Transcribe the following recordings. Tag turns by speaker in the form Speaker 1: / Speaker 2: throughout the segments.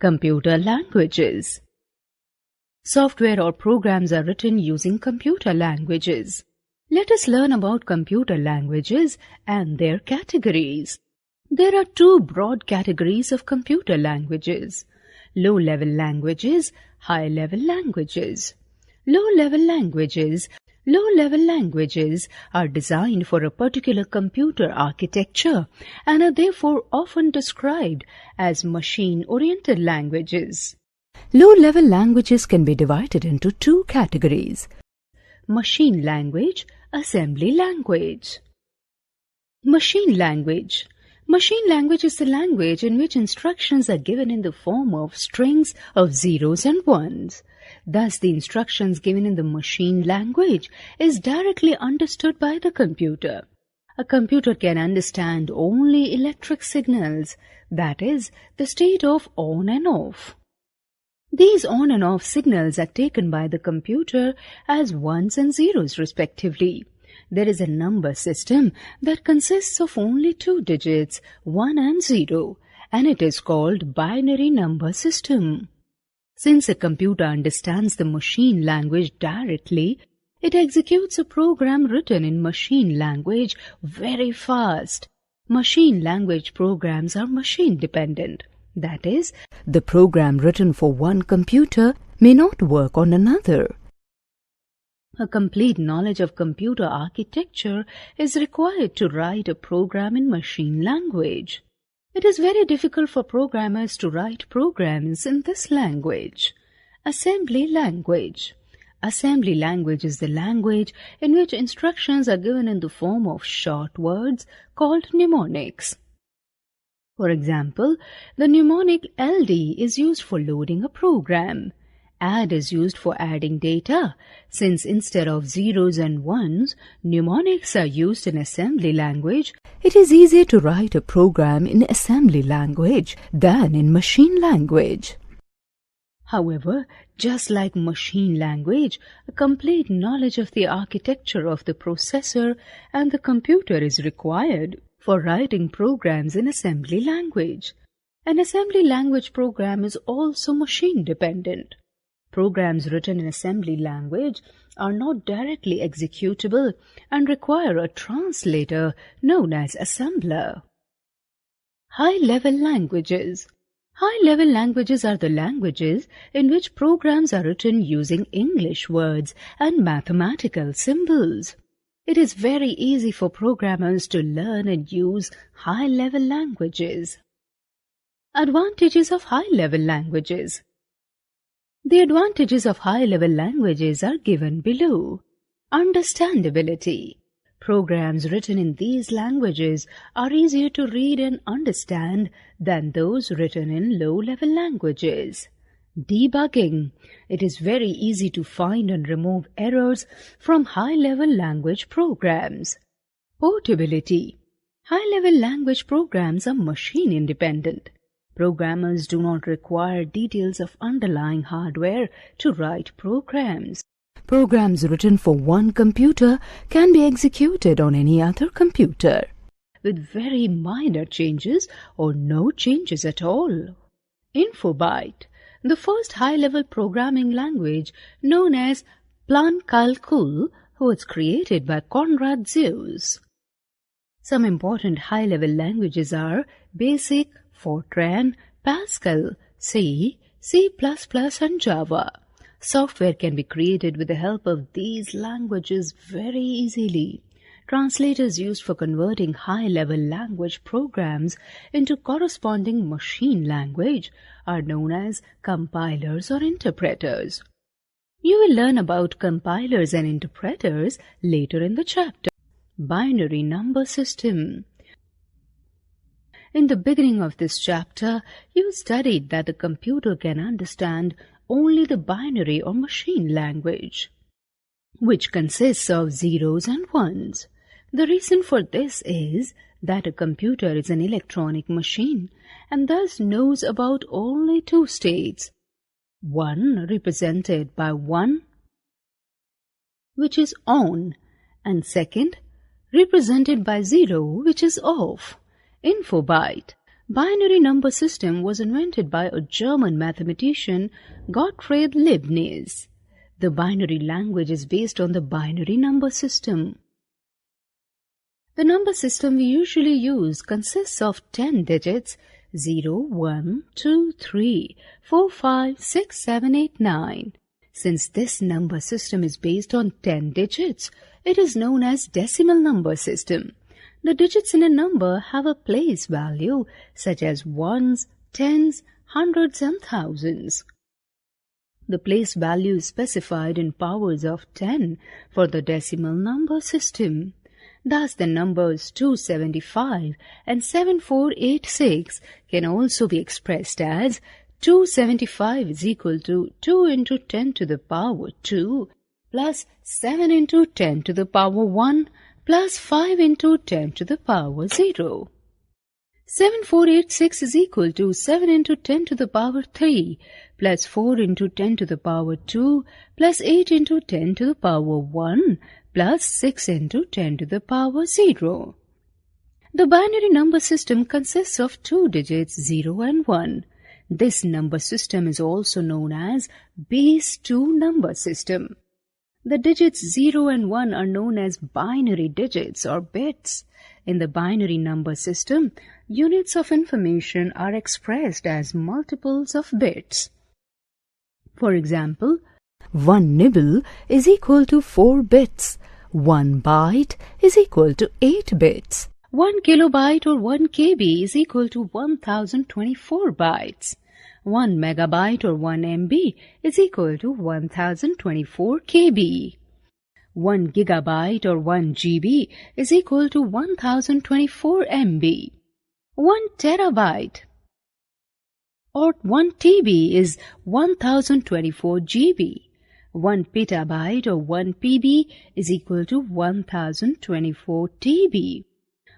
Speaker 1: Computer languages. Software or programs are written using computer languages. Let us learn about computer languages and their categories. There are two broad categories of computer languages: low-level languages, high-level languages. Low-level languages are designed for a particular computer architecture and are therefore often described as machine-oriented languages. Low-level languages can be divided into two categories: machine language, assembly language. Machine language. Machine language is the language in which instructions are given in the form of strings of zeros and ones. Thus, the instructions given in the machine language is directly understood by the computer. A computer can understand only electric signals, that is, the state of on and off. These on and off signals are taken by the computer as ones and zeros respectively. There is a number system that consists of only two digits, 1 and 0, and it is called binary number system. Since a computer understands the machine language directly, it executes a program written in machine language very fast. Machine language programs are machine dependent. That is, the program written for one computer may not work on another. A complete knowledge of computer architecture is required to write a program in machine language. It is very difficult for programmers to write programs in this language. Assembly language. Assembly language is the language in which instructions are given in the form of short words called mnemonics. For example, the mnemonic LD is used for loading a program. Add is used for adding data. Since instead of zeros and ones, mnemonics are used in assembly language, it is easier to write a program in assembly language than in machine language. However, just like machine language, a complete knowledge of the architecture of the processor and the computer is required for writing programs in assembly language. An assembly language program is also machine dependent. Programs written in assembly language are not directly executable and require a translator known as assembler. High-level languages. High-level languages are the languages in which programs are written using English words and mathematical symbols. It is very easy for programmers to learn and use high-level languages. Advantages of high-level languages. The advantages of high-level languages are given below. Understandability. Programs written in these languages are easier to read and understand than those written in low-level languages. Debugging. It is very easy to find and remove errors from high-level language programs. Portability. High-level language programs are machine-independent. Programmers do not require details of underlying hardware to write programs. Programs written for one computer can be executed on any other computer, with very minor changes or no changes at all. Infobyte. The first high-level programming language, known as Plankalkul, was created by Konrad Zuse. Some important high-level languages are BASIC, Fortran, Pascal, C, C++, and Java. Software can be created with the help of these languages very easily. Translators used for converting high-level language programs into corresponding machine language are known as compilers or interpreters. You will learn about compilers and interpreters later in the chapter. Binary number system. In the beginning of this chapter, you studied that the computer can understand only the binary or machine language, which consists of zeros and ones. The reason for this is that a computer is an electronic machine and thus knows about only two states. One represented by 1, which is on, and second represented by 0, which is off. Infobyte. Binary number system was invented by a German mathematician, Gottfried Leibniz. The binary language is based on the binary number system. The number system we usually use consists of 10 digits 0, 1, 2, 3, 4, 5, 6, 7, 8, 9. Since this number system is based on 10 digits, it is known as decimal number system. The digits in a number have a place value such as ones, tens, hundreds and thousands. The place value is specified in powers of 10 for the decimal number system. Thus, the numbers 275 and 7486 can also be expressed as 275 is equal to 2 into 10 to the power 2 plus 7 into 10 to the power 1 plus 5 into 10 to the power 0. 7486 is equal to 7 into 10 to the power 3 plus 4 into 10 to the power 2 plus 8 into 10 to the power 1 plus 6 into 10 to the power 0. The binary number system consists of two digits 0 and 1. This number system is also known as base 2 number system. The digits 0 and 1 are known as binary digits or bits. In the binary number system, units of information are expressed as multiples of bits. For example, 1 nibble is equal to 4 bits. 1 byte is equal to 8 bits. 1 kilobyte or 1 KB is equal to 1024 bytes. 1 megabyte or 1 MB is equal to 1024 KB. 1 gigabyte or 1 GB is equal to 1024 MB. 1 terabyte or 1 TB is 1024 GB. 1 petabyte or 1 PB is equal to 1024 TB.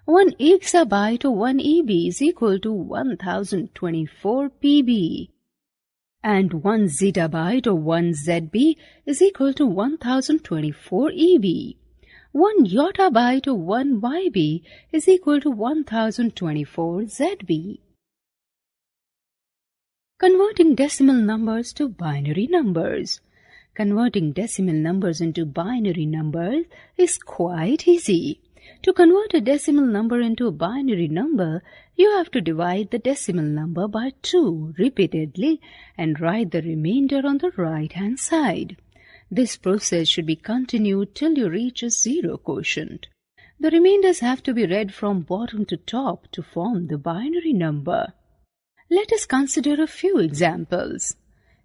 Speaker 1: 1 exabyte or 1 EB is equal to 1024 PB. And 1 zettabyte or 1 ZB is equal to 1024 EB. 1 yottabyte or 1 YB is equal to 1024 ZB. Converting decimal numbers to binary numbers. Converting decimal numbers into binary numbers is quite easy. To convert a decimal number into a binary number, you have to divide the decimal number by 2 repeatedly and write the remainder on the right-hand side. This process should be continued till you reach a zero quotient. The remainders have to be read from bottom to top to form the binary number. Let us consider a few examples.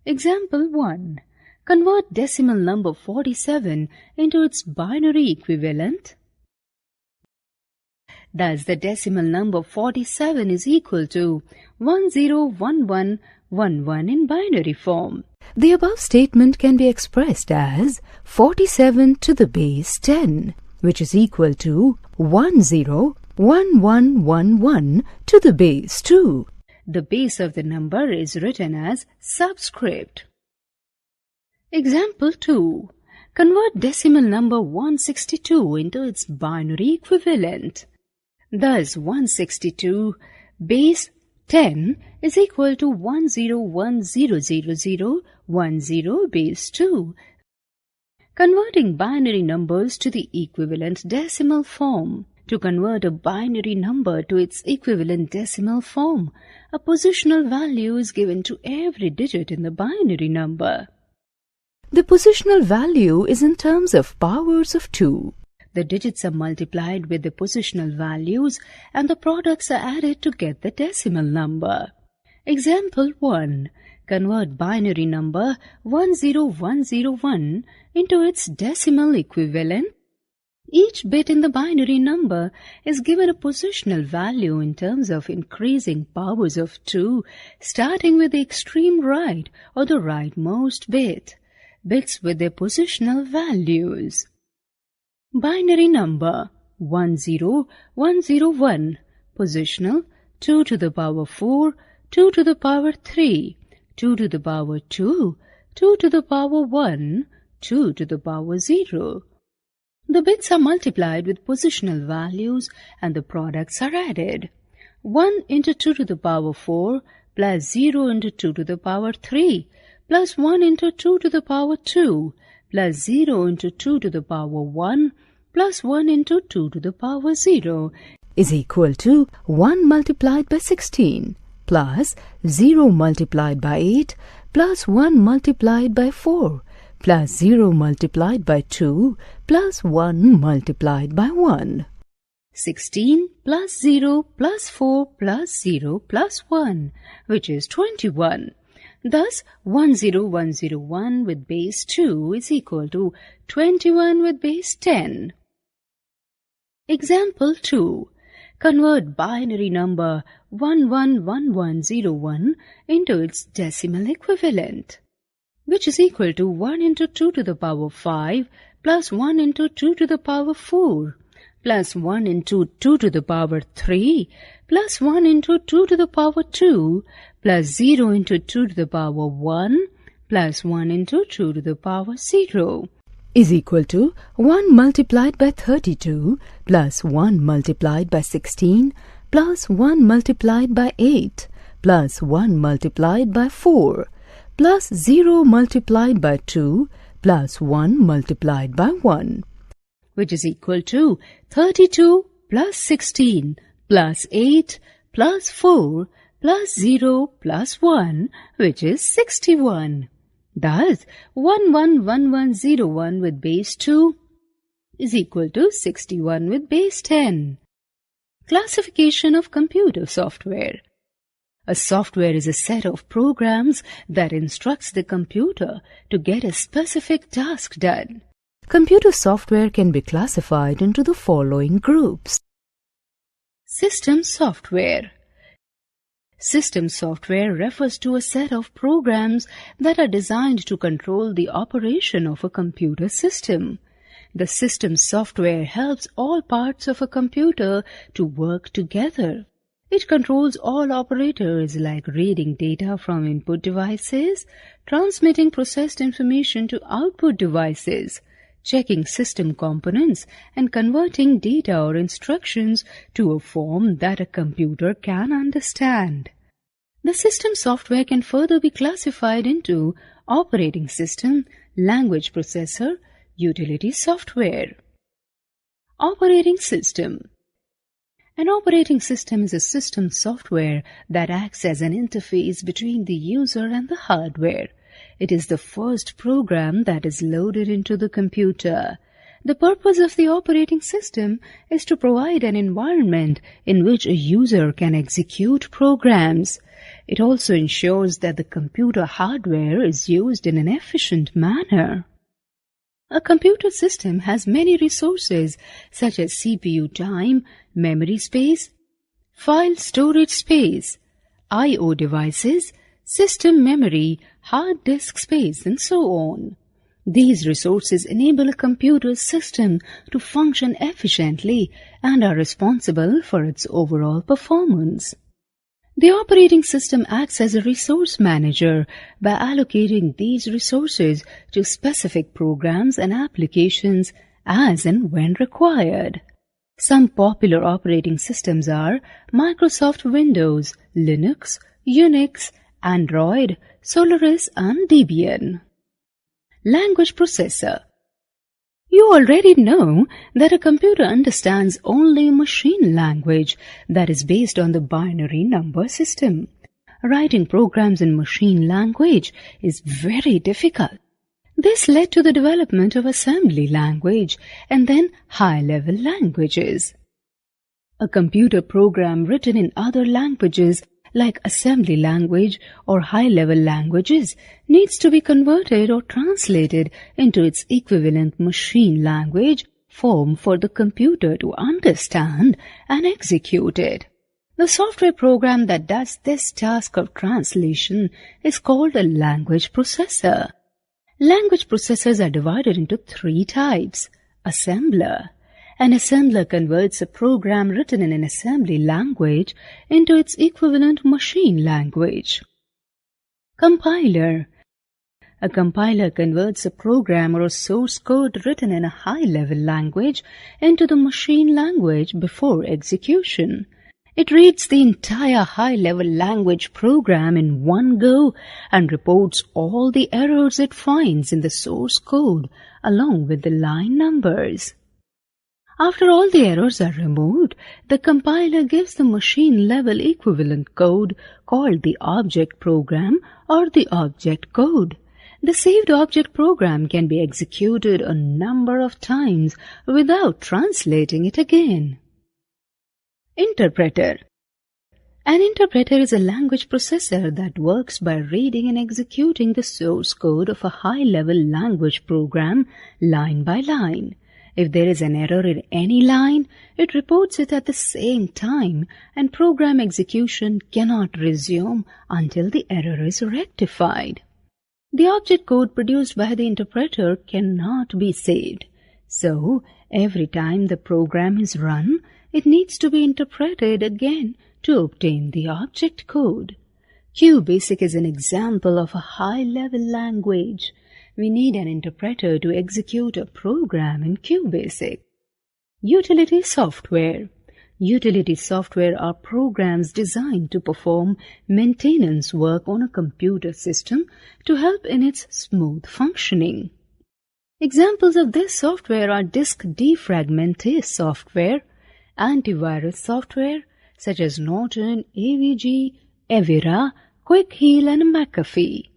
Speaker 1: Example 1. Convert decimal number 47 into its binary equivalent. Thus, the decimal number 47 is equal to 101111 in binary form. The above statement can be expressed as 47 to the base 10, which is equal to 101111 to the base 2. The base of the number is written as subscript. Example 2. Convert decimal number 162 into its binary equivalent. Thus, 162 base 10 is equal to 10100010 base 2. Converting binary numbers to the equivalent decimal form. To convert a binary number to its equivalent decimal form, a positional value is given to every digit in the binary number. The positional value is in terms of powers of 2. The digits are multiplied with the positional values and the products are added to get the decimal number. Example 1. Convert binary number 10101 into its decimal equivalent. Each bit in the binary number is given a positional value in terms of increasing powers of 2, starting with the extreme right or the rightmost bit. Bits with their positional values. Binary number 10101. Positional 2 to the power 4, 2 to the power 3, 2 to the power 2, 2 to the power 1, 2 to the power 0. The bits are multiplied with positional values and the products are added. 1 into 2 to the power 4 plus 0 into 2 to the power 3 plus 1 into 2 to the power 2 plus 0 into 2 to the power 1 plus 1 into 2 to the power 0 is equal to 1 multiplied by 16 plus 0 multiplied by 8 plus 1 multiplied by 4 plus 0 multiplied by 2 plus 1 multiplied by 1. 16 plus 0 plus 4 plus 0 plus 1, which is 21. Thus, 10101 with base 2 is equal to 21 with base 10. Example 2. Convert binary number 111101 into its decimal equivalent, which is equal to 1 into 2 to the power 5 plus 1 into 2 to the power 4 plus 1 into 2 to the power 3 plus 1 into 2 to the power 2 plus 0 into 2 to the power 1 plus 1 into 2 to the power 0 is equal to 1 multiplied by 32 plus 1 multiplied by 16 plus 1 multiplied by 8 plus 1 multiplied by 4 plus 0 multiplied by 2 plus 1 multiplied by 1, which is equal to 32 plus 16 plus 8 plus 4 plus 0 plus 1, which is 61. Thus, 111101 with base 2 is equal to 61 with base 10. Classification of computer software. A software is a set of programs that instructs the computer to get a specific task done. Computer software can be classified into the following groups. System software. System software refers to a set of programs that are designed to control the operation of a computer system. The system software helps all parts of a computer to work together. It controls all operators like reading data from input devices, transmitting processed information to output devices, checking system components, and converting data or instructions to a form that a computer can understand. The system software can further be classified into operating system, language processor, utility software. Operating system. An operating system is a system software that acts as an interface between the user and the hardware. It is the first program that is loaded into the computer. The purpose of the operating system is to provide an environment in which a user can execute programs. It also ensures that the computer hardware is used in an efficient manner. A computer system has many resources such as CPU time, memory space, file storage space, I/O devices, system memory, hard disk space, and so on. These resources enable a computer system to function efficiently and are responsible for its overall performance. The operating system acts as a resource manager by allocating these resources to specific programs and applications as and when required. Some popular operating systems are Microsoft Windows, Linux, Unix, Android, Solaris, and Debian. Language processor. You already know that a computer understands only machine language that is based on the binary number system. Writing programs in machine language is very difficult. This led to the development of assembly language and then high-level languages. A computer program written in other languages like assembly language or high-level languages needs to be converted or translated into its equivalent machine language form for the computer to understand and execute it. The software program that does this task of translation is called a language processor. Language processors are divided into three types. Assembler. An assembler converts a program written in an assembly language into its equivalent machine language. Compiler. A compiler converts a program or a source code written in a high-level language into the machine language before execution. It reads the entire high-level language program in one go and reports all the errors it finds in the source code along with the line numbers. After all the errors are removed, the compiler gives the machine-level equivalent code called the object program or the object code. The saved object program can be executed a number of times without translating it again. Interpreter. An interpreter is a language processor that works by reading and executing the source code of a high-level language program line by line. If there is an error in any line, it reports it at the same time, and program execution cannot resume until the error is rectified. The object code produced by the interpreter cannot be saved. So, every time the program is run, it needs to be interpreted again to obtain the object code. QBasic is an example of a high-level language. We need an interpreter to execute a program in QBasic. Utility software. Utility software are programs designed to perform maintenance work on a computer system to help in its smooth functioning. Examples of this software are disk defragmentation software, antivirus software such as Norton, AVG, Avira, Quick Heal and McAfee,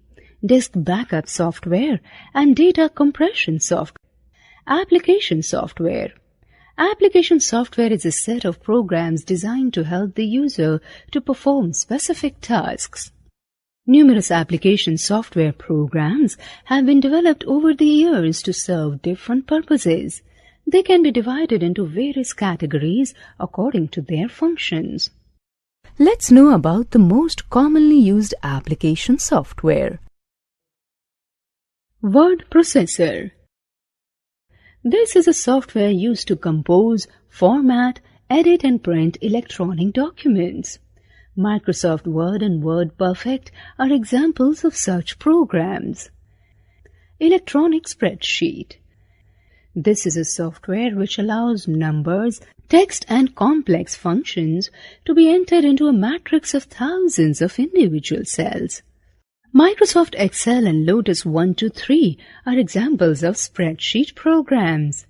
Speaker 1: disk backup software and data compression software. Application software. Application software is a set of programs designed to help the user to perform specific tasks. Numerous application software programs have been developed over the years to serve different purposes. They can be divided into various categories according to their functions. Let's know about the most commonly used application software. Word processor. This is a software used to compose, format, edit and print electronic documents. Microsoft Word and WordPerfect are examples of such programs. Electronic spreadsheet. This is a software which allows numbers, text and complex functions to be entered into a matrix of thousands of individual cells. Microsoft Excel and Lotus 123 are examples of spreadsheet programs.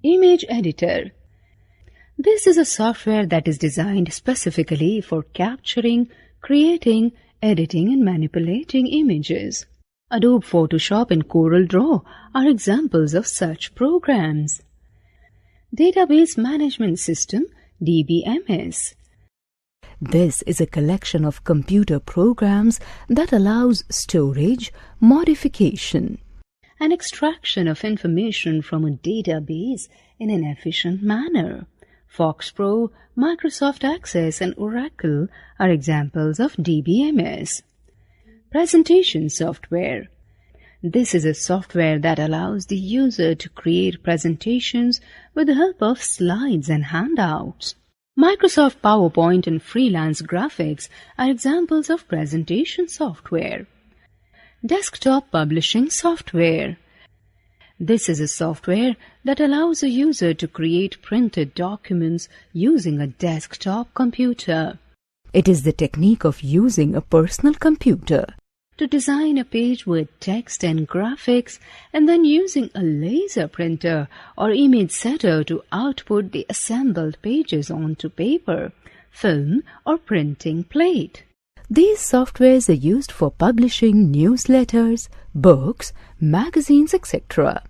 Speaker 1: Image editor. This is a software that is designed specifically for capturing, creating, editing and manipulating images. Adobe Photoshop and CorelDRAW are examples of such programs. Database Management System, DBMS. This is a collection of computer programs that allows storage, modification, and extraction of information from a database in an efficient manner. FoxPro, Microsoft Access and Oracle are examples of DBMS. Presentation software. This is a software that allows the user to create presentations with the help of slides and handouts. Microsoft PowerPoint and Freelance Graphics are examples of presentation software. Desktop publishing software. This is a software that allows a user to create printed documents using a desktop computer. It is the technique of using a personal computer to design a page with text and graphics and then using a laser printer or image setter to output the assembled pages onto paper, film or printing plate. These softwares are used for publishing newsletters, books, magazines, etc.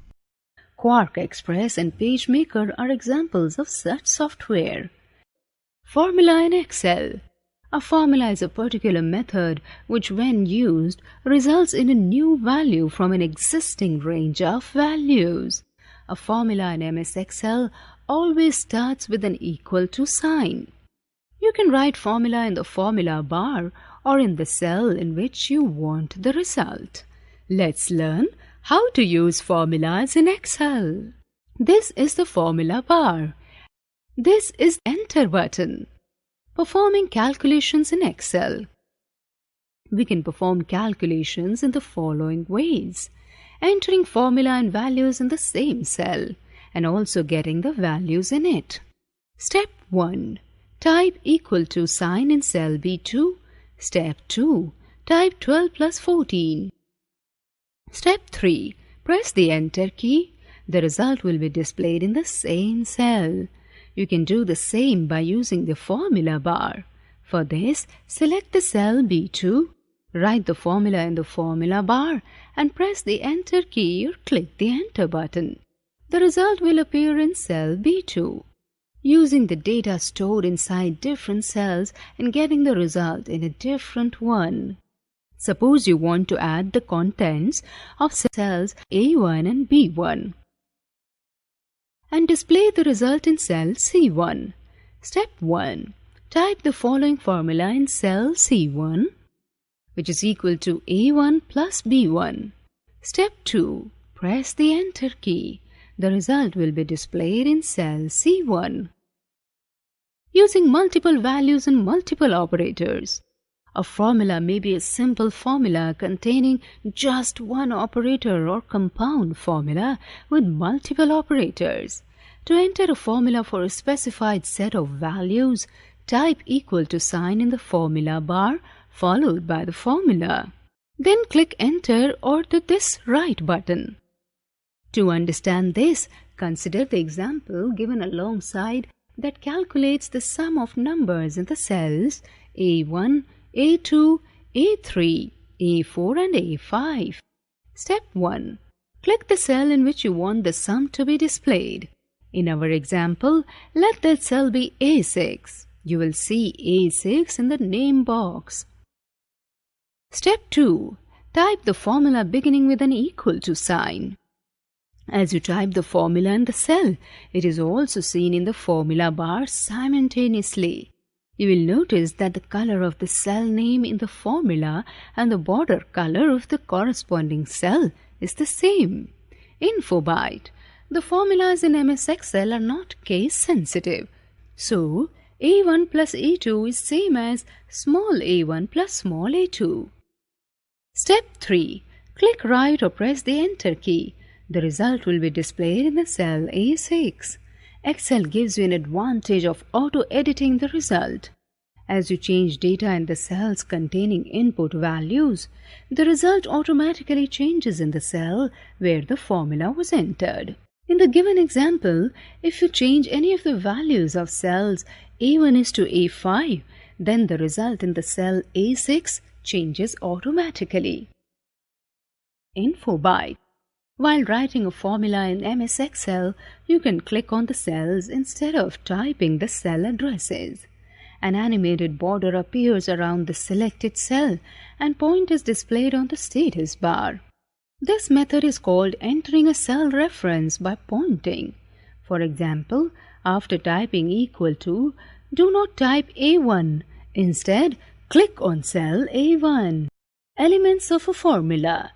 Speaker 1: Quark Express and PageMaker are examples of such software. Formula in Excel. A formula is a particular method which, when used, results in a new value from an existing range of values. A formula in MS Excel always starts with an equal to sign. You can write formula in the formula bar or in the cell in which you want the result. Let's learn how to use formulas in Excel. This is the formula bar. This is Enter button. Performing calculations in Excel. We can perform calculations in the following ways: entering formula and values in the same cell and also getting the values in it. Step 1. type equal to sign in cell B2. Step 2. Type 12 plus 14. Step 3. Press the Enter key. The result will be displayed in the same cell. You can do the same by using the formula bar. For this, select the cell B2, write the formula in the formula bar, and press the Enter key or click the Enter button. The result will appear in cell B2. Using the data stored inside different cells and getting the result in a different one. Suppose you want to add the contents of cells A1 and B1 and display the result in cell C1. Step 1. Type the following formula in cell C1, which is equal to A1 plus B1. Step 2. Press the Enter key. The result will be displayed in cell C1. Using multiple values and multiple operators. A formula may be a simple formula containing just one operator or compound formula with multiple operators. To enter a formula for a specified set of values, type equal to sign in the formula bar followed by the formula. Then click Enter or this right button. To understand this, consider the example given alongside that calculates the sum of numbers in the cells A1, A2, A3, A4 and A5. Step 1. Click the cell in which you want the sum to be displayed. In our example, let that cell be A6. You will see A6 in the name box. Step 2. Type the formula beginning with an equal to sign. As you type the formula in the cell, it is also seen in the formula bar simultaneously. You will notice that the color of the cell name in the formula and the border color of the corresponding cell is the same. Info byte. The formulas in MS Excel are not case sensitive. So, A1 plus A2 is same as small a1 plus small a2. Step 3. Click right or press the Enter key. The result will be displayed in the cell A6. Excel gives you an advantage of auto-editing the result. As you change data in the cells containing input values, the result automatically changes in the cell where the formula was entered. In the given example, if you change any of the values of cells A1 is to A5, then the result in the cell A6 changes automatically. Info byte. While writing a formula in MS Excel, you can click on the cells instead of typing the cell addresses. An animated border appears around the selected cell and point is displayed on the status bar. This method is called entering a cell reference by pointing. For example, after typing equal to, do not type A1. Instead, click on cell A1. Elements of a formula.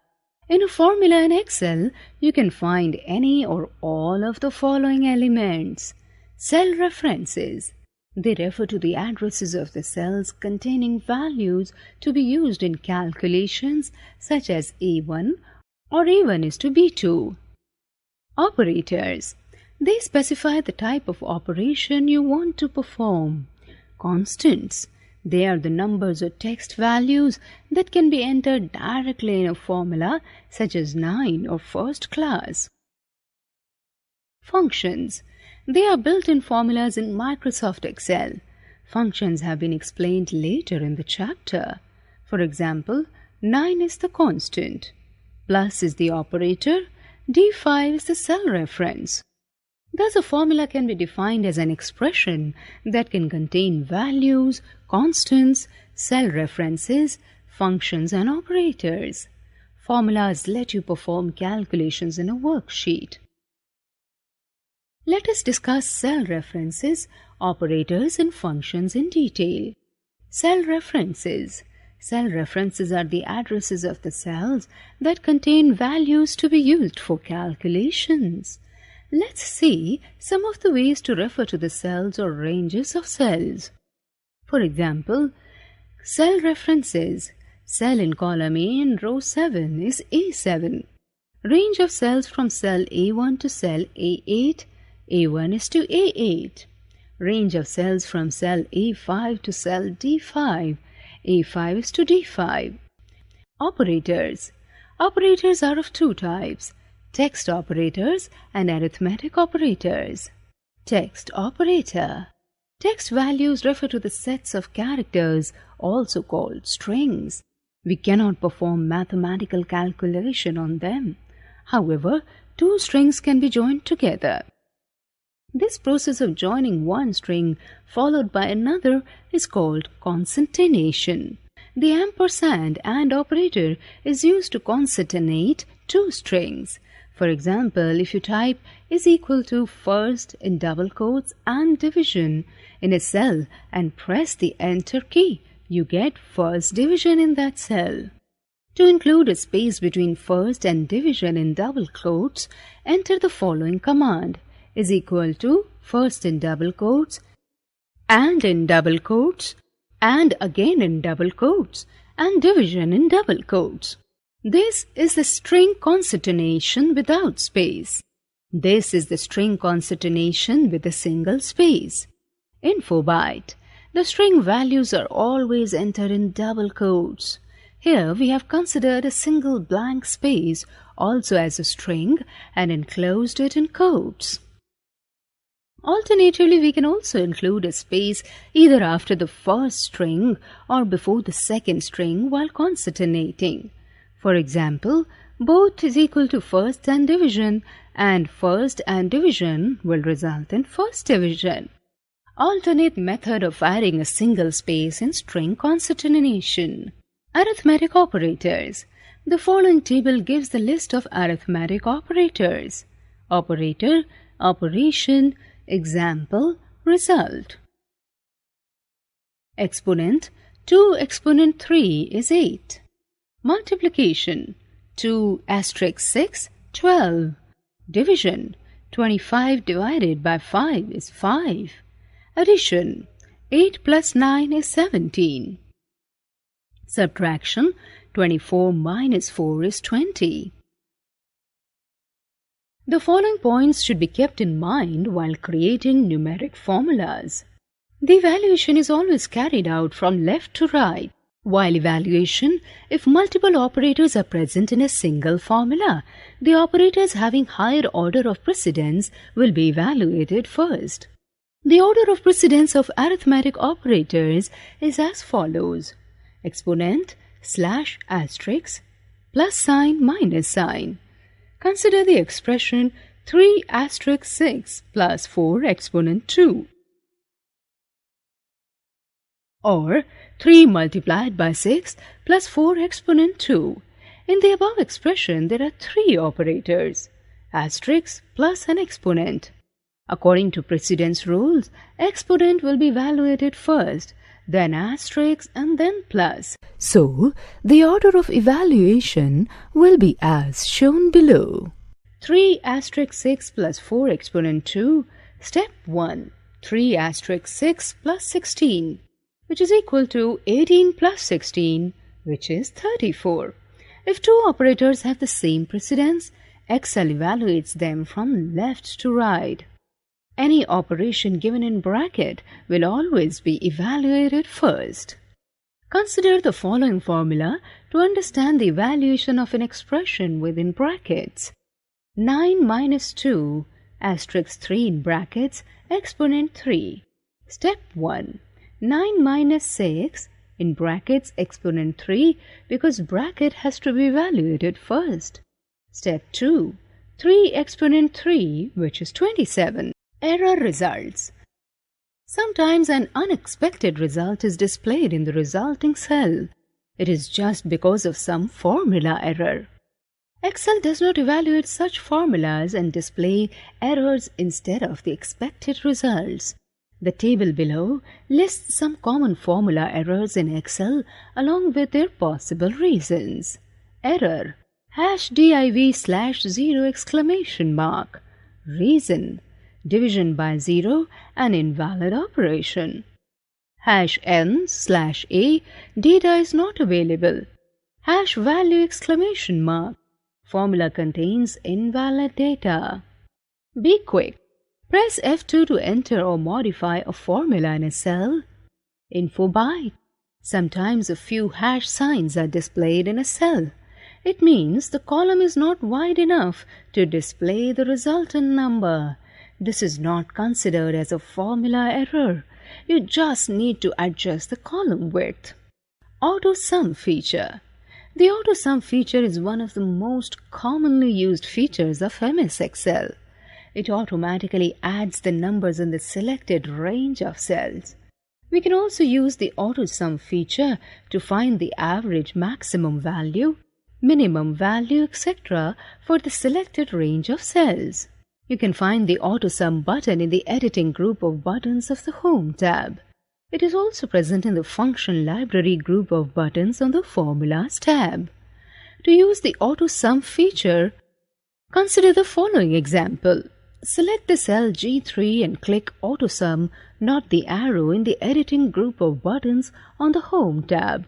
Speaker 1: In a formula in Excel, you can find any or all of the following elements. Cell references. They refer to the addresses of the cells containing values to be used in calculations such as A1 or A1 is to B2. Operators. They specify the type of operation you want to perform. Constants. They are the numbers or text values that can be entered directly in a formula such as 9 or first class. Functions. They are built-in formulas in Microsoft Excel. Functions have been explained later in the chapter. For example, 9 is the constant, plus is the operator, D5 is the cell reference. Thus, a formula can be defined as an expression that can contain values, constants, cell references, functions and operators. Formulas let you perform calculations in a worksheet. Let us discuss cell references, operators and functions in detail. Cell references. Cell references are the addresses of the cells that contain values to be used for calculations. Let's see some of the ways to refer to the cells or ranges of cells. For example, cell references. Cell in column A in row 7 is A7. Range of cells from cell A1 to cell A8, A1 is to A8. Range of cells from cell A5 to cell D5. A5 is to D5. Operators. Operators are of two types: text operators and arithmetic operators. Text operator. Text values refer to the sets of characters, also called strings. We cannot perform mathematical calculation on them. However, two strings can be joined together. This process of joining one string followed by another is called concatenation. The ampersand and operator is used to concatenate two strings. For example, if you type is equal to first in double quotes and division in a cell and press the enter key, you get first division in that cell. To include a space between first and division in double quotes, enter the following command: is equal to first in double quotes and in double quotes and again in double quotes and division in double quotes. This is the string concatenation without space. This is the string concatenation with a single space. Info byte. The string values are always entered in double quotes. Here we have considered a single blank space also as a string and enclosed it in quotes. Alternatively, we can also include a space either after the first string or before the second string while concatenating. For example, both is equal to first and division, and first and division will result in first division. Alternate method of adding a single space in string concatenation. Arithmetic operators. The following table gives the list of arithmetic operators. Operator, operation, example, result. Exponent. 2 exponent 3 is 8. Multiplication. 2 asterisk 6, 12. Division. 25 divided by 5 is 5. Addition. 8 plus 9 is 17. Subtraction. 24 minus 4 is 20. The following points should be kept in mind while creating numeric formulas. The evaluation is always carried out from left to right. While evaluation, if multiple operators are present in a single formula, the operators having higher order of precedence will be evaluated first. The order of precedence of arithmetic operators is as follows: exponent, slash, asterisk, plus sign, minus sign. Consider the expression 3 asterisk 6 plus 4 exponent 2. Or 3 multiplied by 6 plus 4 exponent 2. In the above expression, there are 3 operators: asterisk, plus an exponent. According to precedence rules, exponent will be evaluated first, then asterisk and then plus. So, the order of evaluation will be as shown below. 3 asterisk 6 plus 4 exponent 2. Step 1. 3 asterisk 6 plus 16, which is equal to 18 plus 16, which is 34. If two operators have the same precedence, Excel evaluates them from left to right. Any operation given in bracket will always be evaluated first. Consider the following formula to understand the evaluation of an expression within brackets. 9 minus 2, asterisk 3 in brackets, exponent 3. Step 1. 9 minus 6, in brackets, exponent 3, because bracket has to be evaluated first. Step 2. 3 exponent 3, which is 27. Error results. Sometimes an unexpected result is displayed in the resulting cell. It is just because of some formula error. Excel does not evaluate such formulas and display errors instead of the expected results. The table below lists some common formula errors in Excel along with their possible reasons. Error: #div/0 exclamation mark. Reason: division by 0, an invalid operation. #n/a, data is not available. #value exclamation mark. Formula contains invalid data. Be quick. Press F2 to enter or modify a formula in a cell. Info byte. Sometimes a few hash signs are displayed in a cell. It means the column is not wide enough to display the resultant number. This is not considered as a formula error. You just need to adjust the column width. Auto Sum feature. The Auto Sum feature is one of the most commonly used features of MS Excel. It automatically adds the numbers in the selected range of cells. We can also use the Auto Sum feature to find the average maximum value, minimum value, etc. for the selected range of cells. You can find the Auto Sum button in the editing group of buttons of the Home tab. It is also present in the Function Library group of buttons on the Formulas tab. To use the Auto Sum feature, consider the following example. Select the cell G3 and click Auto Sum, not the arrow in the editing group of buttons on the Home tab.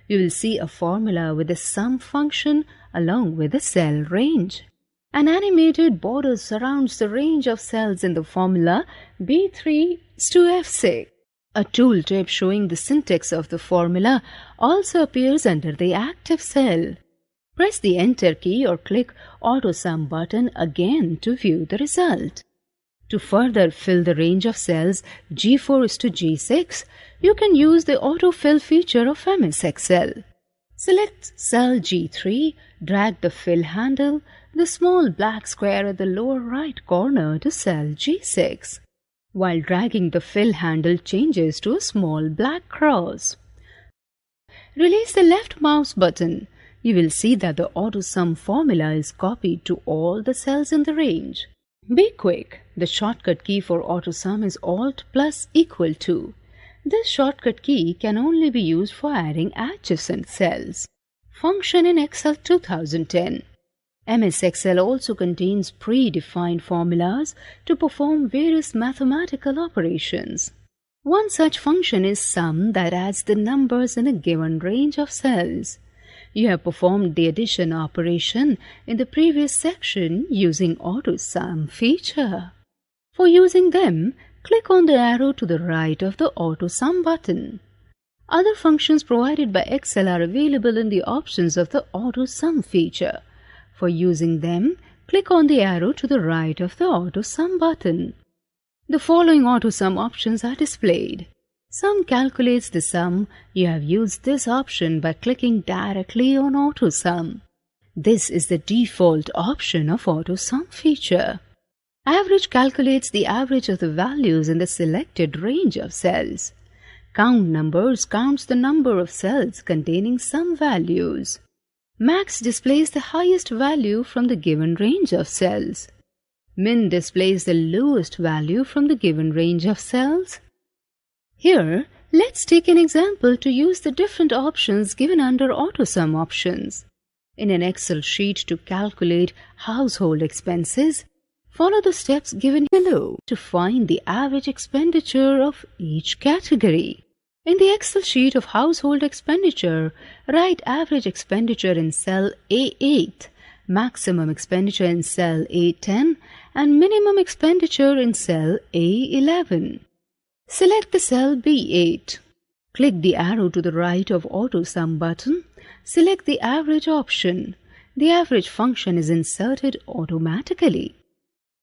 Speaker 1: You will see a formula with the sum function along with the cell range. An animated border surrounds the range of cells in the formula B3 to F6. A tooltip showing the syntax of the formula also appears under the active cell. Press the Enter key or click Auto Sum button again to view the result. To further fill the range of cells G4 to G6, you can use the Autofill feature of MS Excel. Select cell G3, drag the fill handle, the small black square at the lower right corner to cell G6. While dragging the fill handle changes to a small black cross. Release the left mouse button. You will see that the Auto Sum formula is copied to all the cells in the range. Be quick. The shortcut key for Auto Sum is Alt plus equal to. This shortcut key can only be used for adding adjacent cells. Function in Excel 2010. MS Excel also contains predefined formulas to perform various mathematical operations. One such function is sum that adds the numbers in a given range of cells. You have performed the addition operation in the previous section using Auto Sum feature. For using them, click on the arrow to the right of the Auto Sum button. Other functions provided by Excel are available in the options of the Auto Sum feature. For using them, click on the arrow to the right of the Auto Sum button. The following Auto Sum options are displayed. Sum calculates the sum. You have used this option by clicking directly on Auto Sum. This is the default option of Auto Sum feature. Average calculates the average of the values in the selected range of cells. Count numbers counts the number of cells containing some values. Max displays the highest value from the given range of cells. Min displays the lowest value from the given range of cells. Here, let's take an example to use the different options given under Auto Sum options. In an Excel sheet to calculate household expenses, follow the steps given below to find the average expenditure of each category. In the Excel sheet of household expenditure, write average expenditure in cell A8, maximum expenditure in cell A10, and minimum expenditure in cell A11. Select the cell B8. Click the arrow to the right of Auto Sum button. Select the average option. The average function is inserted automatically.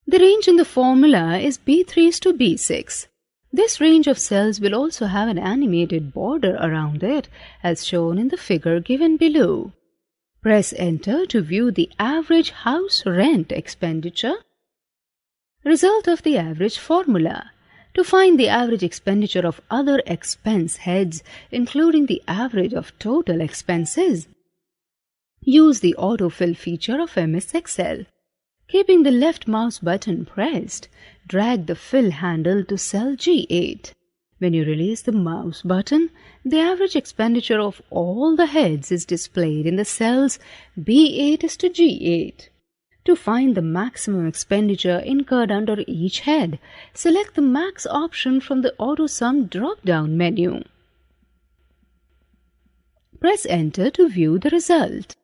Speaker 1: The range in the formula is B3 to B6. This range of cells will also have an animated border around it as shown in the figure given below. Press Enter to view the average house rent expenditure. Result of the average formula. To find the average expenditure of other expense heads, including the average of total expenses, use the autofill feature of MS Excel. Keeping the left mouse button pressed, drag the fill handle to cell G8. When you release the mouse button, the average expenditure of all the heads is displayed in the cells B8 to G8. To find the maximum expenditure incurred under each head, select the Max option from the Auto Sum drop-down menu. Press Enter to view the result.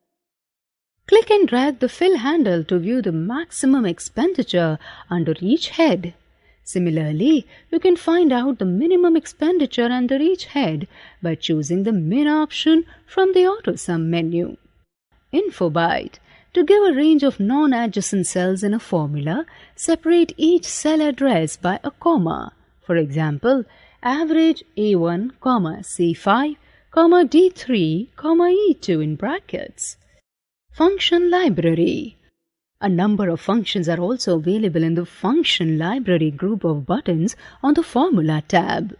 Speaker 1: Click and drag the fill handle to view the maximum expenditure under each head. Similarly, you can find out the minimum expenditure under each head by choosing the Min option from the AutoSum menu. InfoByte. To give a range of non-adjacent cells in a formula, separate each cell address by a comma. For example, average A1, C5, D3, E2 in brackets. Function library. A number of functions are also available in the Function Library group of buttons on the Formula tab.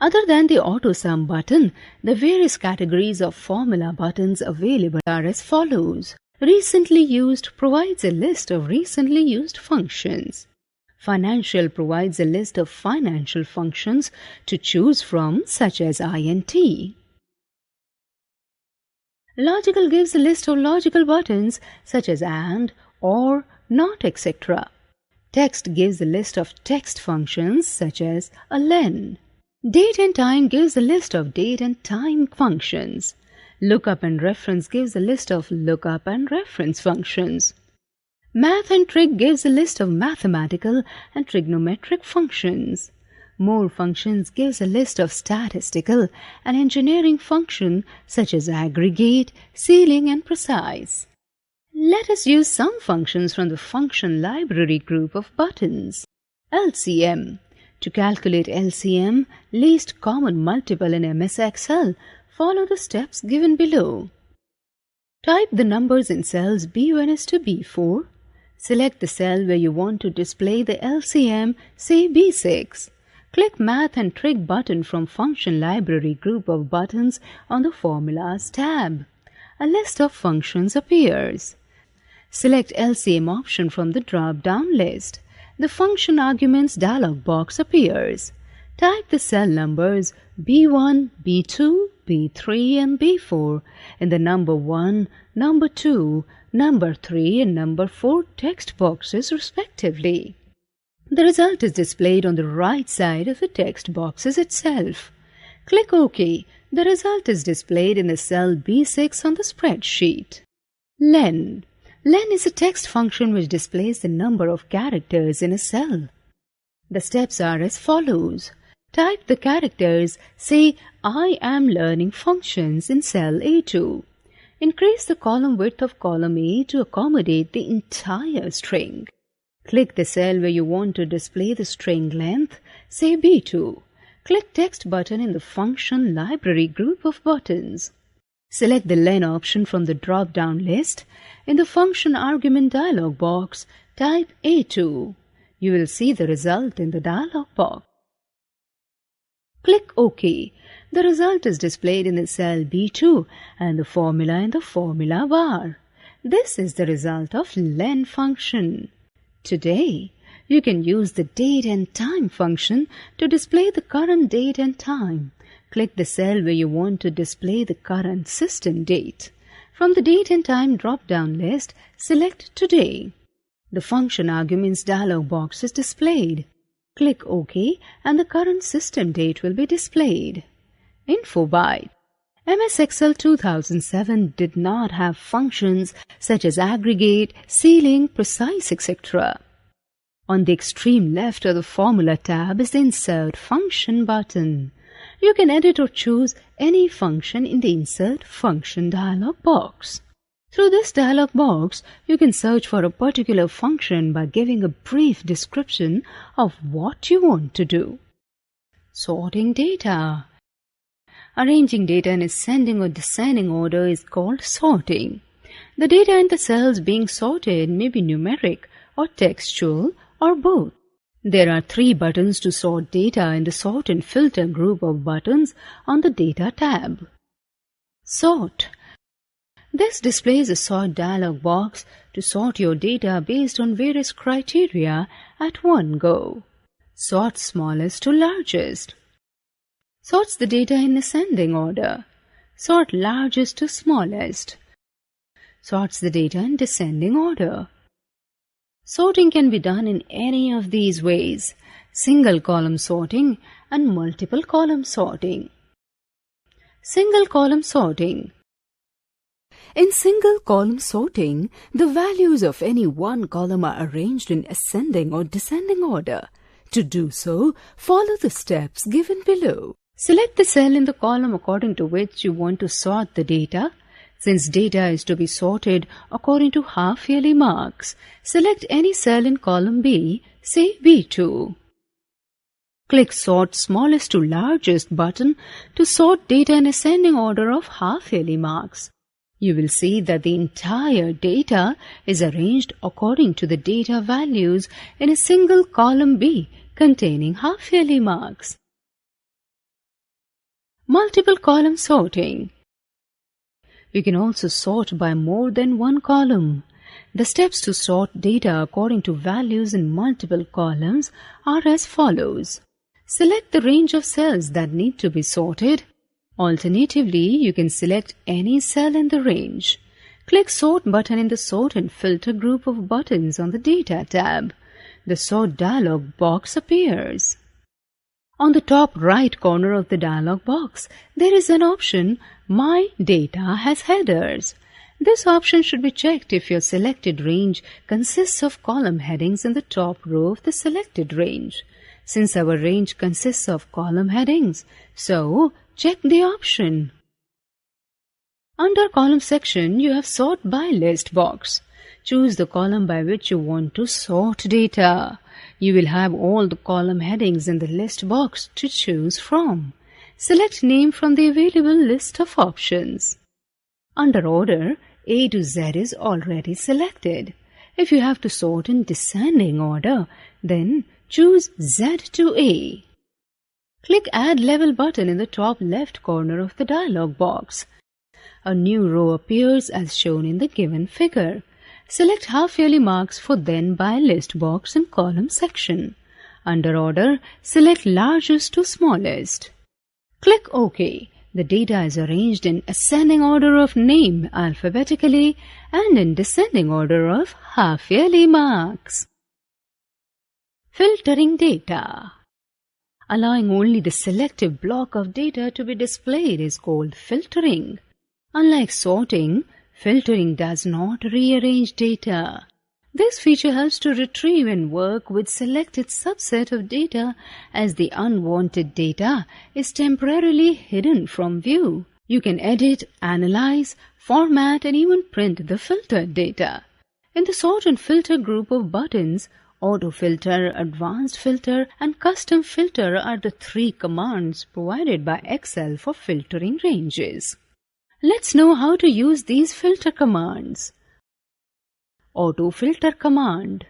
Speaker 1: Other than the AutoSum button, the various categories of formula buttons available are as follows. Recently used provides a list of recently used functions. Financial provides a list of financial functions to choose from, such as INT. Logical gives a list of logical buttons such as AND, OR, NOT, etc. Text gives a list of text functions such as a len. Date and time gives a list of date and time functions. Lookup and reference gives a list of lookup and reference functions. Math and trig gives a list of mathematical and trigonometric functions. More functions gives a list of statistical and engineering functions such as aggregate, ceiling, and precise. Let us use some functions from the function library group of buttons. LCM. To calculate LCM, least common multiple in MS Excel, follow the steps given below. Type the numbers in cells B1 to B4. Select the cell where you want to display the LCM, say B6. Click Math and Trig button from Function Library group of buttons on the Formulas tab. A list of functions appears. Select LCM option from the drop-down list. The Function Arguments dialog box appears. Type the cell numbers B1, B2, B3 and B4 in the number 1, number 2, number 3 and number 4 text boxes respectively. The result is displayed on the right side of the text boxes itself. Click OK. The result is displayed in the cell B6 on the spreadsheet. Len. Len is a text function which displays the number of characters in a cell. The steps are as follows. Type the characters, say, I am learning functions in cell A2. Increase the column width of column A to accommodate the entire string. Click the cell where you want to display the string length, say B2. Click Text button in the Function Library group of buttons. Select the len option from the drop-down list. In the Function Argument dialog box, type A2. You will see the result in the dialog box. Click OK. The result is displayed in the cell B2 and the formula in the formula bar. This is the result of len function. Today, you can use the date and time function to display the current date and time. Click the cell where you want to display the current system date. From the date and time drop-down list, select Today. The Function Arguments dialog box is displayed. Click OK and the current system date will be displayed. InfoByte. MS Excel 2007 did not have functions such as aggregate, ceiling, precise, etc. On the extreme left of the Formula tab is the Insert Function button. You can edit or choose any function in the Insert Function dialog box. Through this dialog box, you can search for a particular function by giving a brief description of what you want to do. Sorting data. Arranging data in ascending or descending order is called sorting. The data in the cells being sorted may be numeric or textual or both. There are 3 buttons to sort data in the Sort and Filter group of buttons on the Data tab. Sort. This displays a sort dialog box to sort your data based on various criteria at one go. Sort smallest to largest. Sorts the data in ascending order. Sort largest to smallest. Sorts the data in descending order. Sorting can be done in any of these ways: single column sorting and multiple column sorting. Single column sorting. In single column sorting, the values of any one column are arranged in ascending or descending order. To do so, follow the steps given below. Select the cell in the column according to which you want to sort the data. Since data is to be sorted according to half-yearly marks, select any cell in column B, say B2. Click Sort Smallest to Largest button to sort data in ascending order of half-yearly marks. You will see that the entire data is arranged according to the data values in a single column B containing half-yearly marks. Multiple column sorting. You can also sort by more than one column. The steps to sort data according to values in multiple columns are as follows. Select the range of cells that need to be sorted. Alternatively, you can select any cell in the range. Click Sort button in the Sort and Filter group of buttons on the Data tab. The Sort dialog box appears. On the top right corner of the dialog box, there is an option, My Data has Headers. This option should be checked if your selected range consists of column headings in the top row of the selected range. Since our range consists of column headings, so check the option. Under Column section, you have Sort by List box. Choose the column by which you want to sort data. You will have all the column headings in the list box to choose from. Select Name from the available list of options. Under Order, A to Z is already selected. If you have to sort in descending order, then choose Z to A. Click Add Level button in the top left corner of the dialog box. A new row appears as shown in the given figure. Select half-yearly marks for Then By List box in Column section. Under Order, select Largest to Smallest. Click OK. The data is arranged in ascending order of name alphabetically and in descending order of half-yearly marks. Filtering data. Allowing only the selective block of data to be displayed is called filtering. Unlike sorting, filtering does not rearrange data. This feature helps to retrieve and work with selected subset of data as the unwanted data is temporarily hidden from view. You can edit, analyze, format, and even print the filtered data. In the Sort and Filter group of buttons, Auto Filter, Advanced Filter, and Custom Filter are the three commands provided by Excel for filtering ranges. Let's know how to use these filter commands. Auto Filter command.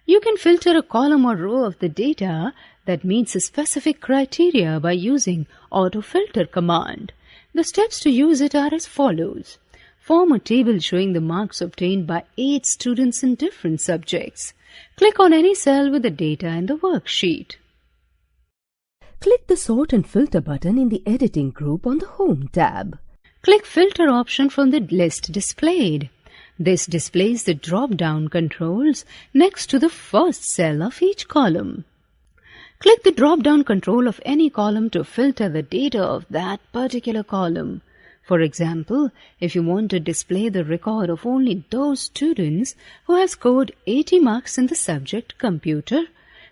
Speaker 1: You can filter a column or row of the data that meets a specific criteria by using Auto Filter command. The steps to use it are as follows. Form a table showing the marks obtained by 8 students in different subjects. Click on any cell with the data in the worksheet. Click the Sort and Filter button in the Editing group on the Home tab. Click Filter option from the list displayed. This displays the drop-down controls next to the first cell of each column. Click the drop-down control of any column to filter the data of that particular column. For example, if you want to display the record of only those students who have scored 80 marks in the subject Computer,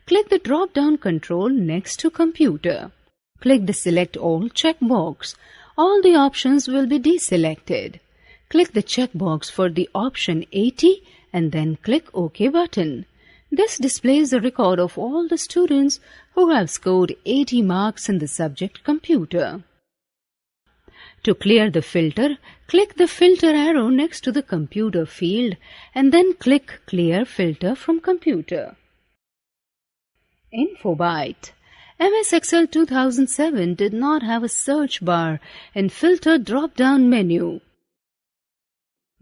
Speaker 1: click the drop-down control next to Computer. Click the Select All checkbox. All the options will be deselected. Click the checkbox for the option 80 and then click OK button. This displays the record of all the students who have scored 80 marks in the subject Computer. To clear the filter, click the filter arrow next to the Computer field and then click Clear Filter from Computer. InfoByte. MS Excel 2007 did not have a search bar and filter drop-down menu.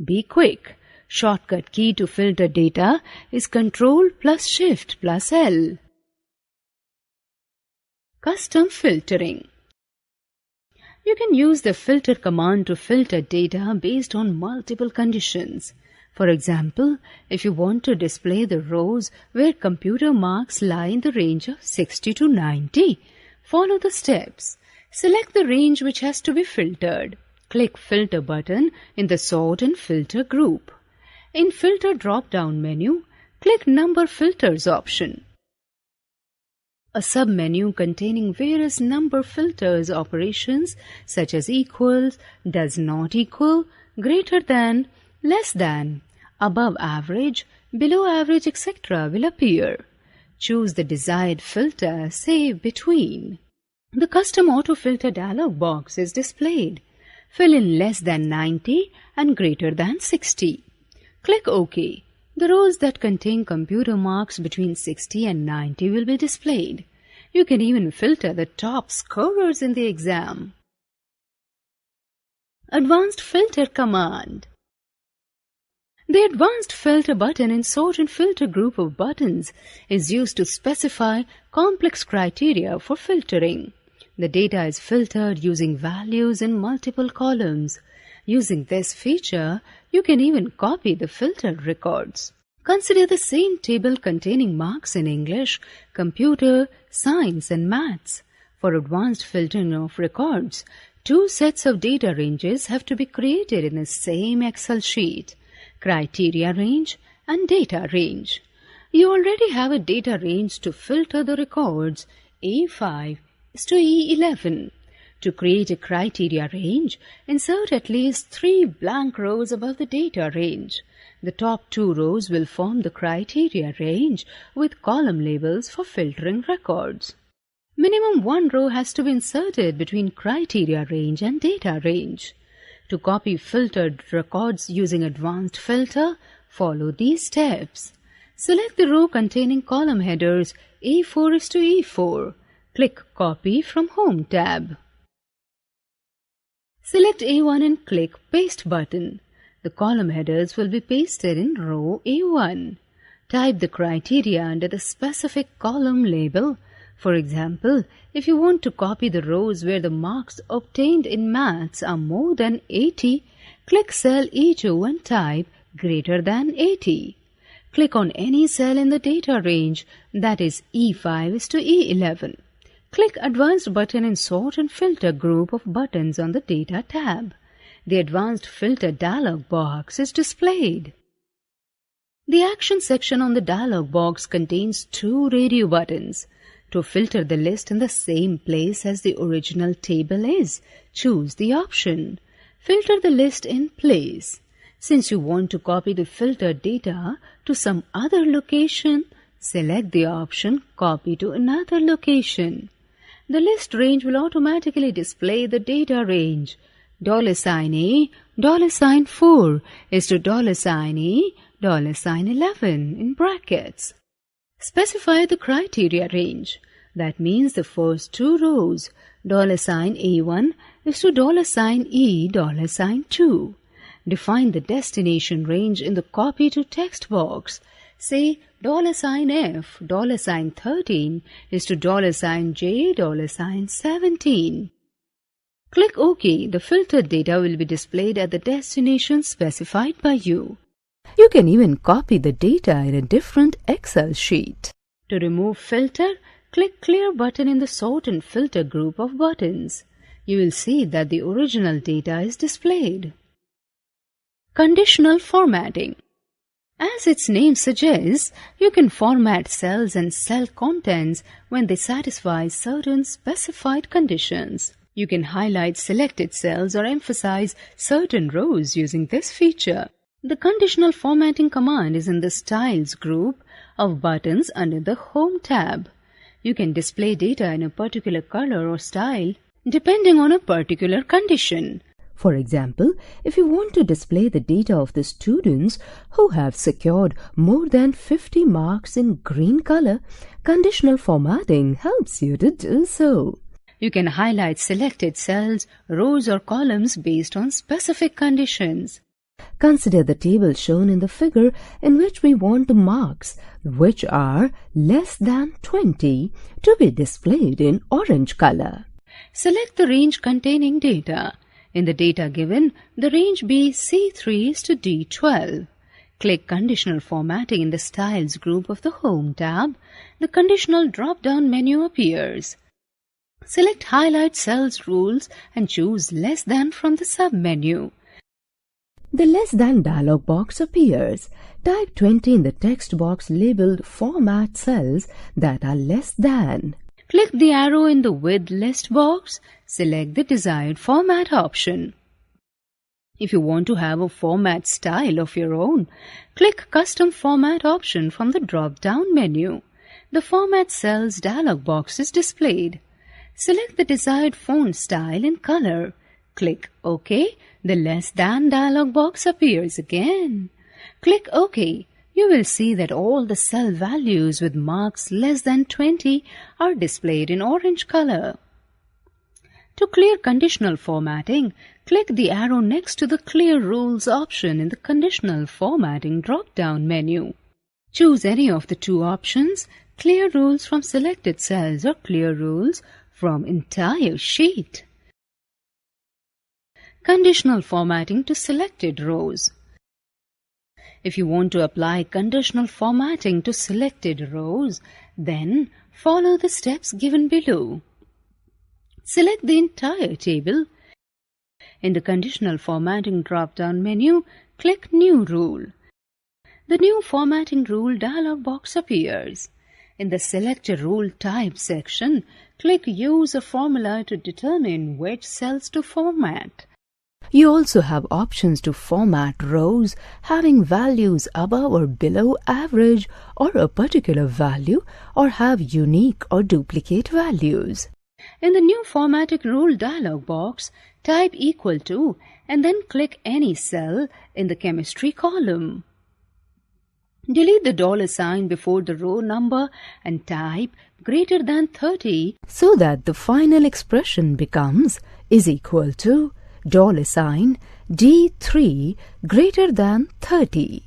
Speaker 1: Be quick. Shortcut key to filter data is Ctrl plus Shift plus L. Custom filtering. You can use the filter command to filter data based on multiple conditions. For example, if you want to display the rows where computer marks lie in the range of 60 to 90, follow the steps. Select the range which has to be filtered. Click Filter button in the Sort and Filter group. In Filter drop-down menu, click Number Filters option. A sub-menu containing various number filters operations such as equals, does not equal, greater than, less than, above average, below average, etc. will appear. Choose the desired filter, say between. The Custom Autofilter dialog box is displayed. Fill in less than 90 and greater than 60. Click OK. The rows that contain computer marks between 60 and 90 will be displayed. You can even filter the top scorers in the exam. Advanced Filter command. The Advanced Filter button in Sort and Filter group of buttons is used to specify complex criteria for filtering. The data is filtered using values in multiple columns. Using this feature, you can even copy the filtered records. Consider the same table containing marks in English, computer, science, and maths. For advanced filtering of records, two sets of data ranges have to be created in the same Excel sheet: criteria range and data range. You already have a data range to filter the records A5 to E11. To create a criteria range, insert at least 3 blank rows above the data range. The top 2 rows will form the criteria range with column labels for filtering records. Minimum 1 row has to be inserted between criteria range and data range. To copy filtered records using Advanced Filter, follow these steps. Select the row containing column headers A4 is to E4. Click Copy from Home tab. Select A1 and click Paste button. The column headers will be pasted in row A1. Type the criteria under the specific column label. For example, if you want to copy the rows where the marks obtained in maths are more than 80, click cell E2 and type greater than 80. Click on any cell in the data range, that is E5 is to E11. Click Advanced button in Sort and Filter group of buttons on the Data tab. The Advanced Filter dialog box is displayed. The Action section on the dialog box contains 2 radio buttons. To filter the list in the same place as the original table is, choose the option. Filter the list in place. Since you want to copy the filtered data to some other location, select the option Copy to another location. The list range will automatically display the data range. $A, $4 is to $A, $11 in brackets. Specify the criteria range. That means the first 2 rows, $A1 is to $E, $2. Define the destination range in the Copy to text box. Say $F, $13 is to $J, $17. Click OK. The filtered data will be displayed at the destination specified by you. You can even copy the data in a different Excel sheet. To remove filter, click Clear button in the Sort and Filter group of buttons. You will see that the original data is displayed. Conditional Formatting. As its name suggests, you can format cells and cell contents when they satisfy certain specified conditions. You can highlight selected cells or emphasize certain rows using this feature. The Conditional Formatting command is in the Styles group of buttons under the Home tab. You can display data in a particular color or style depending on a particular condition. For example, if you want to display the data of the students who have secured more than 50 marks in green color, Conditional Formatting helps you to do so. You can highlight selected cells, rows or columns based on specific conditions. Consider the table shown in the figure in which we want the marks, which are less than 20, to be displayed in orange color. Select the range containing data. In the data given, the range be C3 is to D12. Click Conditional Formatting in the Styles group of the Home tab. The Conditional drop-down menu appears. Select Highlight Cells rules and choose Less Than from the sub-menu. The Less Than dialog box appears. Type 20 in the text box labeled Format Cells that are less than. Click the arrow in the With List box. Select the desired format option. If you want to have a format style of your own, click Custom Format option from the drop-down menu. The Format Cells dialog box is displayed. Select the desired font style and color. Click OK. The Less Than dialog box appears again. Click OK. You will see that all the cell values with marks less than 20 are displayed in orange color. To clear conditional formatting, click the arrow next to the Clear Rules option in the Conditional Formatting drop-down menu. Choose any of the two options, Clear Rules from selected cells or Clear Rules from entire sheet. Conditional formatting to selected rows. If you want to apply conditional formatting to selected rows, then follow the steps given below. Select the entire table. In the Conditional Formatting drop-down menu, click New Rule. The New Formatting Rule dialog box appears. In the Select a Rule Type section, click Use a formula to determine which cells to format. You also have options to format rows having values above or below average or a particular value, or have unique or duplicate values. In the New Formatting Rule dialog box, type equal to and then click any cell in the chemistry column. Delete the $sign before the row number and type greater than 30 so that the final expression becomes is equal to $sign D3 greater than 30.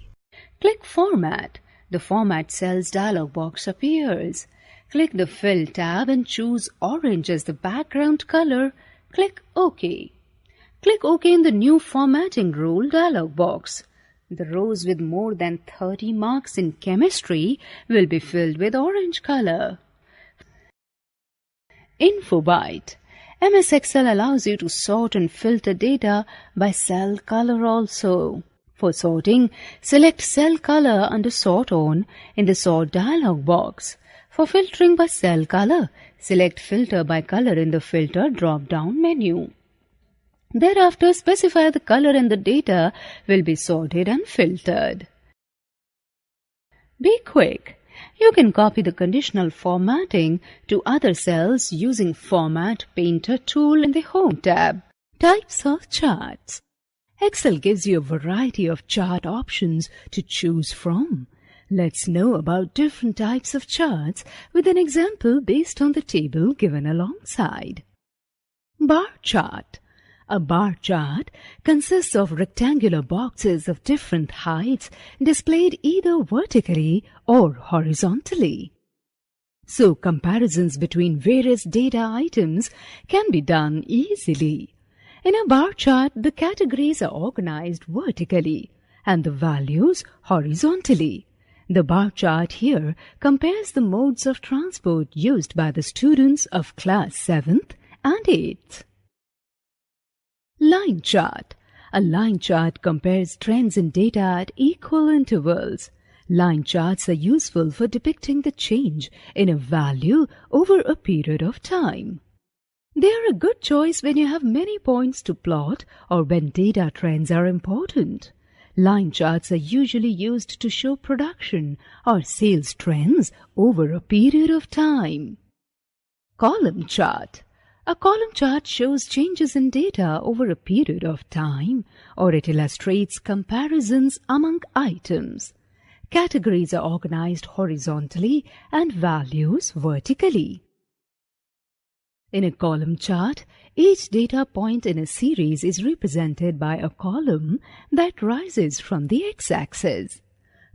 Speaker 1: Click Format. The Format Cells dialog box appears. Click the Fill tab and choose orange as the background color. Click OK. Click OK in the New Formatting Rule dialog box. The rows with more than 30 marks in chemistry will be filled with orange color. InfoByte. MS Excel allows you to sort and filter data by cell color also. For sorting, select Cell Color under Sort On in the Sort dialog box. For filtering by cell color, select Filter by Color in the Filter drop-down menu. Thereafter, specify the color and the data will be sorted and filtered. Be quick. You can copy the conditional formatting to other cells using Format Painter tool in the Home tab. Types of charts. Excel gives you a variety of chart options to choose from. Let's know about different types of charts with an example based on the table given alongside. Bar chart. A bar chart consists of rectangular boxes of different heights displayed either vertically or horizontally. So comparisons between various data items can be done easily. In a bar chart, the categories are organized vertically and the values horizontally. The bar chart here compares the modes of transport used by the students of class 7th and 8th. Line chart. A line chart compares trends in data at equal intervals. Line charts are useful for depicting the change in a value over a period of time. They are a good choice when you have many points to plot or when data trends are important. Line charts are usually used to show production or sales trends over a period of time. Column chart. A column chart shows changes in data over a period of time, or it illustrates comparisons among items. Categories are organized horizontally and values vertically. In a column chart, each data point in a series is represented by a column that rises from the x-axis.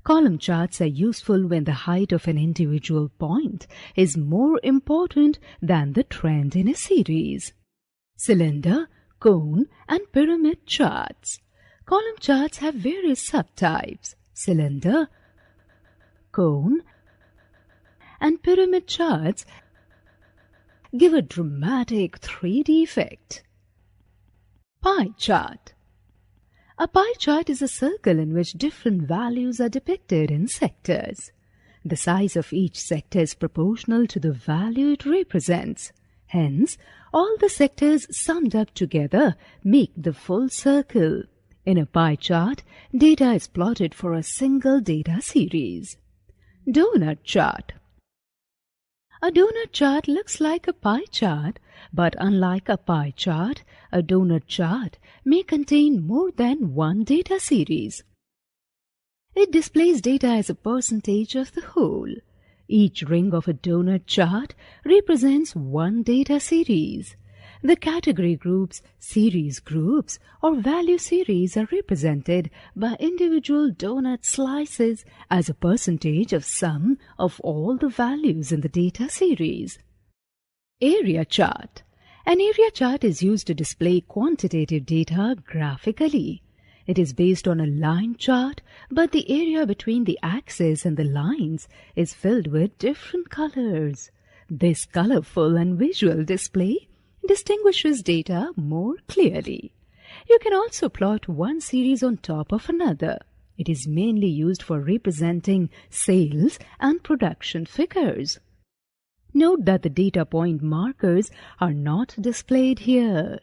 Speaker 1: Column charts are useful when the height of an individual point is more important than the trend in a series. Cylinder, cone, and pyramid charts. Column charts have various subtypes. Cylinder, cone, and pyramid charts give a dramatic 3D effect. Pie chart. A pie chart is a circle in which different values are depicted in sectors. The size of each sector is proportional to the value it represents. Hence, all the sectors summed up together make the full circle. In a pie chart, data is plotted for a single data series. Donut chart. A donut chart looks like a pie chart, but unlike a pie chart, a donut chart may contain more than one data series. It displays data as a percentage of the whole. Each ring of a donut chart represents one data series. The category groups, series groups, or value series are represented by individual donut slices as a percentage of sum of all the values in the data series. Area chart. An area chart is used to display quantitative data graphically. It is based on a line chart, but the area between the axis and the lines is filled with different colors. This colorful and visual display distinguishes data more clearly. You can also plot one series on top of another. It is mainly used for representing sales and production figures. Note that the data point markers are not displayed here.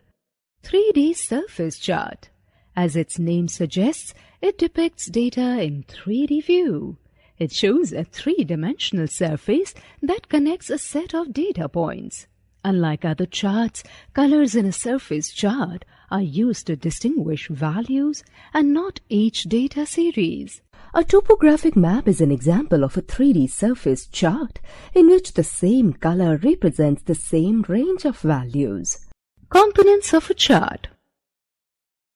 Speaker 1: 3D surface chart. As its name suggests, it depicts data in 3D view. It shows a three-dimensional surface that connects a set of data points. Unlike other charts, colors in a surface chart are used to distinguish values and not each data series. A topographic map is an example of a 3D surface chart in which the same color represents the same range of values. Components of a chart.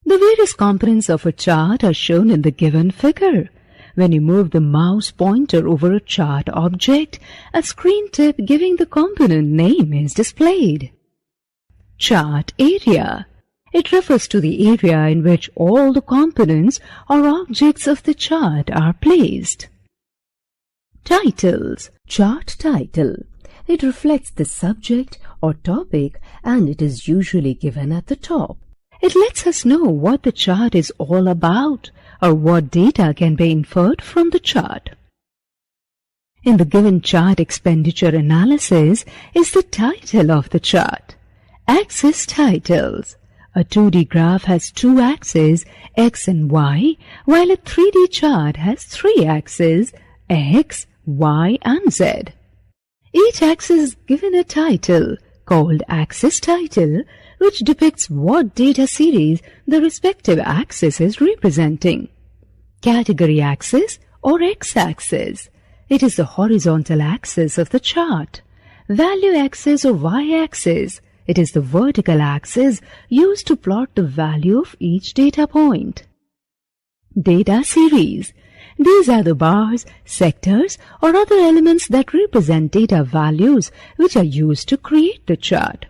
Speaker 1: The various components of a chart are shown in the given figure. When you move the mouse pointer over a chart object, a screen tip giving the component name is displayed. Chart area. It refers to the area in which all the components or objects of the chart are placed. Titles. Chart title. It reflects the subject or topic and it is usually given at the top. It lets us know what the chart is all about or what data can be inferred from the chart. In the given chart, expenditure analysis is the title of the chart. Axis titles. A 2D graph has two axes, X and Y, while a 3D chart has three axes, X, Y, and Z. Each axis is given a title, called axis title, which depicts what data series the respective axis is representing. Category axis or X-axis. It is the horizontal axis of the chart. Value axis or Y-axis. It is the vertical axis used to plot the value of each data point. Data series. These are the bars, sectors, or other elements that represent data values which are used to create the chart.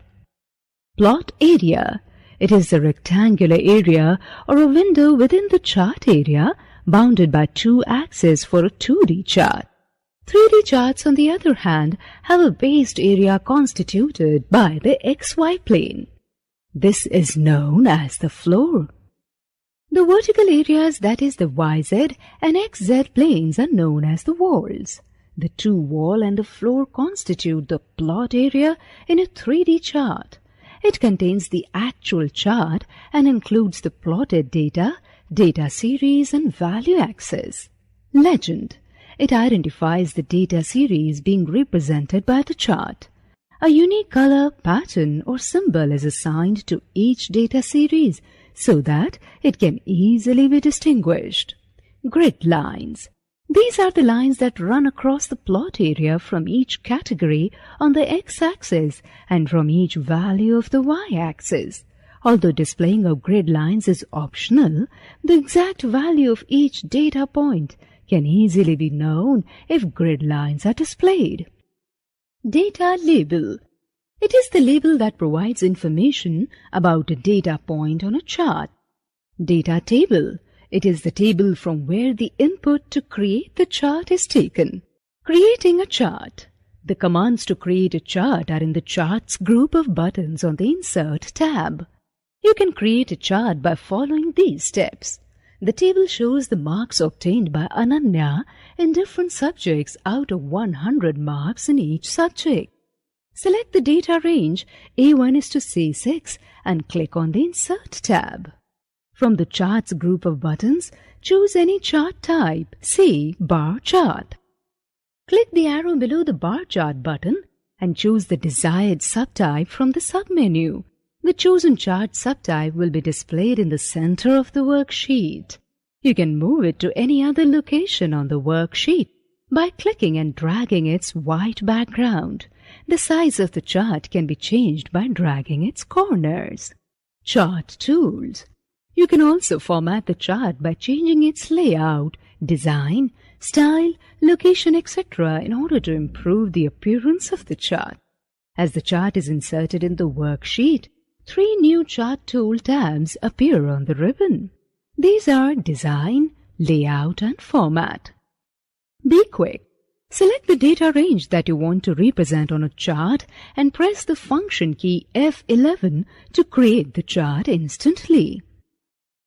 Speaker 1: Plot area. It is the rectangular area or a window within the chart area bounded by two axes for a 2D chart. 3D charts, on the other hand, have a based area constituted by the XY plane. This is known as the floor. The vertical areas, that is the YZ and XZ planes, are known as the walls. The two wall and the floor constitute the plot area in a 3D chart. It contains the actual chart and includes the plotted data, data series, and value axis. Legend. It identifies the data series being represented by the chart. A unique color, pattern, or symbol is assigned to each data series so that it can easily be distinguished. Grid lines. These are the lines that run across the plot area from each category on the X-axis and from each value of the Y-axis. Although displaying of grid lines is optional, the exact value of each data point can easily be known if grid lines are displayed. Data label. It is the label that provides information about a data point on a chart. Data table. It is the table from where the input to create the chart is taken. Creating a chart. The commands to create a chart are in the Charts group of buttons on the Insert tab. You can create a chart by following these steps. The table shows the marks obtained by Ananya in different subjects out of 100 marks in each subject. Select the data range A1 is to C6 and click on the Insert tab. From the Charts group of buttons, choose any chart type, say bar chart. Click the arrow below the bar chart button and choose the desired subtype from the submenu. The chosen chart subtype will be displayed in the center of the worksheet. You can move it to any other location on the worksheet by clicking and dragging its white background. The size of the chart can be changed by dragging its corners. Chart tools. You can also format the chart by changing its layout, design, style, location, etc. in order to improve the appearance of the chart. As the chart is inserted in the worksheet, 3 new Chart Tool tabs appear on the ribbon. These are Design, Layout and Format. Be quick. Select the data range that you want to represent on a chart and press the function key F11 to create the chart instantly.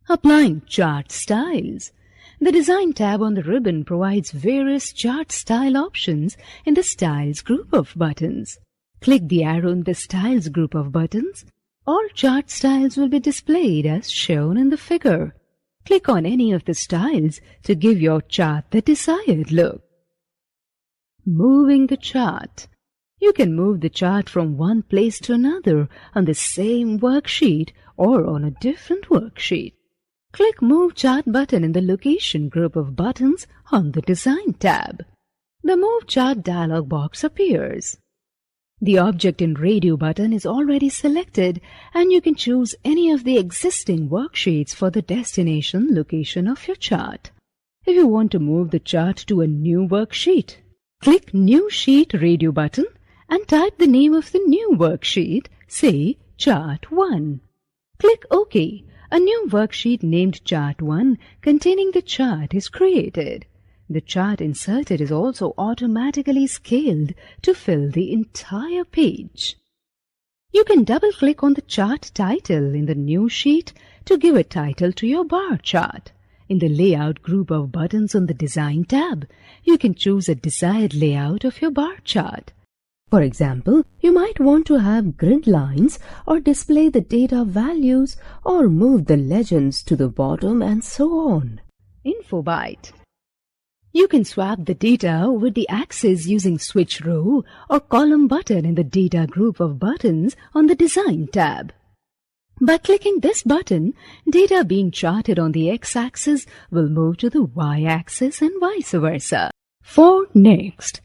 Speaker 1: Applying chart styles. The Design tab on the ribbon provides various chart style options in the Styles group of buttons. Click the arrow in the Styles group of buttons. All chart styles will be displayed as shown in the figure. Click on any of the styles to give your chart the desired look. Moving the chart. You can move the chart from one place to another on the same worksheet or on a different worksheet. Click Move Chart button in the Location group of buttons on the Design tab. The Move Chart dialog box appears. The Object in Radio button is already selected and you can choose any of the existing worksheets for the destination location of your chart. If you want to move the chart to a new worksheet, click New Sheet Radio button and type the name of the new worksheet, say Chart 1. Click OK. A new worksheet named Chart 1 containing the chart is created. The chart inserted is also automatically scaled to fill the entire page. You can double-click on the chart title in the new sheet to give a title to your bar chart. In the Layout group of buttons on the Design tab, you can choose a desired layout of your bar chart. For example, you might want to have grid lines or display the data values or move the legends to the bottom and so on. InfoByte. You can swap the data over the axis using Switch Row or Column button in the Data group of buttons on the Design tab. By clicking this button, data being charted on the x-axis will move to the y-axis and vice versa. For next.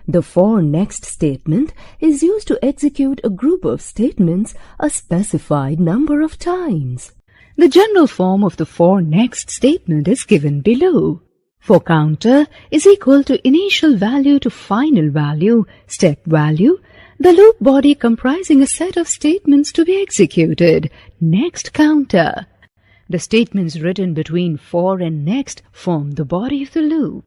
Speaker 1: The for next statement is used to execute a group of statements a specified number of times. The general form of the for next statement is given below. For counter is equal to initial value to final value, step value, the loop body comprising a set of statements to be executed, next counter. The statements written between for and next form the body of the loop.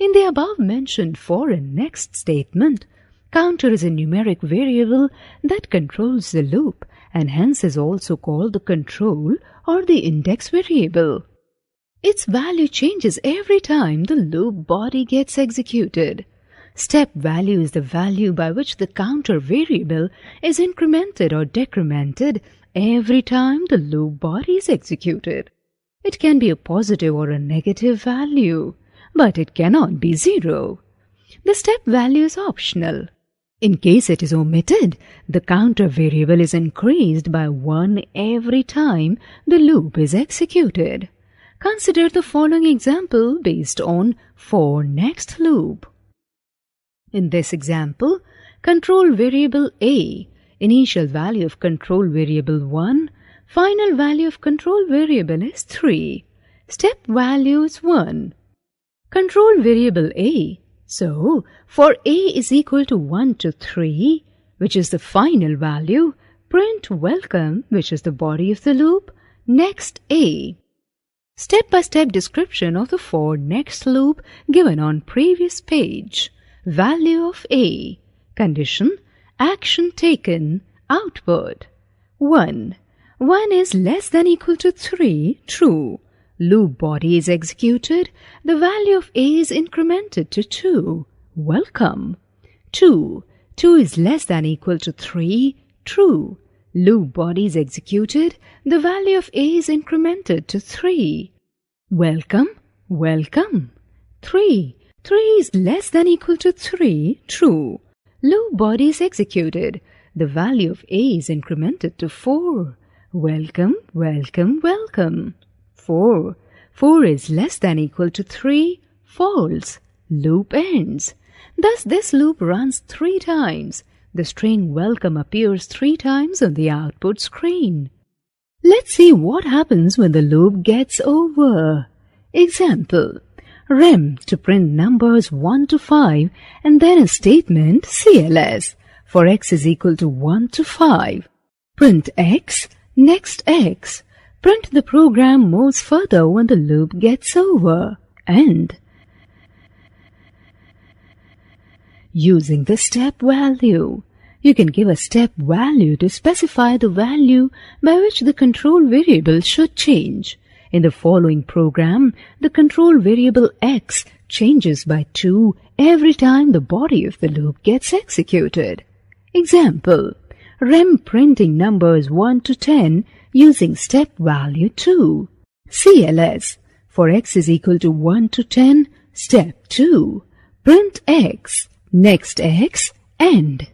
Speaker 1: In the above-mentioned for and next statement, counter is a numeric variable that controls the loop and hence is also called the control or the index variable. Its value changes every time the loop body gets executed. Step value is the value by which the counter variable is incremented or decremented every time the loop body is executed. It can be a positive or a negative value, but it cannot be 0. The step value is optional. In case it is omitted, the counter variable is increased by 1 every time the loop is executed. Consider the following example based on for next loop. In this example, control variable A, initial value of control variable 1, final value of control variable is 3. Step value is 1. Control variable A. So, for A is equal to 1 to 3, which is the final value, print welcome, which is the body of the loop, next A. Step-by-step description of the for next loop given on previous page. Value of A. Condition, action taken, output. 1. 1 is less than equal to 3, true. Loop body is executed. The value of A is incremented to 2. Welcome. 2. 2 is less than equal to 3, true. Loop body is executed. The value of A is incremented to 3. Welcome. Welcome. 3. 3 is less than equal to 3, true. Loop body is executed. The value of A is incremented to 4. Welcome, welcome, welcome. 4. 4 is less than equal to 3, false. Loop ends. Thus this loop runs 3 times. The string welcome appears 3 times on the output screen. Let's see what happens when the loop gets over. Example. Rem to print numbers 1 to 5 and then a statement CLS for x is equal to 1 to 5. Print x, next x. Print the program moves further when the loop gets over. End. Using the step value. You can give a step value to specify the value by which the control variable should change. In the following program, the control variable x changes by 2 every time the body of the loop gets executed. Example. Rem printing numbers 1 to 10 using step value 2. CLS. For x is equal to 1 to 10, step 2. Print x, next x, end.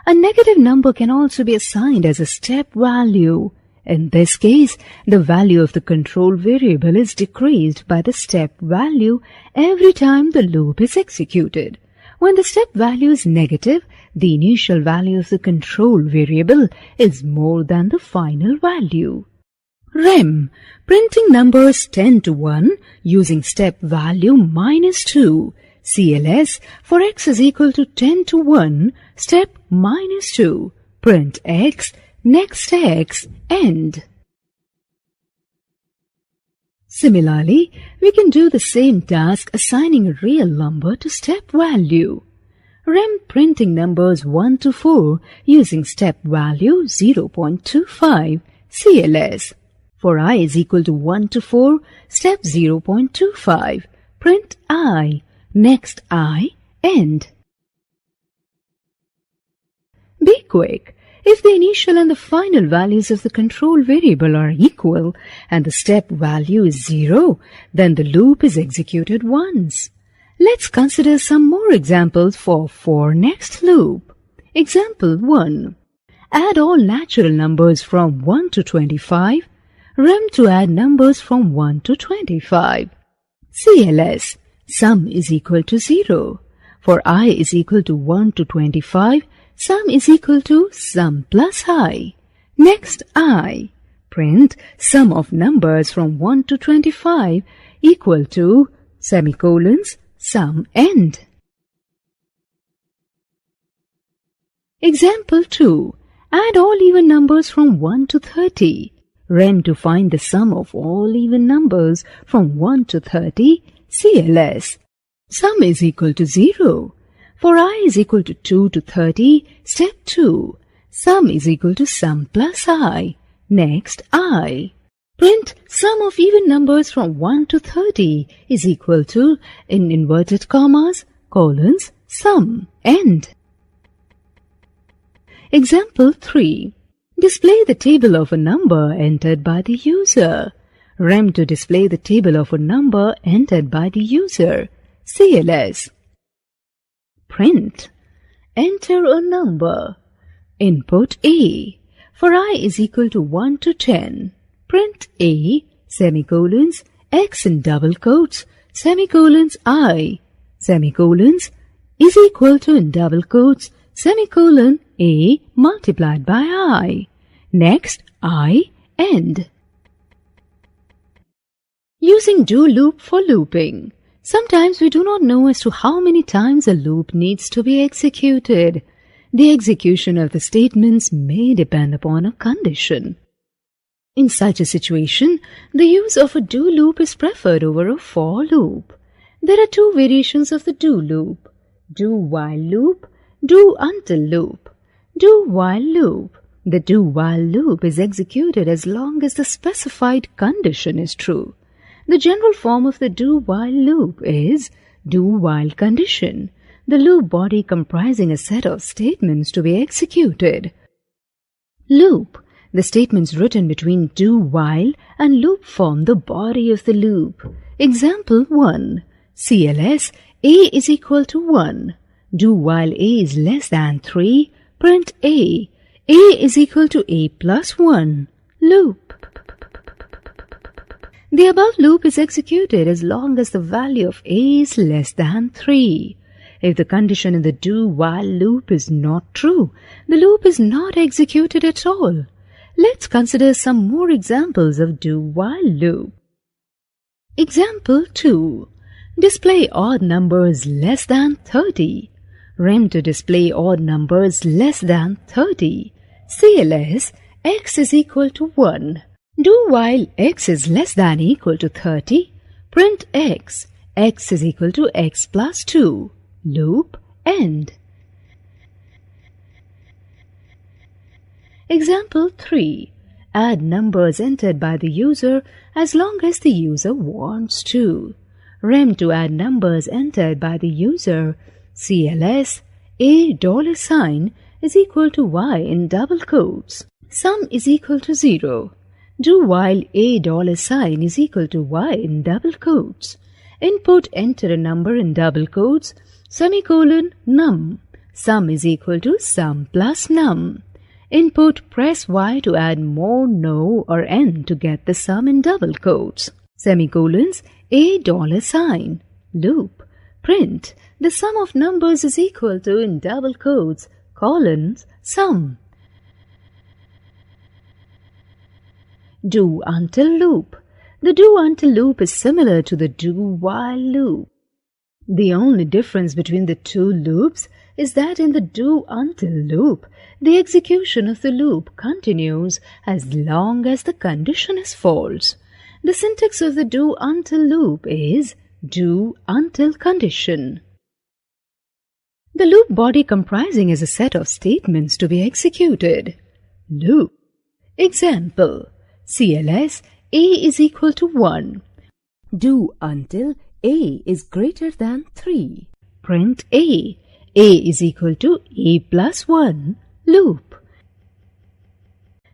Speaker 1: A negative number can also be assigned as a step value. In this case, the value of the control variable is decreased by the step value every time the loop is executed. When the step value is negative, the initial value of the control variable is more than the final value. Rem, printing numbers 10 to 1 using step value minus 2. CLS, for x is equal to 10 to 1, step minus 2. Print x, next x, end. Similarly, we can do the same task assigning a real number to step value. Rem printing numbers 1 to 4 using step value 0.25, CLS. For I is equal to 1 to 4, step 0.25, print I, next I, end. Be quick. If the initial and the final values of the control variable are equal and the step value is 0, then the loop is executed once. Let's consider some more examples for next loop. Example 1. Add all natural numbers from 1 to 25. Rem to add numbers from 1 to 25. CLS. Sum is equal to 0. For I is equal to 1 to 25, sum is equal to sum plus I. Next I. Print sum of numbers from 1 to 25 equal to semicolons, sum, end. Example 2. Add all even numbers from 1 to 30. Rem to find the sum of all even numbers from 1 to 30, CLS. Sum is equal to 0. For I is equal to 2 to 30, step 2. Sum is equal to sum plus I. Next I. Print sum of even numbers from 1 to 30 is equal to, in inverted commas, colons, sum, end. Example 3. Display the table of a number entered by the user. Rem to display the table of a number entered by the user. CLS. Print. Enter a number. Input A. For I is equal to 1 to 10. Print A, semicolons, x in double quotes, semicolons I, semicolons, is equal to in double quotes, semicolon A multiplied by I. Next I, end. Using do loop for looping. Sometimes we do not know as to how many times a loop needs to be executed. The execution of the statements may depend upon a condition. In such a situation, the use of a do loop is preferred over a for loop. There are two variations of the do loop. Do-while loop, do-until loop. Do-while loop. The do-while loop is executed as long as the specified condition is true. The general form of the do-while loop is do-while condition, the loop body comprising a set of statements to be executed. Loop. The statements written between do-while and loop form the body of the loop. Example 1. CLS A is equal to 1. Do while A is less than 3, print A. A is equal to A plus 1. Loop. The above loop is executed as long as the value of A is less than 3. If the condition in the do-while loop is not true, the loop is not executed at all. Let's consider some more examples of do-while loop. Example 2. Display odd numbers less than 30. Rem to display odd numbers less than 30. CLS x is equal to 1. Do while x is less than equal to 30, print x. X is equal to x plus 2. Loop, end. Example 3. Add numbers entered by the user as long as the user wants to. Rem to add numbers entered by the user. CLS $$ is equal to y in double quotes. Sum is equal to 0. Do while $$ is equal to y in double quotes. Input enter a number in double quotes, semicolon num. Sum is equal to sum plus num. Input press y to add more, no or n to get the sum in double quotes. Semicolons $. Loop. Print. The sum of numbers is equal to, in double quotes, colons, sum. Do until loop. The do until loop is similar to the do while loop. The only difference between the two loops is that in the do until loop, the execution of the loop continues as long as the condition is false. The syntax of the do until loop is do until condition. The loop body comprising is a set of statements to be executed. Loop. Example. CLS A is equal to 1. Do until A is greater than 3. Print A. A is equal to A plus 1. Loop.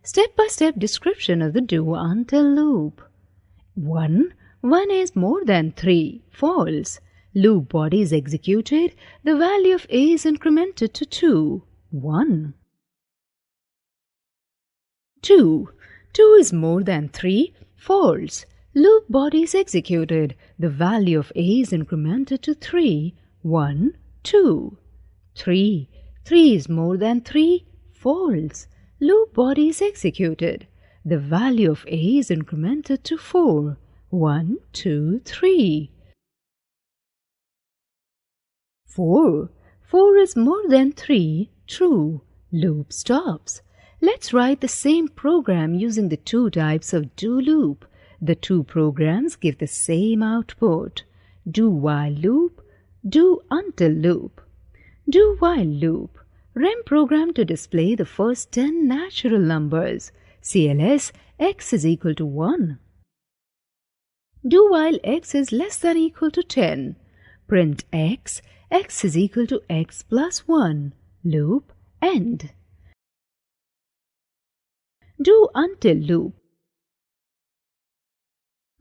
Speaker 1: Step-by-step description of the do until loop. 1. 1 is more than 3. False. Loop body is executed. The value of A is incremented to 2. 1. 2. 2 is more than 3. False. Loop body is executed. The value of A is incremented to 3. 1, 2. 3. 3 is more than 3. False. Loop body is executed. The value of A is incremented to 4. 1, 2, 3. 4. 4 is more than 3. True. Loop stops. Let's write the same program using the two types of do loop. The two programs give the same output. Do while loop, do until loop. Do while loop. Rem program to display the first 10 natural numbers. CLS x is equal to 1. Do while x is less than equal to 10. Print x. X is equal to x plus 1. Loop, end. Do until loop.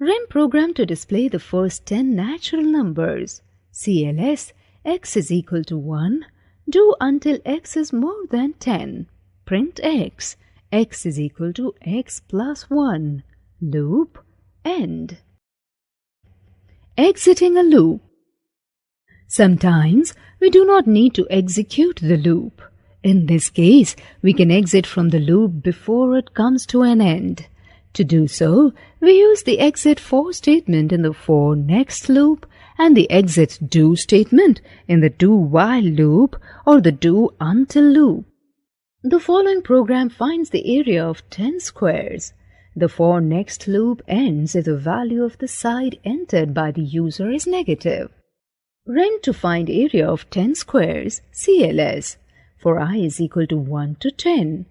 Speaker 1: Rem program to display the first 10 natural numbers. CLS x is equal to 1. Do until x is more than 10. Print x. X is equal to x plus 1. Loop, end. Exiting a loop. Sometimes we do not need to execute the loop. In this case, we can exit from the loop before it comes to an end. To do so, we use the exit for statement in the for next loop and the exit do statement in the do while loop or the do until loop. The following program finds the area of 10 squares. The for next loop ends if the value of the side entered by the user is negative. Rent to find area of 10 squares, CLS, for I is equal to 1 to 10.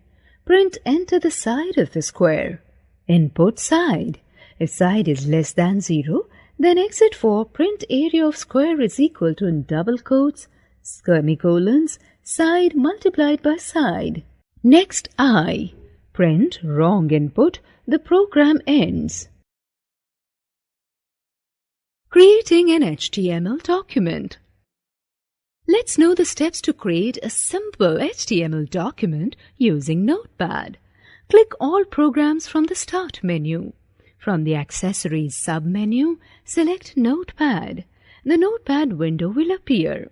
Speaker 1: Print enter the side of the square. Input side. If side is less than 0, then exit for print area of square is equal to in double quotes, semicolons, side multiplied by side. Next I. Print wrong input, the program ends. Creating an HTML document. Let's know the steps to create a simple HTML document using Notepad. Click All Programs from the Start menu. From the Accessories sub-menu, select Notepad. The Notepad window will appear.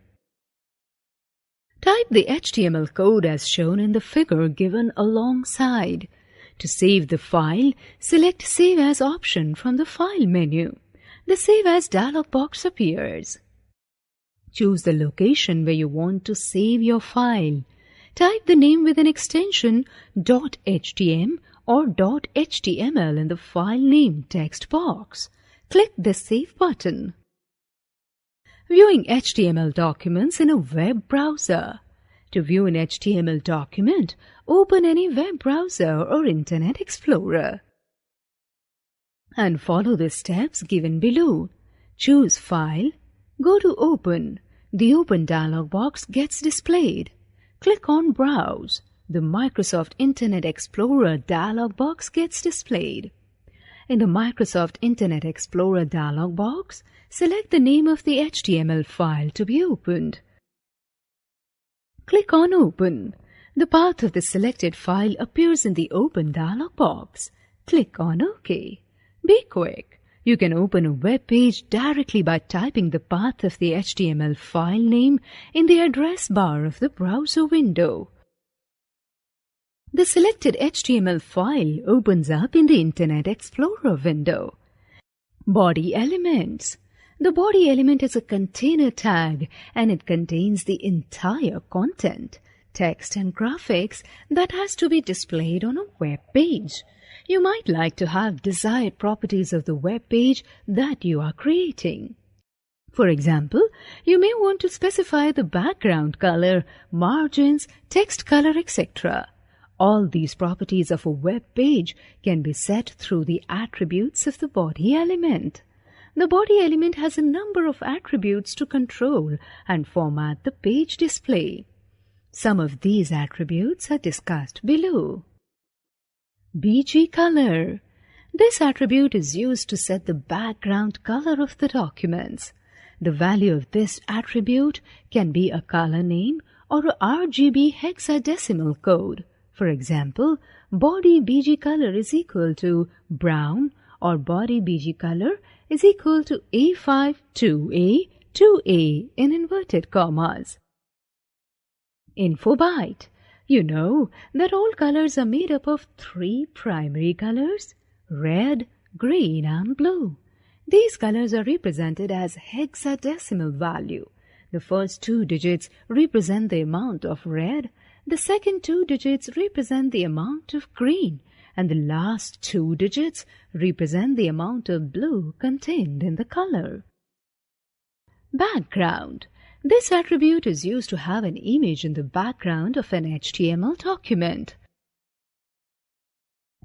Speaker 1: Type the HTML code as shown in the figure given alongside. To save the file, select Save As option from the File menu. The Save As dialog box appears. Choose the location where you want to save your file. Type the name with an extension .htm or .html in the file name text box. Click the Save button. Viewing HTML documents in a web browser. To view an HTML document, open any web browser or Internet Explorer and follow the steps given below. Choose File. Go to Open. The Open dialog box gets displayed. Click on Browse. The Microsoft Internet Explorer dialog box gets displayed. In the Microsoft Internet Explorer dialog box, select the name of the HTML file to be opened. Click on Open. The path of the selected file appears in the Open dialog box. Click on OK. Be quick. You can open a web page directly by typing the path of the HTML file name in the address bar of the browser window. The selected HTML file opens up in the Internet Explorer window. Body elements. The body element is a container tag and it contains the entire content, text and graphics that has to be displayed on a web page. You might like to have desired properties of the web page that you are creating. For example, you may want to specify the background color, margins, text color, etc. All these properties of a web page can be set through the attributes of the body element. The body element has a number of attributes to control and format the page display. Some of these attributes are discussed below. BG color. This attribute is used to set the background color of the documents. The value of this attribute can be a color name or a RGB hexadecimal code. For example, body BG color is equal to brown or body BG color is equal to A5 2A 2A in inverted commas. Info byte. You know that all colors are made up of 3 primary colors, red, green and blue. These colors are represented as hexadecimal value. The first 2 digits represent the amount of red, the second 2 digits represent the amount of green, and the last 2 digits represent the amount of blue contained in the color. Background. This attribute is used to have an image in the background of an HTML document.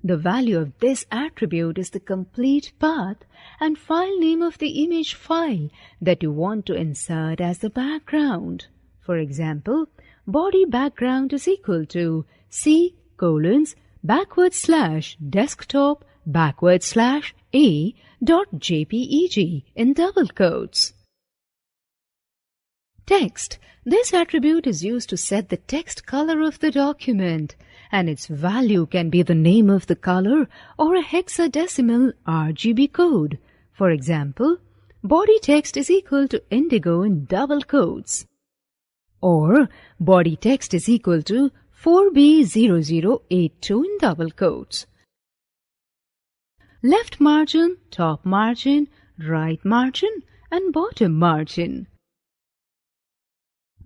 Speaker 1: The value of this attribute is the complete path and file name of the image file that you want to insert as the background. For example, body background is equal to c:/desktop/a.jpeg in double quotes. Text. This attribute is used to set the text color of the document, and its value can be the name of the color or a hexadecimal RGB code. For example, body text is equal to indigo in double quotes, or body text is equal to 4B0082 in double quotes. Left margin, top margin, right margin, and bottom margin.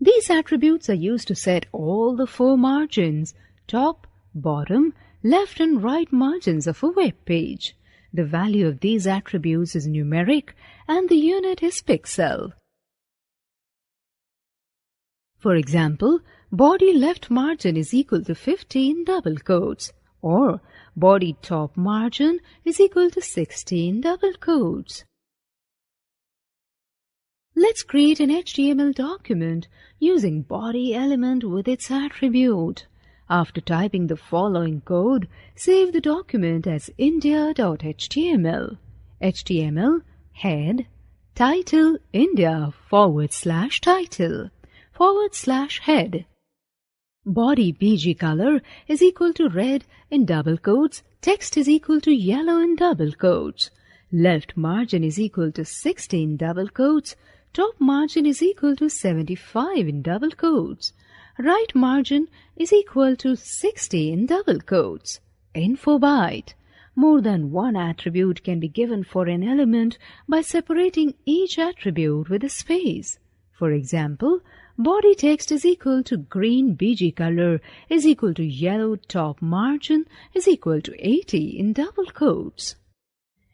Speaker 1: These attributes are used to set all the 4 margins, top, bottom, left and right margins of a web page. The value of these attributes is numeric and the unit is pixel. For example, body left margin is equal to 50 in double quotes, or body top margin is equal to 60 in double quotes. Let's create an HTML document using body element with its attribute. After typing the following code, save the document as india.html. HTML head title India /title /head. Body BG color is equal to red in double quotes. Text is equal to yellow in double quotes. Left margin is equal to 60 in double quotes. Top margin is equal to 75 in double quotes. Right margin is equal to 60 in double quotes. Info byte. More than one attribute can be given for an element by separating each attribute with a space. For example, body text is equal to green BG color is equal to yellow top margin is equal to 80 in double quotes.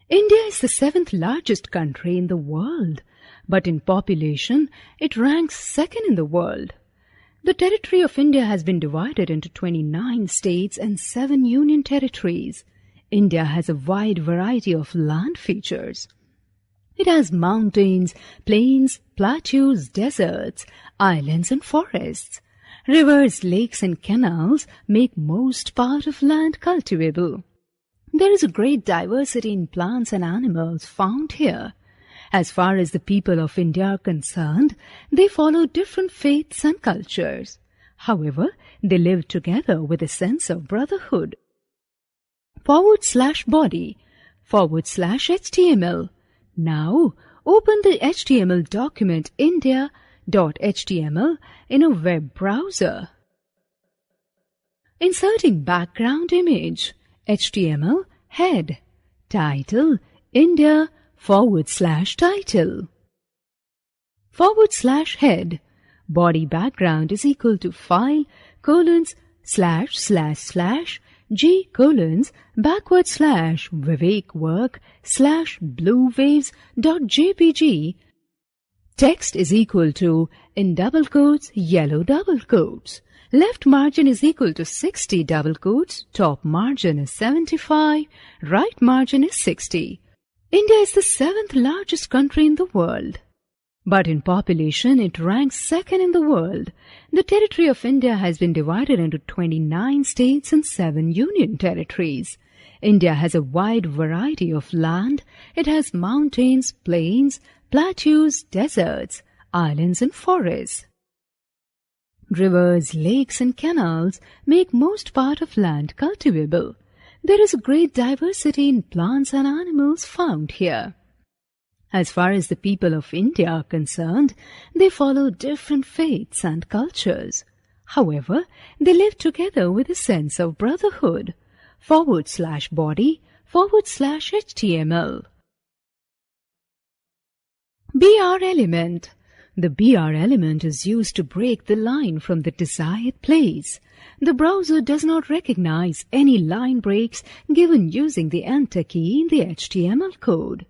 Speaker 1: India is the 7th largest country in the world, but in population it ranks second in the world. The territory of India has been divided into 29 states and 7 union territories. India has a wide variety of land features. It has mountains, plains, plateaus, deserts, islands and forests. Rivers, lakes and canals make most part of land cultivable. There is a great diversity in plants and animals found here. As far as the people of India are concerned, they follow different faiths and cultures. However, they live together with a sense of brotherhood. /body /HTML. Now, open the HTML document india.html in a web browser. Inserting background image. HTML head title India /title /head. Body background is equal to file : // g : / Vivek work / blue waves.jpg. Text is equal to in double quotes yellow double quotes. Left margin is equal to 60 double quotes. Top margin is 75. Right margin is 60. India is the 7th largest country in the world, but in population it ranks second in the world. The territory of India has been divided into 29 states and 7 union territories. India has a wide variety of land. It has mountains, plains, plateaus, deserts, islands and forests. Rivers, lakes and canals make most part of land cultivable. There is a great diversity in plants and animals found here. As far as the people of India are concerned, they follow different faiths and cultures. However, they live together with a sense of brotherhood. /body /HTML. BR element. The BR element is used to break the line from the desired place. The browser does not recognize any line breaks given using the Enter key in the HTML code.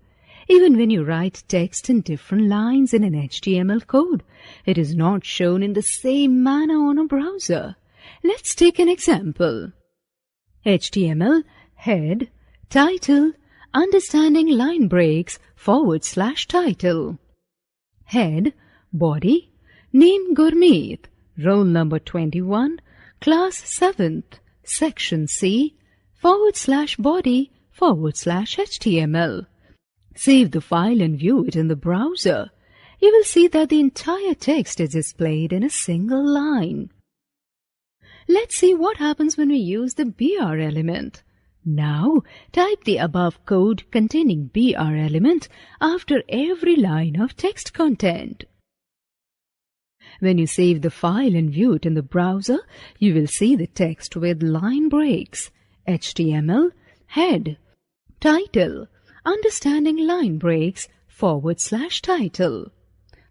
Speaker 1: Even when you write text in different lines in an HTML code, it is not shown in the same manner on a browser. Let's take an example. HTML head title understanding line breaks /title. Head body name Gurmeet, roll number 21, class 7th, section C /body /HTML. Save the file and view it in the browser. You will see that the entire text is displayed in a single line. Let's see what happens when we use the BR element. Now, type the above code containing BR element after every line of text content. When you save the file and view it in the browser, you will see the text with line breaks. HTML head title understanding line breaks /title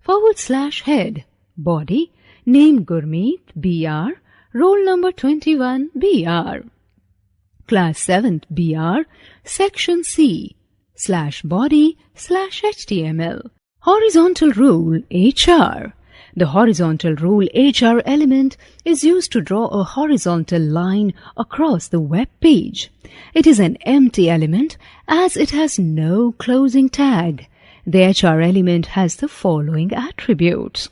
Speaker 1: /head body name Gurmeet BR roll number 21 BR class 7th BR section C /body /HTML. Horizontal rule HR. The horizontal rule HR element is used to draw a horizontal line across the web page. It is an empty element as it has no closing tag. The HR element has the following attributes.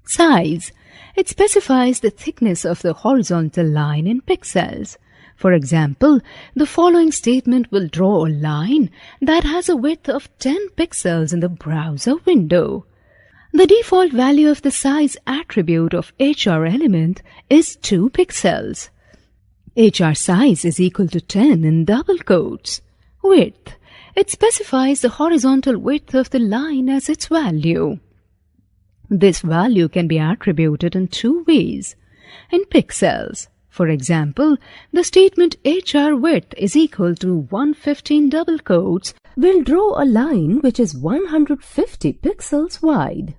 Speaker 1: Size. It specifies the thickness of the horizontal line in pixels. For example, the following statement will draw a line that has a width of 10 pixels in the browser window. The default value of the size attribute of HR element is 2 pixels. HR size is equal to 10 in double quotes. Width. It specifies the horizontal width of the line as its value. This value can be attributed in 2 ways. In pixels. For example, the statement HR width is equal to 115 double quotes will draw a line which is 150 pixels wide.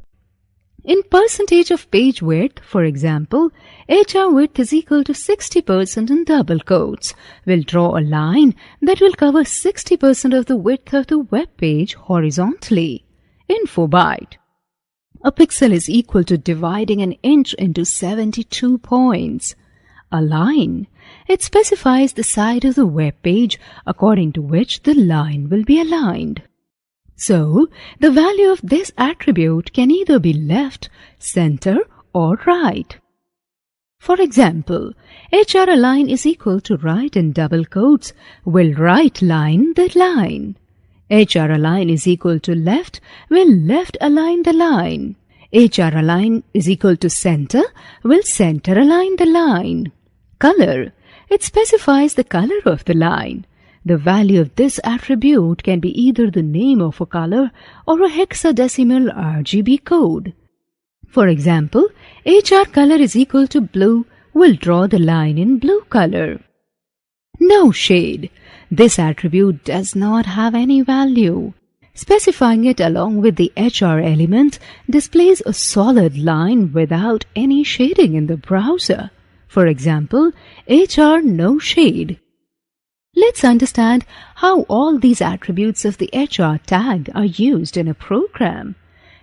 Speaker 1: In percentage of page width, for example, HR width is equal to 60% in double quotes will draw a line that will cover 60% of the width of the web page horizontally. Info byte. A pixel is equal to dividing an inch into 72 points. Align. It specifies the side of the web page according to which the line will be aligned. So, the value of this attribute can either be left, center, or right. For example, HR align is equal to right in double quotes will right line the line. HR align is equal to left will left align the line. HR align is equal to center will center align the line. Color. It specifies the color of the line. The value of this attribute can be either the name of a color or a hexadecimal RGB code. For example, HR color is equal to blue will draw the line in blue color. No shade. This attribute does not have any value. Specifying it along with the HR element displays a solid line without any shading in the browser. For example, HR no shade. Let's understand how all these attributes of the HR tag are used in a program.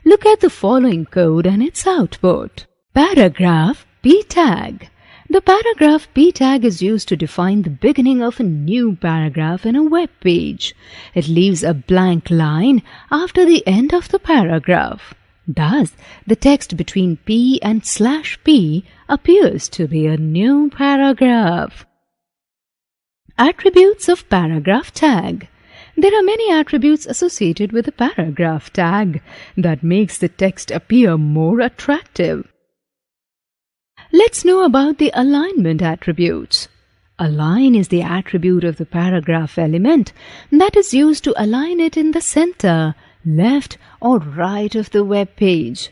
Speaker 1: Look at the following code and its output. Paragraph P tag. The paragraph P tag is used to define the beginning of a new paragraph in a web page. It leaves a blank line after the end of the paragraph. Thus, the text between P and /P appears to be a new paragraph. Attributes of paragraph tag. There are many attributes associated with the paragraph tag that makes the text appear more attractive. Let's know about the alignment attributes. Align is the attribute of the paragraph element that is used to align it in the center, left, or right of the web page.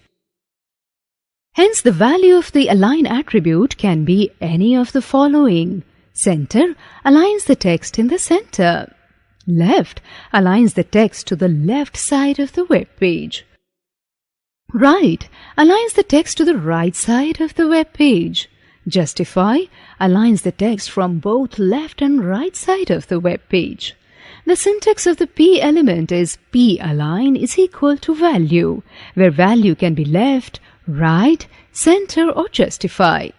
Speaker 1: Hence, the value of the align attribute can be any of the following. Center aligns the text in the center. Left aligns the text to the left side of the web page. Right aligns the text to the right side of the web page. Justify aligns the text from both left and right side of the web page. The syntax of the P element is P align is equal to value, where value can be left, right, center, or justify.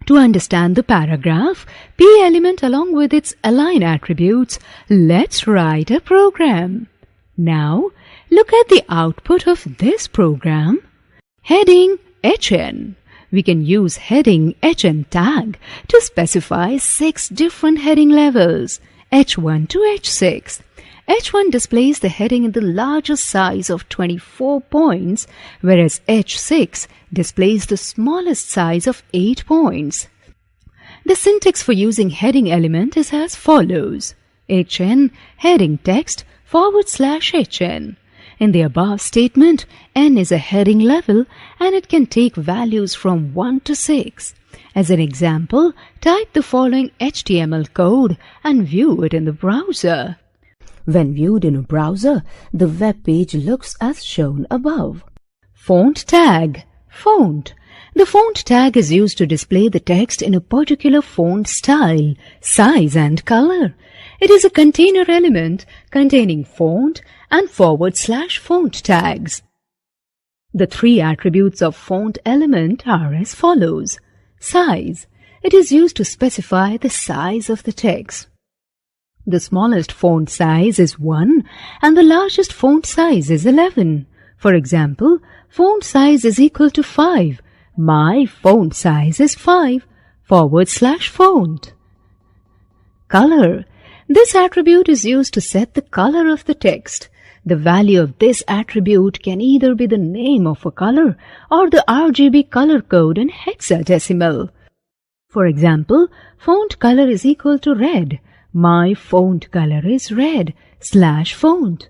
Speaker 1: To understand the paragraph, P element along with its align attributes, let's write a program. Now, look at the output of this program. Heading HN. We can use heading HN tag to specify 6 different heading levels, H1 to H6. H1 displays the heading in the largest size of 24 points, whereas H6 displays the smallest size of 8 points. The syntax for using heading element is as follows. HN heading text /HN. In the above statement, N is a heading level and it can take values from 1 to 6. As an example, type the following HTML code and view it in the browser. When viewed in a browser, the web page looks as shown above. Font tag. Font. The font tag is used to display the text in a particular font style, size and color. It is a container element containing font and /font tags. The three attributes of font element are as follows. Size. It is used to specify the size of the text. The smallest font size is 1 and the largest font size is 11. For example, font size is equal to 5. My font size is 5 / font. Color. This attribute is used to set the color of the text. The value of this attribute can either be the name of a color or the RGB color code in hexadecimal. For example, font color is equal to red. My font color is red / font.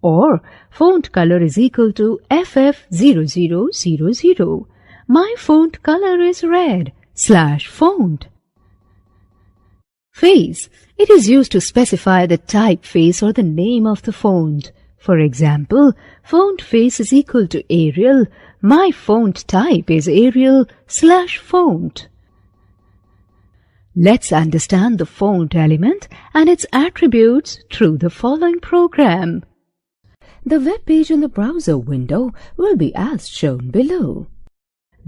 Speaker 1: Or font color is equal to FF0000. My font color is red / font. Face. It is used to specify the typeface or the name of the font. For example, font face is equal to Arial. My font type is Arial / font. Let's understand the font element and its attributes through the following program. The web page in the browser window will be as shown below.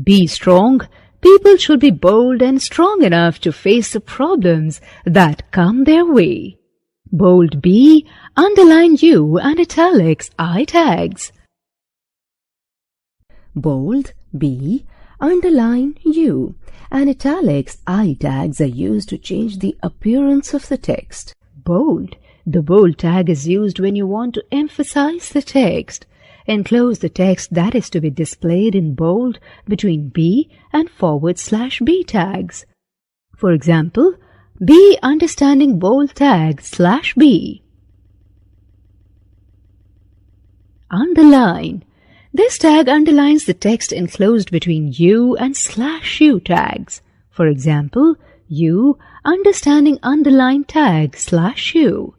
Speaker 1: Be strong. People should be bold and strong enough to face the problems that come their way. Bold B, underline U and italics I tags. Bold B, underline U and italics I tags are used to change the appearance of the text. Bold. The bold tag is used when you want to emphasize the text. Enclose the text that is to be displayed in bold between B and / B tags. For example, B understanding bold tag / B. Underline. This tag underlines the text enclosed between U and /U tags. For example, U understanding underline tag /U.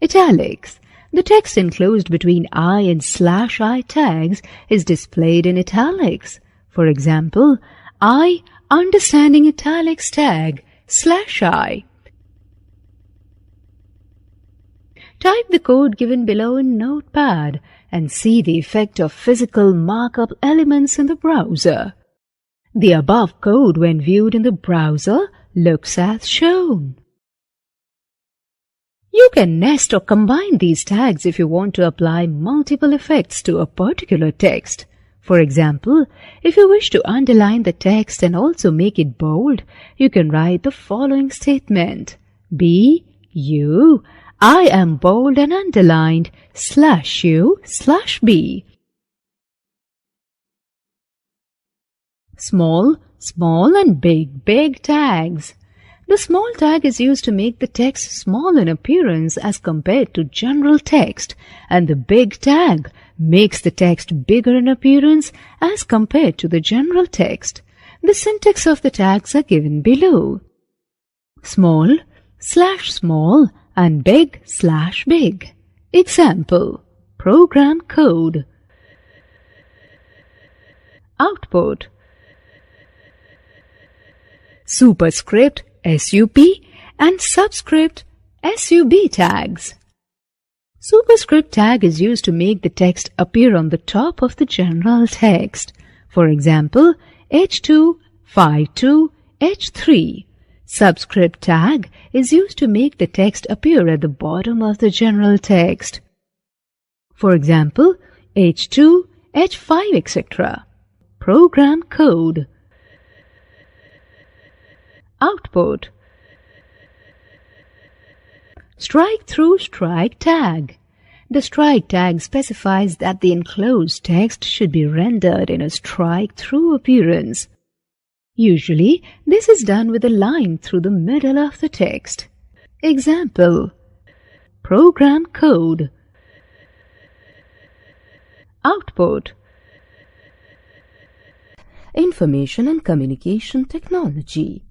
Speaker 1: Italics. The text enclosed between I and /I tags is displayed in italics. For example, I understanding italics tag /I. Type the code given below in Notepad and see the effect of physical markup elements in the browser. The above code, when viewed in the browser, looks as shown. You can nest or combine these tags if you want to apply multiple effects to a particular text. For example, if you wish to underline the text and also make it bold, you can write the following statement. B, U, I am bold and underlined /U /B. Small, small and big tags. The small tag is used to make the text small in appearance as compared to general text, and the big tag makes the text bigger in appearance as compared to the general text. The syntax of the tags are given below. Small /small and big /big. Example: program code. Output: superscript SUP and subscript SUB tags. Superscript tag is used to make the text appear on the top of the general text. For example, H2, 52, H3. Subscript tag is used to make the text appear at the bottom of the general text. For example, H2, H5, etc. Program code. Output: strike-through strike tag. The strike tag specifies that the enclosed text should be rendered in a strike-through appearance. Usually, this is done with a line through the middle of the text. Example: program code. Output: information and communication technology.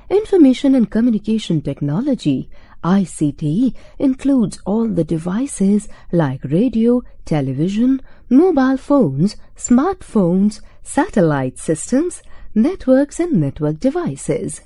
Speaker 1: Information and communication technology, ICT, includes all the devices like radio, television, mobile phones, smartphones, satellite systems, networks and network devices.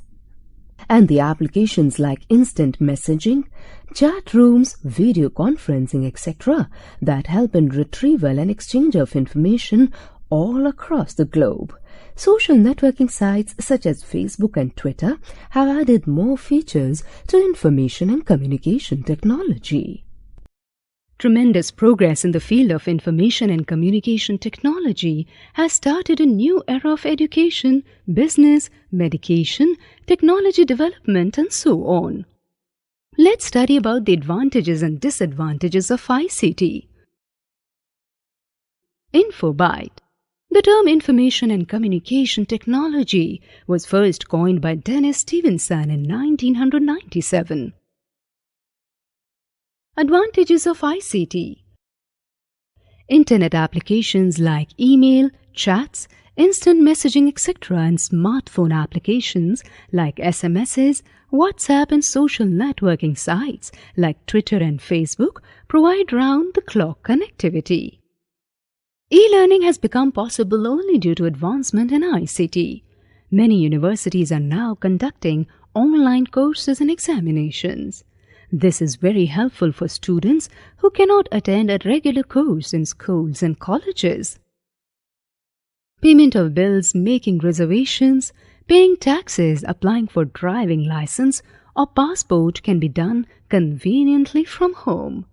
Speaker 1: And the applications like instant messaging, chat rooms, video conferencing, etc. that help in retrieval and exchange of information all across the globe. Social networking sites such as Facebook and Twitter have added more features to information and communication technology. Tremendous progress in the field of information and communication technology has started a new era of education, business, medication, technology development, and so on. Let's study about the advantages and disadvantages of ICT. Infobyte. The term information and communication technology was first coined by Dennis Stevenson in 1997. Advantages of ICT. Internet applications like email, chats, instant messaging, etc. and smartphone applications like SMSs, WhatsApp and social networking sites like Twitter and Facebook provide round-the-clock connectivity. E-learning has become possible only due to advancement in ICT. Many universities are now conducting online courses and examinations. This is very helpful for students who cannot attend a regular course in schools and colleges. Payment of bills, making reservations, paying taxes, applying for driving license or passport can be done conveniently from home.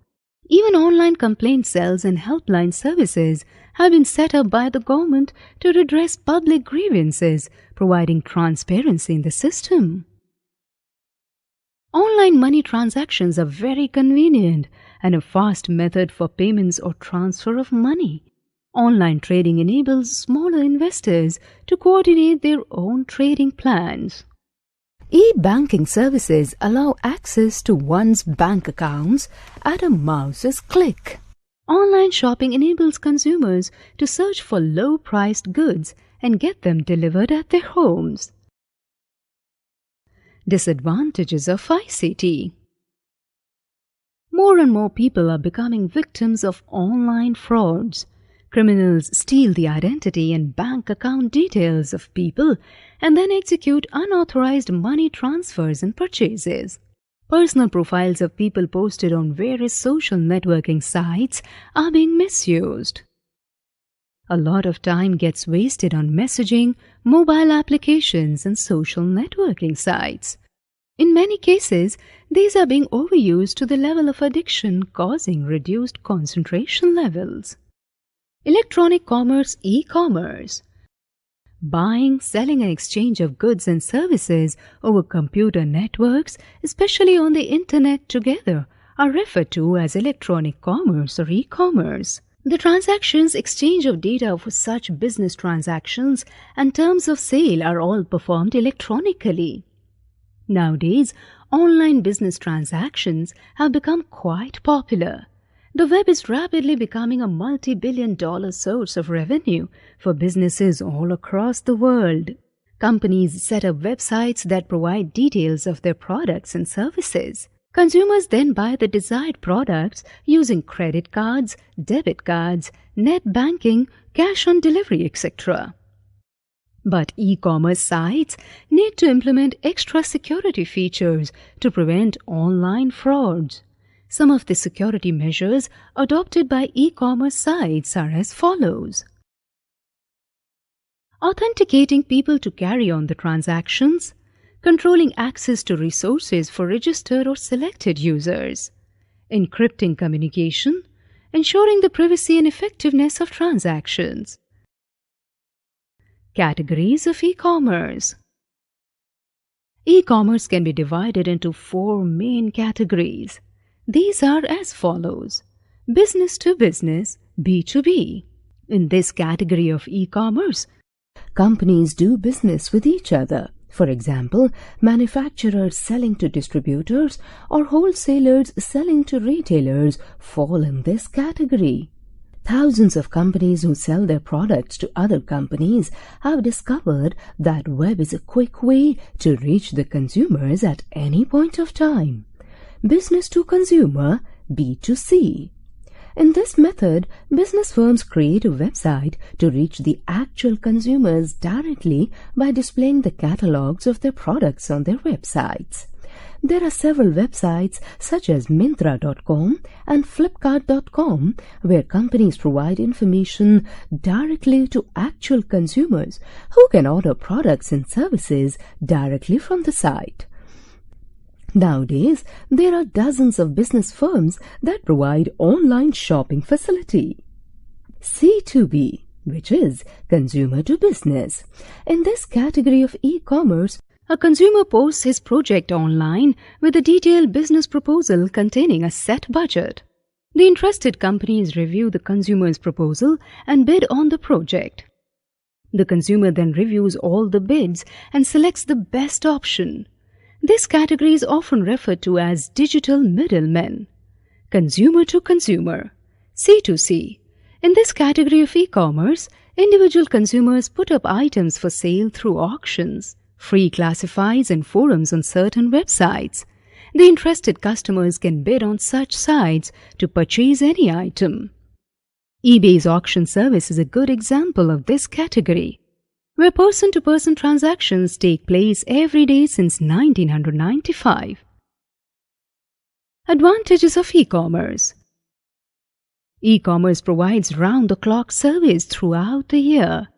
Speaker 1: Even online complaint cells and helpline services have been set up by the government to redress public grievances, providing transparency in the system. Online money transactions are very convenient and a fast method for payments or transfer of money. Online trading enables smaller investors to coordinate their own trading plans. E-banking services allow access to one's bank accounts at a mouse's click. Online shopping enables consumers to search for low-priced goods and get them delivered at their homes. Disadvantages of ICT. More and more people are becoming victims of online frauds. Criminals steal the identity and bank account details of people and then execute unauthorized money transfers and purchases. Personal profiles of people posted on various social networking sites are being misused. A lot of time gets wasted on messaging, mobile applications, and social networking sites. In many cases, these are being overused to the level of addiction, causing reduced concentration levels. Electronic commerce, e-commerce. Buying, selling and exchange of goods and services over computer networks, especially on the internet together, are referred to as electronic commerce or e-commerce. The transactions, exchange of data for such business transactions and terms of sale are all performed electronically. Nowadays, online business transactions have become quite popular. The web is rapidly becoming a multi-billion-dollar source of revenue for businesses all across the world. Companies set up websites that provide details of their products and services. Consumers then buy the desired products using credit cards, debit cards, net banking, cash on delivery, etc. But e-commerce sites need to implement extra security features to prevent online frauds. Some of the security measures adopted by e-commerce sites are as follows. Authenticating people to carry on the transactions, controlling access to resources for registered or selected users, encrypting communication, ensuring the privacy and effectiveness of transactions. Categories of e-commerce. E-commerce can be divided into 4 main categories. These are as follows. Business to business, B2B. In this category of e-commerce, companies do business with each other. For example, manufacturers selling to distributors or wholesalers selling to retailers fall in this category. Thousands of companies who sell their products to other companies have discovered that web is a quick way to reach the consumers at any point of time. Business to consumer, B2C. In this method, business firms create a website to reach the actual consumers directly by displaying the catalogs of their products on their websites. There are several websites such as Myntra.com and Flipkart.com where companies provide information directly to actual consumers who can order products and services directly from the site. Nowadays, there are dozens of business firms that provide online shopping facility. C2B, which is consumer to business. In this category of e-commerce, a consumer posts his project online with a detailed business proposal containing a set budget. The interested companies review the consumer's proposal and bid on the project. The consumer then reviews all the bids and selects the best option. This category is often referred to as digital middlemen. Consumer to consumer, C2C. In this category of e-commerce, individual consumers put up items for sale through auctions, free classifieds and forums on certain websites. The interested customers can bid on such sites to purchase any item. eBay's auction service is a good example of this category, where person-to-person transactions take place every day since 1995. Advantages of e-commerce. E-commerce provides round-the-clock service throughout the year.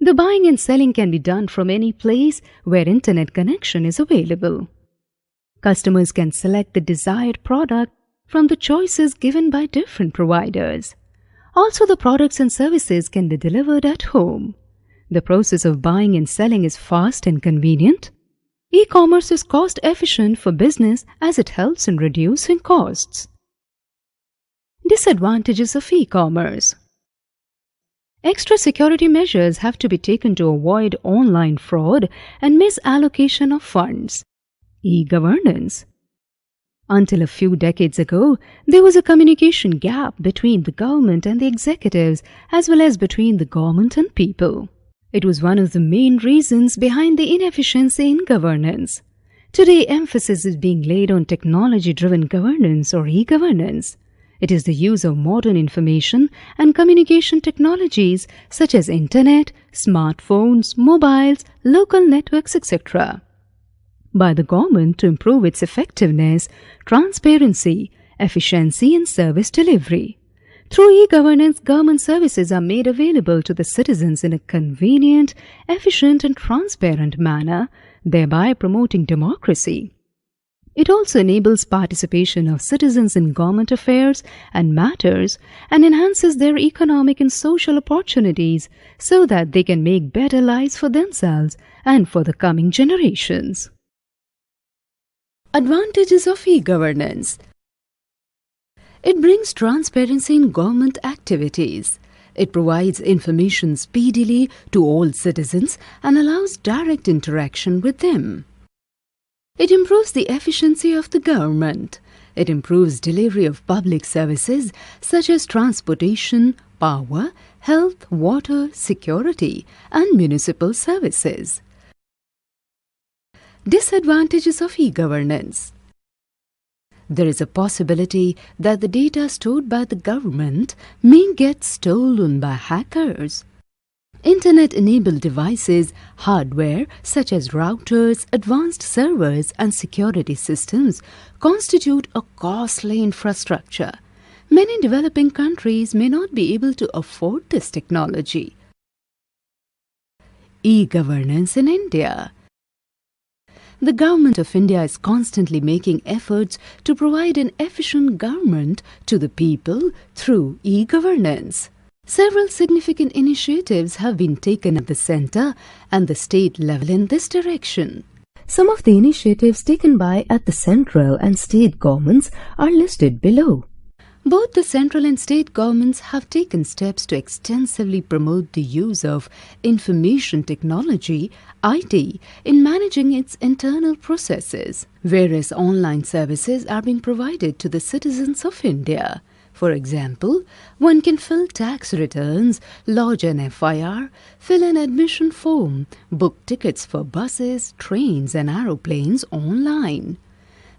Speaker 1: The buying and selling can be done from any place where internet connection is available. Customers can select the desired product from the choices given by different providers. Also, the products and services can be delivered at home. The process of buying and selling is fast and convenient. E-commerce is cost-efficient for business as it helps in reducing costs. Disadvantages of e-commerce. Extra security measures have to be taken to avoid online fraud and misallocation of funds. E-governance. Until a few decades ago, there was a communication gap between the government and the executives as well as between the government and people. It was one of the main reasons behind the inefficiency in governance. Today, emphasis is being laid on technology-driven governance or e-governance. It is the use of modern information and communication technologies such as internet, smartphones, mobiles, local networks, etc. by the government to improve its effectiveness, transparency, efficiency and service delivery. Through e-governance, government services are made available to the citizens in a convenient, efficient and transparent manner, thereby promoting democracy. It also enables participation of citizens in government affairs and matters and enhances their economic and social opportunities so that they can make better lives for themselves and for the coming generations. Advantages of e-governance. It brings transparency in government activities. It provides information speedily to all citizens and allows direct interaction with them. It improves the efficiency of the government. It improves delivery of public services such as transportation, power, health, water, security, and municipal services. Disadvantages of e-governance. There is a possibility that the data stored by the government may get stolen by hackers. Internet-enabled devices, hardware such as routers, advanced servers and security systems constitute a costly infrastructure. Many developing countries may not be able to afford this technology. E-governance in India. The Government of India is constantly making efforts to provide an efficient government to the people through e-governance. Several significant initiatives have been taken at the centre and the state level in this direction. Some of the initiatives taken by at the central and state governments are listed below. Both the central and state governments have taken steps to extensively promote the use of information technology, IT, in managing its internal processes. Various online services are being provided to the citizens of India. For example, one can fill tax returns, lodge an FIR, fill an admission form, book tickets for buses, trains and aeroplanes online.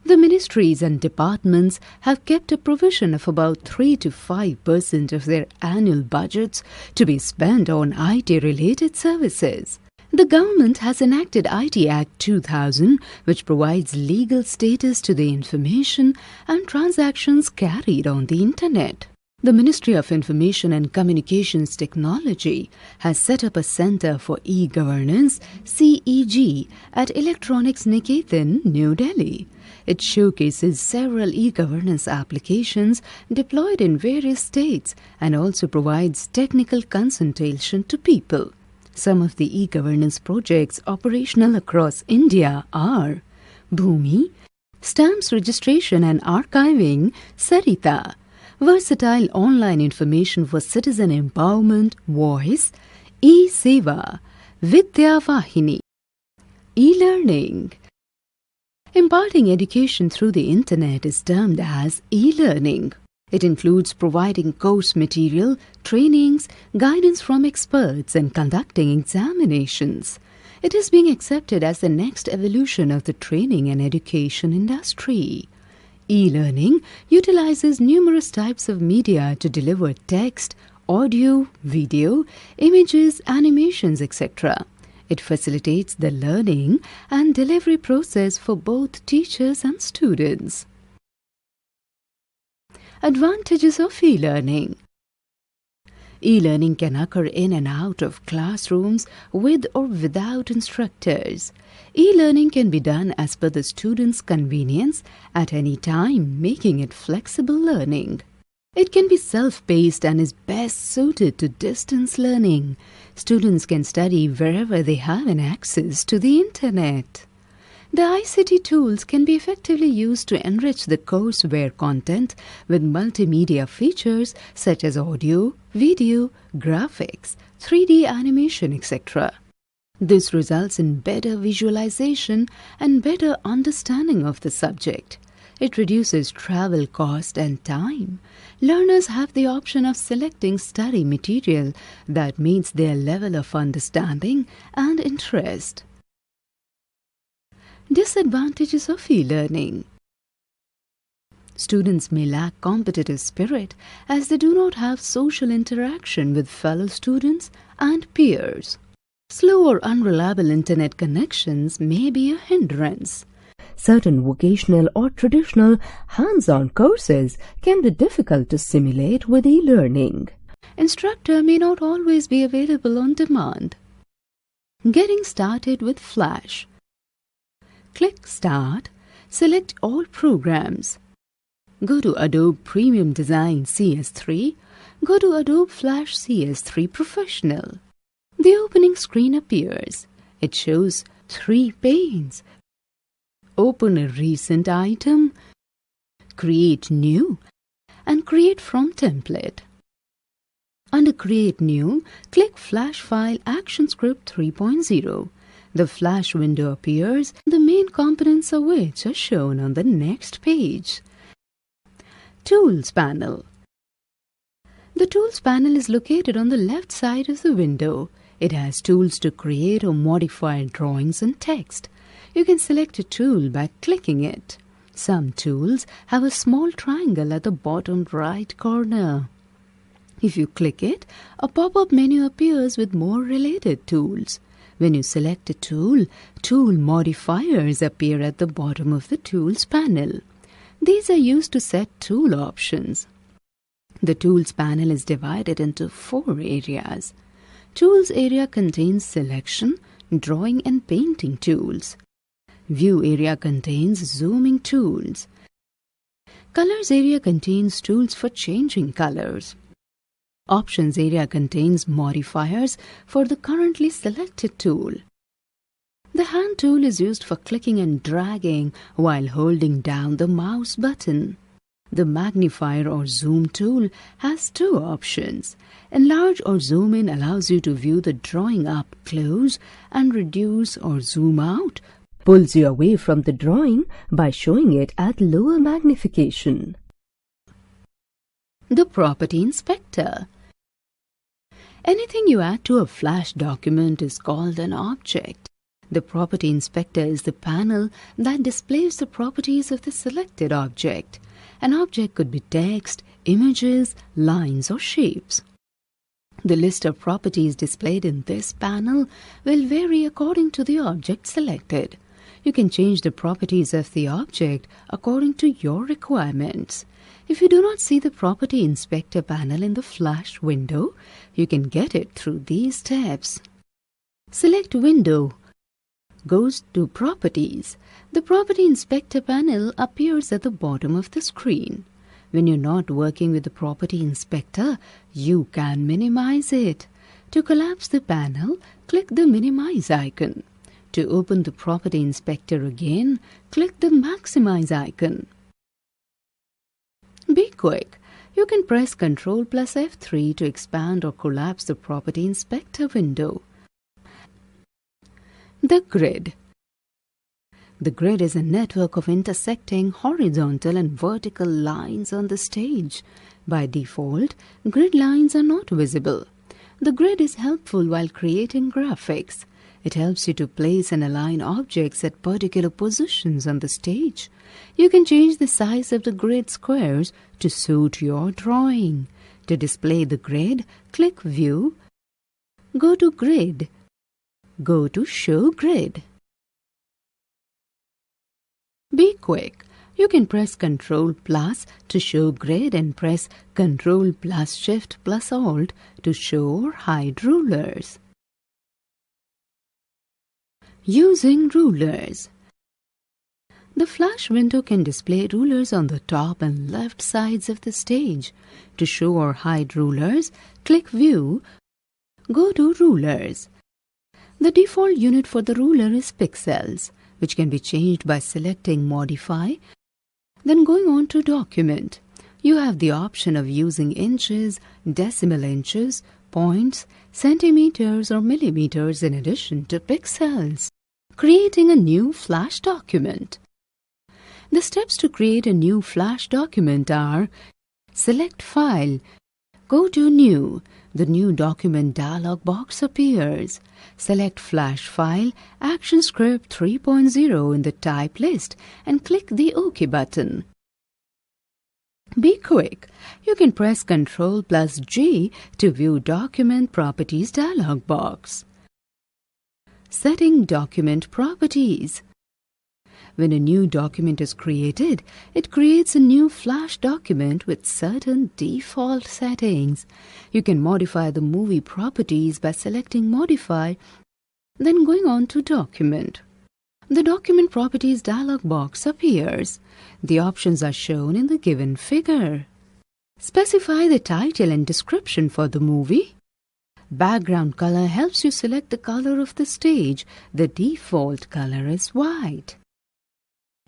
Speaker 1: The ministries and departments have kept a provision of about 3 to 5% of their annual budgets to be spent on IT-related services. The government has enacted IT Act 2000, which provides legal status to the information and transactions carried on the Internet. The Ministry of Information and Communications Technology has set up a Centre for E-Governance (CEG) at Electronics Niketan, New Delhi. It showcases several e-governance applications deployed in various states and also provides technical consultation to people. Some of the e-governance projects operational across India are Bhumi, Stamps Registration and Archiving, Sarita, Versatile Online Information for Citizen Empowerment, Voice, E-Seva, Vidya Vahini, E-Learning. Imparting education through the Internet is termed as e-learning. It includes providing course material, trainings, guidance from experts, and conducting examinations. It is being accepted as the next evolution of the training and education industry. E-learning utilizes numerous types of media to deliver text, audio, video, images, animations, etc. It facilitates the learning and delivery process for both teachers and students. Advantages of e-learning. E-learning can occur in and out of classrooms with or without instructors. E-learning can be done as per the student's convenience at any time, making it flexible learning. It can be self-paced and is best suited to distance learning. Students can study wherever they have an access to the Internet. The ICT tools can be effectively used to enrich the courseware content with multimedia features such as audio, video, graphics, 3D animation, etc. This results in better visualization and better understanding of the subject. It reduces travel cost and time. Learners have the option of selecting study material that meets their level of understanding and interest. Disadvantages of e-learning. Students may lack competitive spirit as they do not have social interaction with fellow students and peers. Slow or unreliable internet connections may be a hindrance. Certain vocational or traditional hands-on courses can be difficult to simulate with e-learning. Instructor may not always be available on demand. Getting started with Flash. Click Start, select all programs. Go to Adobe Premium Design CS3, go to Adobe Flash CS3 Professional. The opening screen appears. It shows 3 panes. Open a recent item, create new, and create from template. Under Create New, click Flash File ActionScript 3.0. The Flash window appears, the main components of which are shown on the next page. Tools panel. The Tools panel is located on the left side of the window. It has tools to create or modify drawings and text. You can select a tool by clicking it. Some tools have a small triangle at the bottom right corner. If you click it, a pop-up menu appears with more related tools. When you select a tool, tool modifiers appear at the bottom of the Tools panel. These are used to set tool options. The Tools panel is divided into 4 areas. Tools area contains selection, drawing and painting tools. View area contains zooming tools. Colors area contains tools for changing colors. Options area contains modifiers for the currently selected tool. The hand tool is used for clicking and dragging while holding down the mouse button. The magnifier or zoom tool has 2 options. Enlarge or zoom in allows you to view the drawing up close, and reduce or zoom out pulls you away from the drawing by showing it at lower magnification. The Property Inspector. Anything you add to a Flash document is called an object. The Property Inspector is the panel that displays the properties of the selected object. An object could be text, images, lines, or shapes. The list of properties displayed in this panel will vary according to the object selected. You can change the properties of the object according to your requirements. If you do not see the Property Inspector panel in the flash window, you can get it through these steps. Select Window. Goes to Properties. The Property Inspector panel appears at the bottom of the screen. When you're not working with the Property Inspector, you can minimize it. To collapse the panel, click the Minimize icon. To open the Property Inspector again, click the Maximize icon. Be quick. You can press Ctrl plus F3 to expand or collapse the Property Inspector window. The grid. The grid is a network of intersecting horizontal and vertical lines on the stage. By default, grid lines are not visible. The grid is helpful while creating graphics. It helps you to place and align objects at particular positions on the stage. You can change the size of the grid squares to suit your drawing. To display the grid, click View, go to Grid, go to Show Grid. Be quick. You can press Ctrl plus to show grid and press Ctrl plus Shift plus Alt to show or hide rulers. Using rulers. The flash window can display rulers on the top and left sides of the stage. To show or hide rulers, click View, go to Rulers. The default unit for the ruler is pixels, which can be changed by selecting Modify, then going on to Document. You have the option of using inches, decimal inches, points, centimeters or millimeters in addition to pixels. Creating a new Flash document. The steps to create a new Flash document are: select File, go to New. The New Document dialog box appears. Select Flash File, ActionScript 3.0 in the type list and click the OK button. Be quick. You can press Ctrl plus G to view Document Properties dialog box. Setting Document Properties. When a new document is created, it creates a new Flash document with certain default settings. You can modify the movie properties by selecting Modify, then going on to Document. The Document Properties dialog box appears. The options are shown in the given figure. Specify the title and description for the movie. Background color helps you select the color of the stage. The default color is white.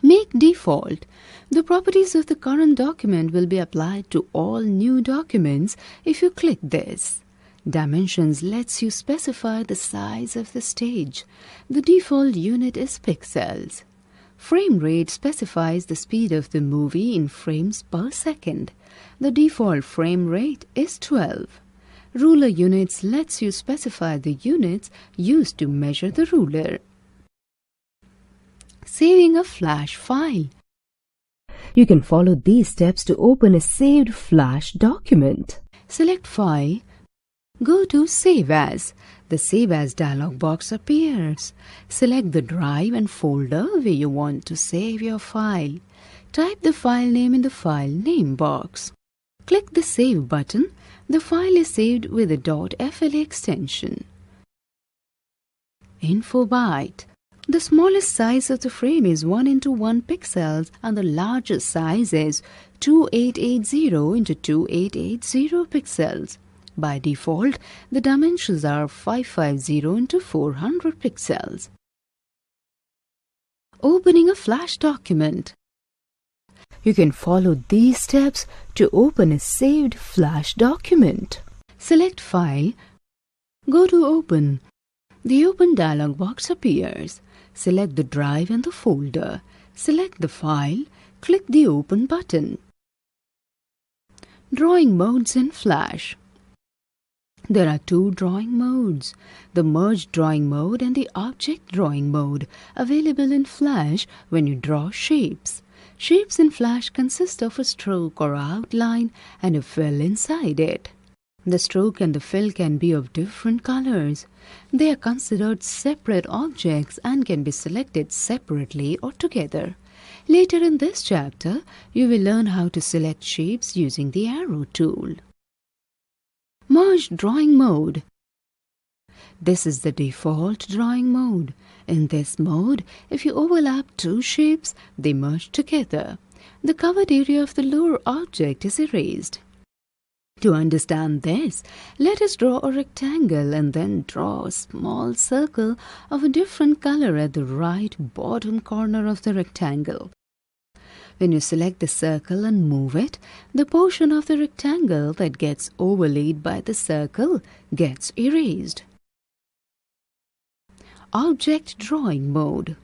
Speaker 1: Make default. The properties of the current document will be applied to all new documents if you click this. Dimensions lets you specify the size of the stage. The default unit is pixels. Frame rate specifies the speed of the movie in frames per second. The default frame rate is 12. Ruler units lets you specify the units used to measure the ruler. Saving a Flash file. You can follow these steps to open a saved Flash document. Select File, go to Save As. The Save As dialog box appears. Select the drive and folder where you want to save your file. Type the file name in the File Name box. Click the Save button. The file is saved with a .fla extension. Info byte. The smallest size of the frame is 1:1 pixels and the largest size is 2880 into 2880 pixels. By default, the dimensions are 550 into 400 pixels. Opening a Flash document. You can follow these steps to open a saved Flash document. Select File, go to Open. The Open dialog box appears. Select the drive and the folder. Select the file. Click the Open button. Drawing modes in Flash. There are two drawing modes, the merge drawing mode and the object drawing mode, available in Flash when you draw shapes. Shapes in Flash consist of a stroke or outline and a fill inside it. The stroke and the fill can be of different colors. They are considered separate objects and can be selected separately or together. Later in this chapter, you will learn how to select shapes using the arrow tool. Merge drawing mode. This is the default drawing mode. In this mode, if you overlap two shapes, they merge together. The covered area of the lower object is erased. To understand this, let us draw a rectangle and then draw a small circle of a different color at the right bottom corner of the rectangle. When you select the circle and move it, the portion of the rectangle that gets overlaid by the circle gets erased. Object drawing mode.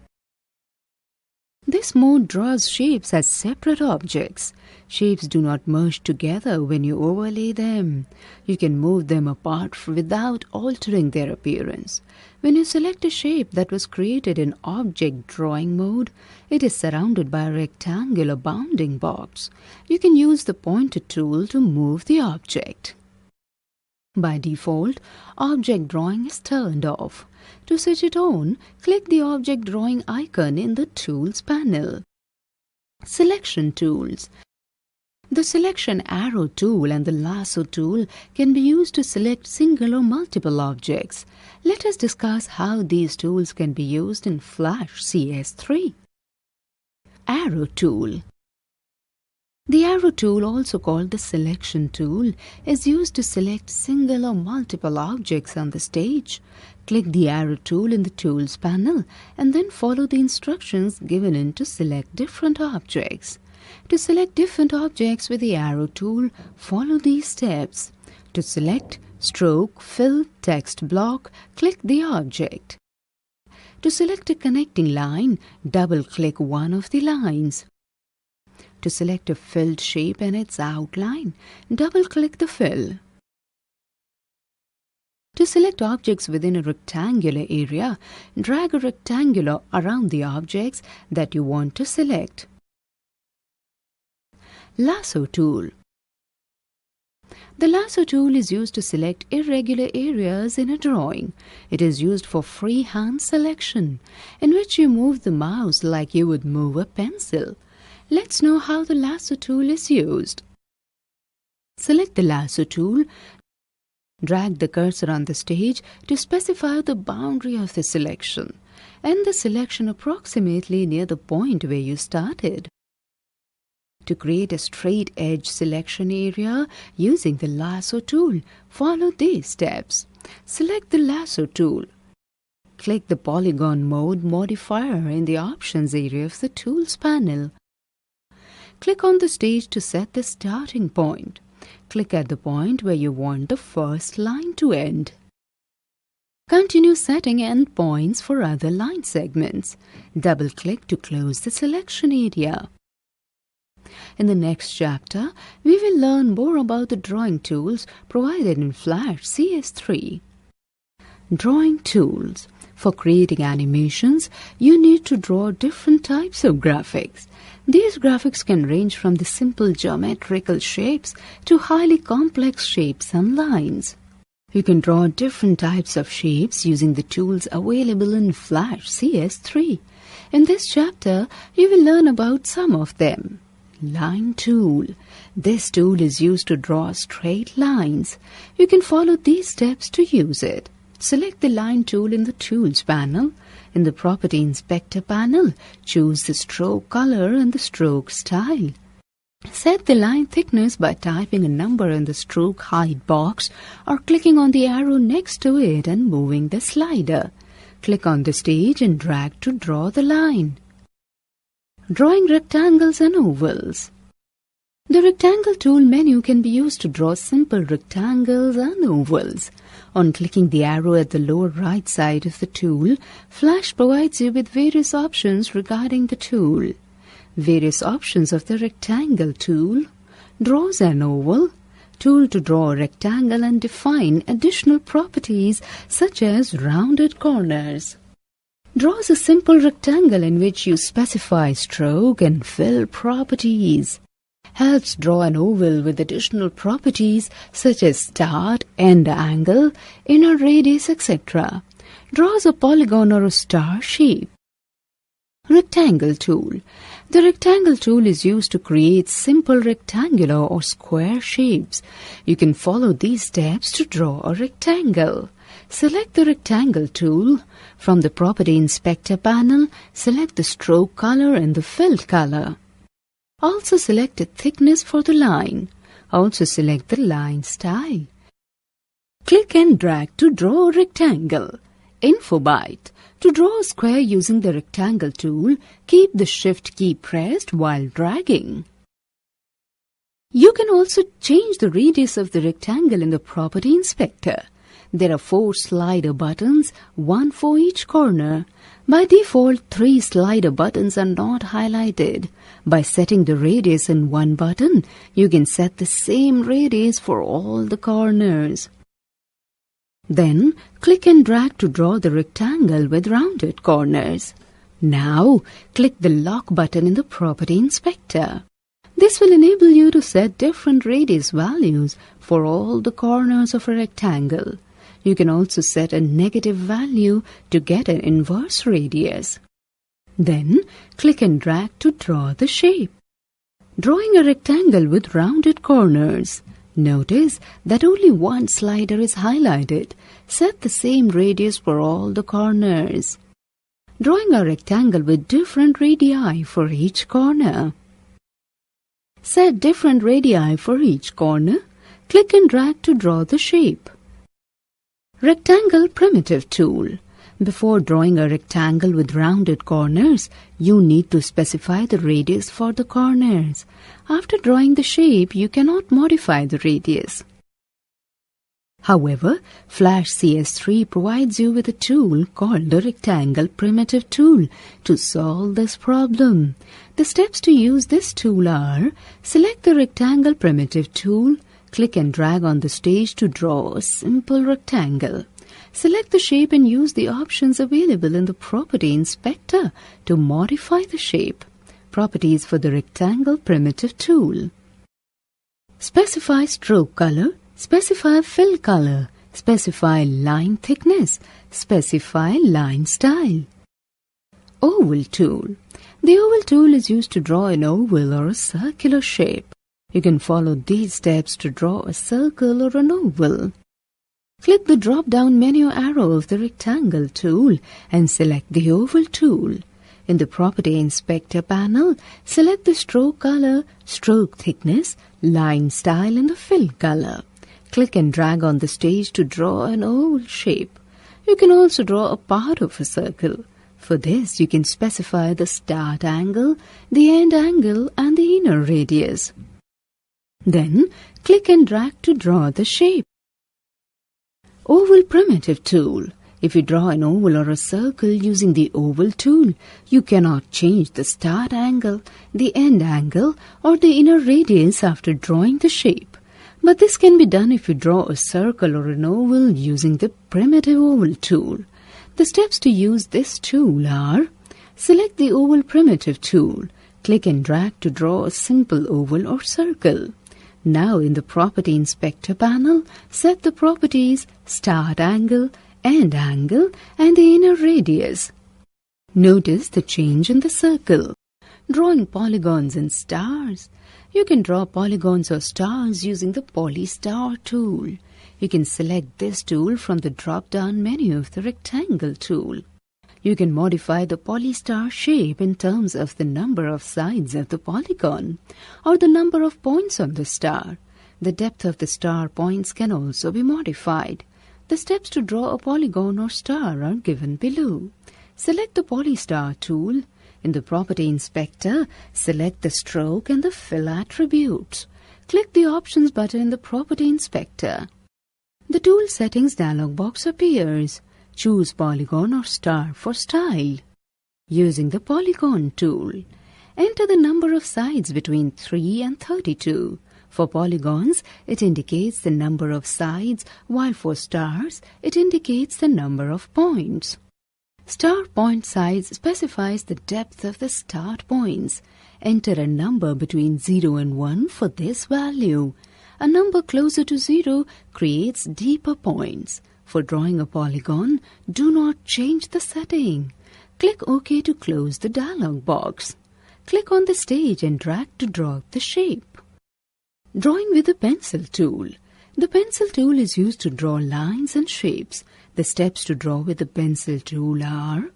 Speaker 1: This mode draws shapes as separate objects. Shapes do not merge together when you overlay them. You can move them apart without altering their appearance. When you select a shape that was created in object drawing mode, it is surrounded by a rectangular bounding box. You can use the pointer tool to move the object. By default, object drawing is turned off. To switch it on, click the object drawing icon in the Tools panel. Selection tools. The selection arrow tool and the lasso tool can be used to select single or multiple objects. Let us discuss how these tools can be used in Flash CS3. Arrow tool. The arrow tool, also called the selection tool, is used to select single or multiple objects on the stage. Click the arrow tool in the Tools panel and then follow the instructions given in to select different objects. To select different objects with the arrow tool, follow these steps. To select stroke, fill, text block, click the object. To select a connecting line, double-click one of the lines. To select a filled shape and its outline, double-click the fill. To select objects within a rectangular area, drag a rectangle around the objects that you want to select. Lasso tool. The lasso tool is used to select irregular areas in a drawing. It is used for freehand selection, in which you move the mouse like you would move a pencil. Let's know how the lasso tool is used. Select the lasso tool. Drag the cursor on the stage to specify the boundary of the selection. End the selection approximately near the point where you started. To create a straight edge selection area using the lasso tool, follow these steps. Select the lasso tool. Click the polygon mode modifier in the options area of the Tools panel. Click on the stage to set the starting point. Click at the point where you want the first line to end. Continue setting end points for other line segments. Double-click to close the selection area. In the next chapter, we will learn more about the drawing tools provided in Flash CS3. Drawing tools. For creating animations, you need to draw different types of graphics. These graphics can range from the simple geometrical shapes to highly complex shapes and lines. You can draw different types of shapes using the tools available in Flash CS3. In this chapter, you will learn about some of them. Line tool. This tool is used to draw straight lines. You can follow these steps to use it. Select the line tool in the Tools panel. In the Property Inspector panel, choose the stroke color and the stroke style. Set the line thickness by typing a number in the stroke height box or clicking on the arrow next to it and moving the slider. Click on the stage and drag to draw the line. Drawing rectangles and ovals. The Rectangle tool menu can be used to draw simple rectangles and ovals. On clicking the arrow at the lower right side of the tool, Flash provides you with various options regarding the tool. Various options of the Rectangle tool: draws an oval, tool to draw a rectangle and define additional properties such as rounded corners. Draws a simple rectangle in which you specify stroke and fill properties. Helps draw an oval with additional properties such as start, end angle, inner radius, etc. Draws a polygon or a star shape. Rectangle tool. The rectangle tool is used to create simple rectangular or square shapes. You can follow these steps to draw a rectangle. Select the rectangle tool. From the Property Inspector panel, select the stroke color and the fill color. Also select the thickness for the line. Also select the line style. Click and drag to draw a rectangle. Info bite. To draw a square using the rectangle tool, keep the Shift key pressed while dragging. You can also change the radius of the rectangle in the Property Inspector. There are 4 slider buttons, 1 for each corner. By default, 3 slider buttons are not highlighted. By setting the radius in one button, you can set the same radius for all the corners. Then, click and drag to draw the rectangle with rounded corners. Now, click the Lock button in the Property Inspector. This will enable you to set different radius values for all the corners of a rectangle. You can also set a negative value to get an inverse radius. Then, click and drag to draw the shape. Drawing a rectangle with rounded corners. Notice that only one slider is highlighted. Set the same radius for all the corners. Drawing a rectangle with different radii for each corner. Set different radii for each corner. Click and drag to draw the shape. Rectangle Primitive tool. Before drawing a rectangle with rounded corners, you need to specify the radius for the corners. After drawing the shape, you cannot modify the radius. However, Flash CS3 provides you with a tool called the Rectangle Primitive tool to solve this problem. The steps to use this tool are: select the Rectangle Primitive tool, click and drag on the stage to draw a simple rectangle. Select the shape and use the options available in the Property Inspector to modify the shape. Properties for the Rectangle Primitive tool. Specify stroke color, specify fill color, specify line thickness, specify line style. Oval tool. The oval tool is used to draw an oval or a circular shape. You can follow these steps to draw a circle or an oval. Click the drop-down menu arrow of the Rectangle tool and select the Oval tool. In the Property Inspector panel, select the stroke color, stroke thickness, line style and the fill color. Click and drag on the stage to draw an oval shape. You can also draw a part of a circle. For this, you can specify the start angle, the end angle and the inner radius. Then, click and drag to draw the shape. Oval Primitive tool. If you draw an oval or a circle using the Oval tool, you cannot change the start angle, the end angle, or the inner radius after drawing the shape. But this can be done if you draw a circle or an oval using the Primitive Oval tool. The steps to use this tool are: select the Oval Primitive tool, click and drag to draw a simple oval or circle. Now in the Property Inspector panel, set the properties start angle, end angle and the inner radius. Notice the change in the circle. Drawing polygons and stars. You can draw polygons or stars using the Polystar tool. You can select this tool from the drop-down menu of the Rectangle tool. You can modify the polystar shape in terms of the number of sides of the polygon or the number of points on the star. The depth of the star points can also be modified. The steps to draw a polygon or star are given below. Select the Polystar tool. In the Property Inspector, select the stroke and the fill attributes. Click the Options button in the Property Inspector. The Tool Settings dialog box appears. Choose Polygon or Star for style. Using the Polygon tool, enter the number of sides between 3 and 32. For polygons, it indicates the number of sides, while for stars, it indicates the number of points. Star point size specifies the depth of the start points. Enter a number between 0 and 1 for this value. A number closer to 0 creates deeper points. For drawing a polygon, do not change the setting. Click OK to close the dialog box. Click on the stage and drag to draw the shape. Drawing with the pencil tool. The pencil tool is used to draw lines and shapes. The steps to draw with the pencil tool are: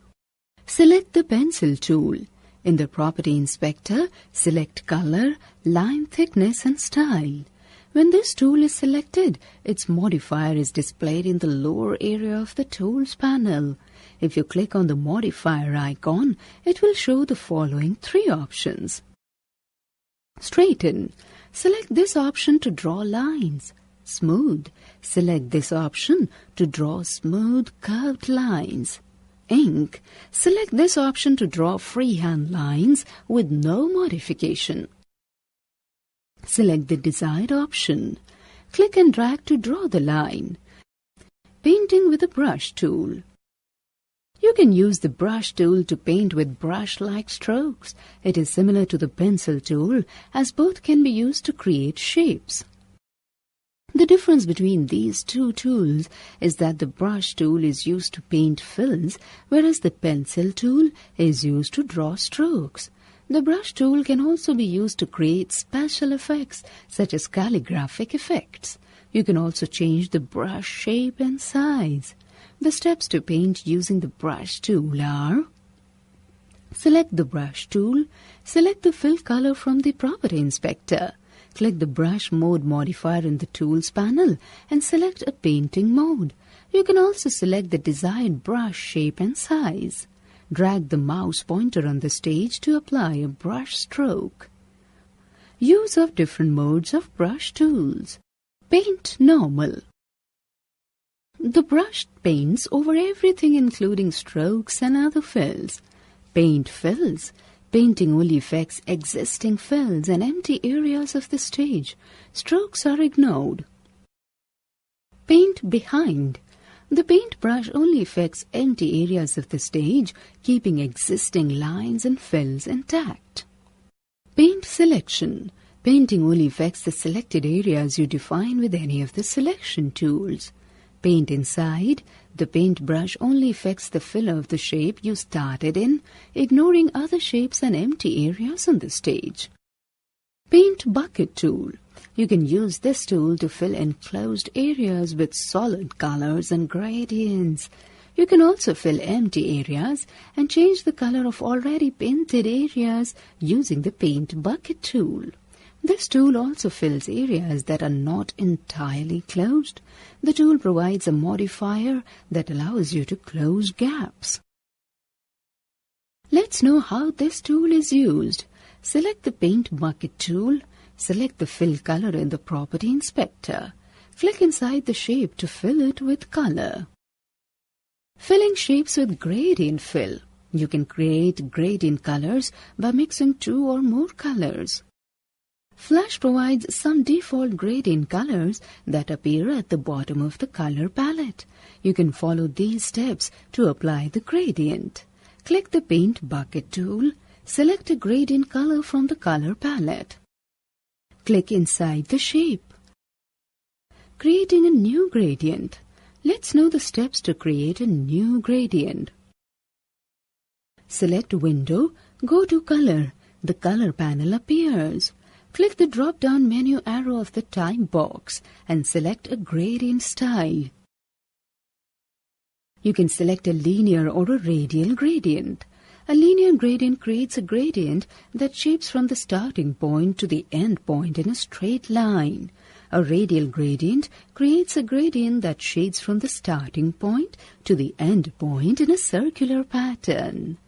Speaker 1: select the pencil tool. In the Property Inspector, select Color, Line Thickness and Style. When this tool is selected, its modifier is displayed in the lower area of the Tools panel. If you click on the modifier icon, it will show the following 3 options. Straighten. Select this option to draw lines. Smooth. Select this option to draw smooth curved lines. Ink. Select this option to draw freehand lines with no modification. Select the desired option. Click and drag to draw the line. Painting with the brush tool. You can use the brush tool to paint with brush-like strokes. It is similar to the pencil tool, as both can be used to create shapes. The difference between these two tools is that the brush tool is used to paint fills, whereas the pencil tool is used to draw strokes. The brush tool can also be used to create special effects, such as calligraphic effects. You can also change the brush shape and size. The steps to paint using the brush tool are: select the brush tool, select the fill color from the Property Inspector, click the brush mode modifier in the Tools panel and select a painting mode. You can also select the desired brush shape and size. Drag the mouse pointer on the stage to apply a brush stroke. Use of different modes of brush tools. Paint normal. The brush paints over everything including strokes and other fills. Paint fills. Painting only affects existing fills and empty areas of the stage. Strokes are ignored. Paint behind. The paintbrush only affects empty areas of the stage, keeping existing lines and fills intact. Paint selection. Painting only affects the selected areas you define with any of the selection tools. Paint inside. The paintbrush only affects the fill of the shape you started in, ignoring other shapes and empty areas on the stage. Paint bucket tool. You can use this tool to fill enclosed areas with solid colors and gradients. You can also fill empty areas and change the color of already painted areas using the paint bucket tool. This tool also fills areas that are not entirely closed. The tool provides a modifier that allows you to close gaps. Let's know how this tool is used. Select the paint bucket tool. Select the fill color in the Property Inspector. Click inside the shape to fill it with color. Filling shapes with gradient fill. You can create gradient colors by mixing 2 or more colors. Flash provides some default gradient colors that appear at the bottom of the color palette. You can follow these steps to apply the gradient. Click the Paint Bucket tool. Select a gradient color from the color palette. Click inside the shape. Creating a new gradient. Let's know the steps to create a new gradient. Select Window, go to Color. The color panel appears. Click the drop-down menu arrow of the type box and select a gradient style. You can select a linear or a radial gradient. A linear gradient creates a gradient that shapes from the starting point to the end point in a straight line. A radial gradient creates a gradient that shades from the starting point to the end point in a circular pattern.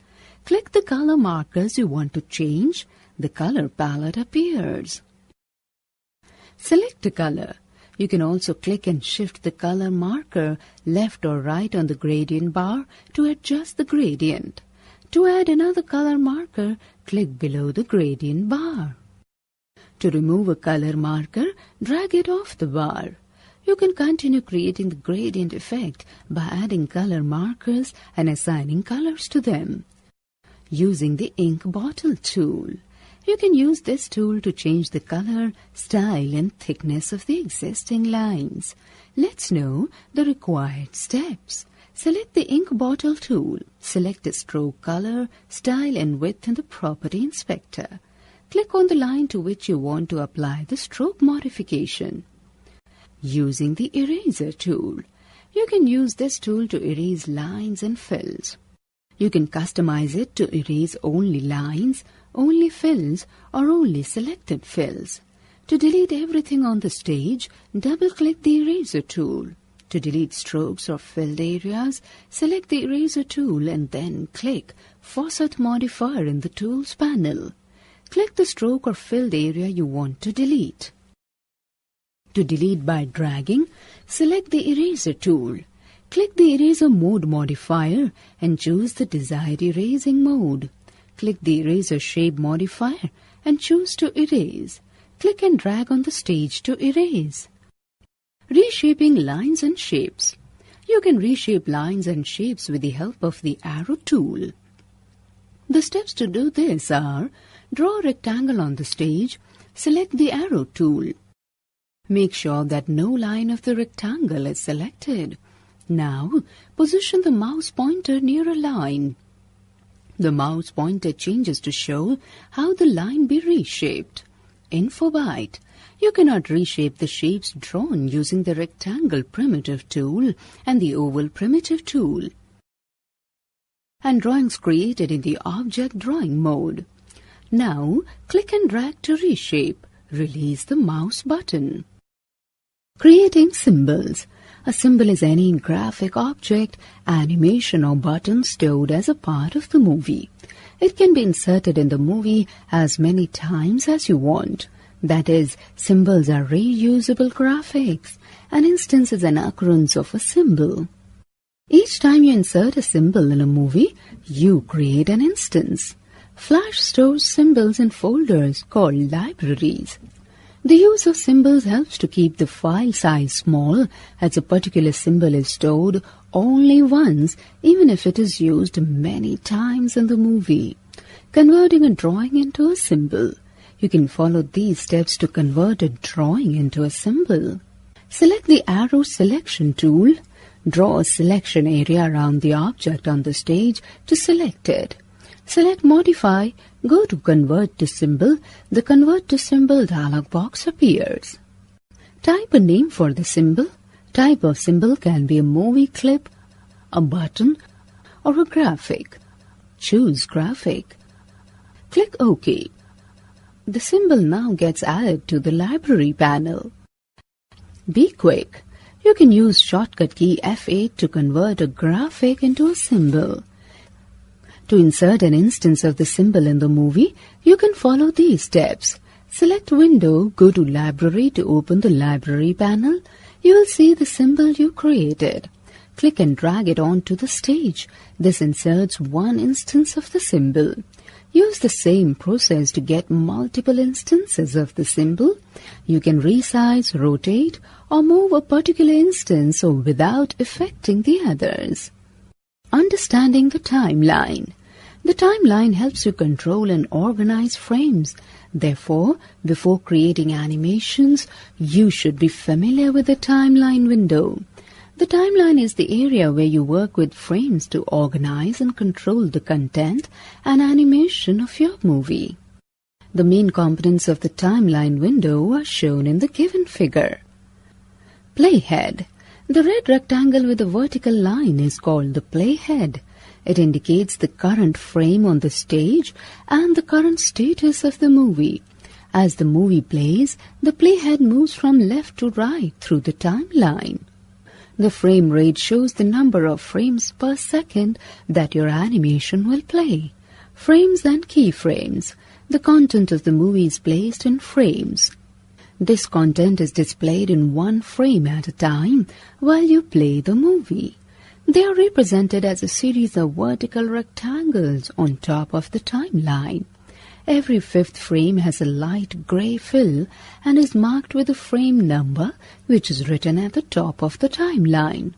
Speaker 1: Click the color markers you want to change. The color palette appears. Select a color. You can also click and shift the color marker left or right on the gradient bar to adjust the gradient. To add another color marker, click below the gradient bar. To remove a color marker, drag it off the bar. You can continue creating the gradient effect by adding color markers and assigning colors to them. Using the ink bottle tool. You can use this tool to change the color, style and thickness of the existing lines. Let's know the required steps. Select the ink bottle tool. Select the stroke color, style and width in the property inspector. Click on the line to which you want to apply the stroke modification. Using the eraser tool. You can use this tool to erase lines and fills. You can customize it to erase only lines, only fills, or only selected fills. To delete everything on the stage, double-click the eraser tool. To delete strokes or filled areas, select the eraser tool and then click Faucet Modifier in the Tools panel. Click the stroke or filled area you want to delete. To delete by dragging, select the eraser tool. Click the Eraser Mode modifier and choose the desired erasing mode. Click the Eraser Shape modifier and choose to erase. Click and drag on the stage to erase. Reshaping lines and shapes. You can reshape lines and shapes with the help of the arrow tool. The steps to do this are: draw a rectangle on the stage, select the arrow tool. Make sure that no line of the rectangle is selected. Now, position the mouse pointer near a line. The mouse pointer changes to show how the line be reshaped. Info Byte. You cannot reshape the shapes drawn using the rectangle primitive tool and the oval primitive tool. And drawings created in the object drawing mode. Now, click and drag to reshape. Release the mouse button. Creating symbols. A symbol is any graphic object, animation or button stored as a part of the movie. It can be inserted in the movie as many times as you want. That is, symbols are reusable graphics. An instance is an occurrence of a symbol. Each time you insert a symbol in a movie, you create an instance. Flash stores symbols in folders called libraries. The use of symbols helps to keep the file size small, as a particular symbol is stored only once, even if it is used many times in the movie. Converting a drawing into a symbol. You can follow these steps to convert a drawing into a symbol. Select the arrow selection tool. Draw a selection area around the object on the stage to select it. Select Modify, go to Convert to Symbol. The Convert to Symbol dialog box appears. Type a name for the symbol. Type of symbol can be a movie clip, a button, or a graphic. Choose Graphic. Click OK. The symbol now gets added to the library panel. Be quick. You can use shortcut key F8 to convert a graphic into a symbol. To insert an instance of the symbol in the movie, you can follow these steps. Select Window, go to Library to open the library panel. You will see the symbol you created. Click and drag it onto the stage. This inserts one instance of the symbol. Use the same process to get multiple instances of the symbol. You can resize, rotate, or move a particular instance without affecting the others. Understanding the timeline. The timeline helps you control and organize frames. Therefore, before creating animations, you should be familiar with the timeline window. The timeline is the area where you work with frames to organize and control the content and animation of your movie. The main components of the timeline window are shown in the given figure. Playhead. The red rectangle with a vertical line is called the playhead. It indicates the current frame on the stage and the current status of the movie. As the movie plays, the playhead moves from left to right through the timeline. The frame rate shows the number of frames per second that your animation will play. Frames and keyframes. The content of the movie is placed in frames. This content is displayed in one frame at a time while you play the movie. They are represented as a series of vertical rectangles on top of the timeline. Every fifth frame has a light grey fill and is marked with a frame number, which is written at the top of the timeline.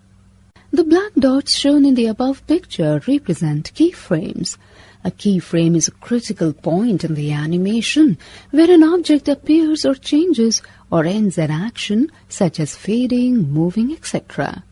Speaker 1: The black dots shown in the above picture represent keyframes. A keyframe is a critical point in the animation where an object appears or changes or ends an action such as fading, moving, etc.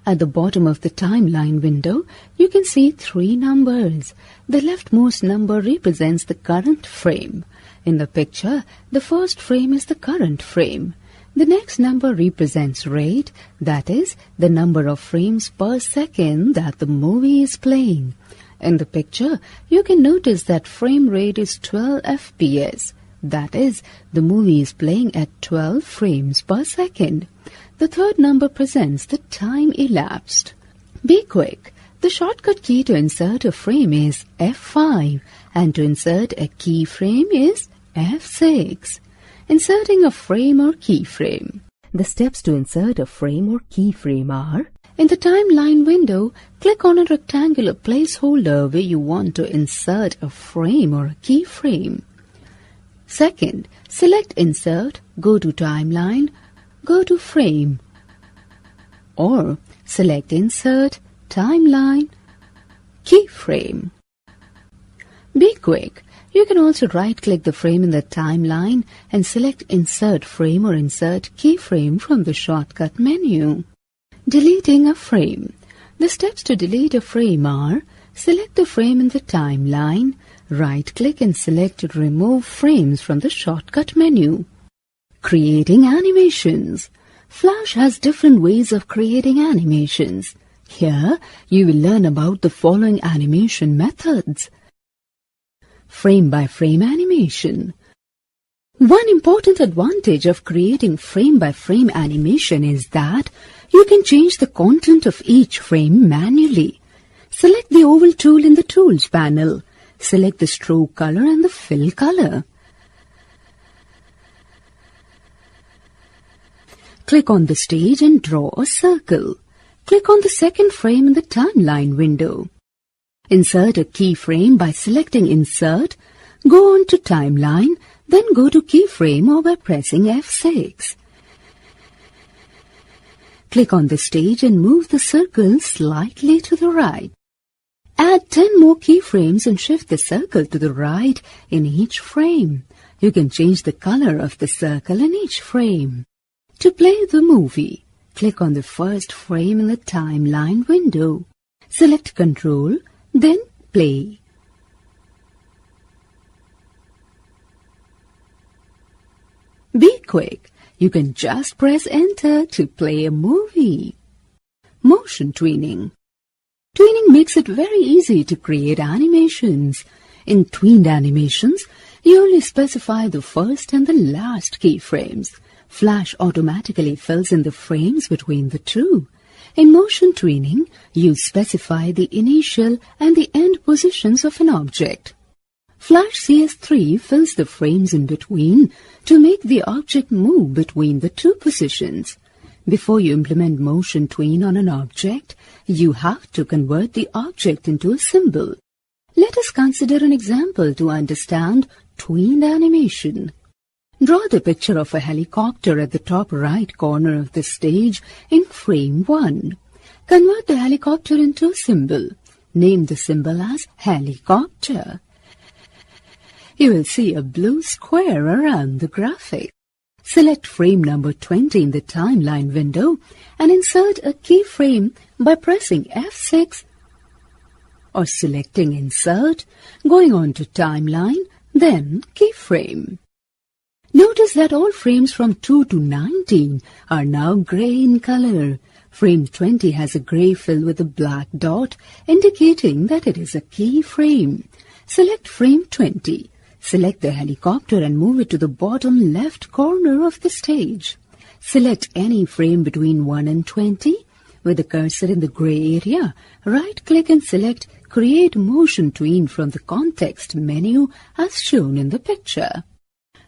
Speaker 1: At the bottom of the timeline window, you can see 3 numbers. The leftmost number represents the current frame. In the picture, the first frame is the current frame. The next number represents rate, that is, the number of frames per second that the movie is playing. In the picture, you can notice that frame rate is 12 FPS. That is, the movie is playing at 12 frames per second. The third number presents the time elapsed. Be quick. The shortcut key to insert a frame is F5 and to insert a keyframe is F6. Inserting a frame or keyframe. The steps to insert a frame or keyframe are: in the timeline window, click on a rectangular placeholder where you want to insert a frame or a keyframe. Second, select Insert, go to Timeline, go to Frame. Or select Insert, Timeline, Keyframe. Be quick. You can also right-click the frame in the timeline and select Insert Frame or Insert Keyframe from the shortcut menu. Deleting a frame. The steps to delete a frame are: select the frame in the timeline, right-click and select Remove Frames from the shortcut menu. Creating animations. Flash has different ways of creating animations. Here, you will learn about the following animation methods. Frame-by-frame animation. One important advantage of creating frame-by-frame animation is that you can change the content of each frame manually. Select the oval tool in the Tools panel. Select the stroke color and the fill color. Click on the stage and draw a circle. Click on the second frame in the timeline window. Insert a keyframe by selecting Insert, go on to Timeline, then go to Keyframe or by pressing F6. Click on the stage and move the circle slightly to the right. Add 10 more keyframes and shift the circle to the right in each frame. You can change the color of the circle in each frame. To play the movie, click on the first frame in the timeline window. Select Control, then Play. Be quick. You can just press Enter to play a movie. Motion tweening. Tweening makes it very easy to create animations. In tweened animations, you only specify the first and the last keyframes. Flash automatically fills in the frames between the two. In motion tweening, you specify the initial and the end positions of an object. Flash CS3 fills the frames in between to make the object move between the two positions. Before you implement motion tween on an object, you have to convert the object into a symbol. Let us consider an example to understand tweened animation. Draw the picture of a helicopter at the top right corner of the stage in frame 1. Convert the helicopter into a symbol. Name the symbol as helicopter. You will see a blue square around the graphic. Select frame number 20 in the timeline window and insert a keyframe by pressing F6 or selecting Insert, going on to Timeline, then Keyframe. Notice that all frames from 2 to 19 are now grey in color. Frame 20 has a grey fill with a black dot, indicating that it is a keyframe. Select frame 20. Select the helicopter and move it to the bottom left corner of the stage. Select any frame between 1 and 20. With the cursor in the grey area, right-click and select Create Motion Tween from the Context menu as shown in the picture.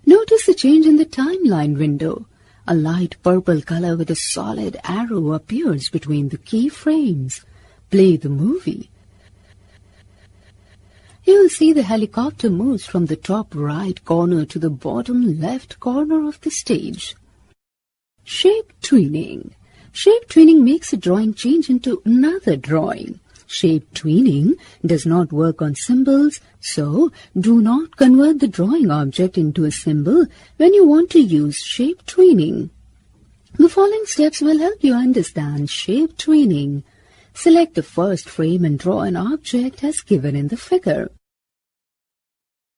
Speaker 1: Notice the change in the timeline window. A light purple color with a solid arrow appears between the key frames. Play the movie. You will see the helicopter moves from the top right corner to the bottom left corner of the stage. Shape tweening. Shape tweening makes a drawing change into another drawing. Shape tweening does not work on symbols, so do not convert the drawing object into a symbol when you want to use shape tweening. The following steps will help you understand shape tweening. Select the first frame and draw an object as given in the figure.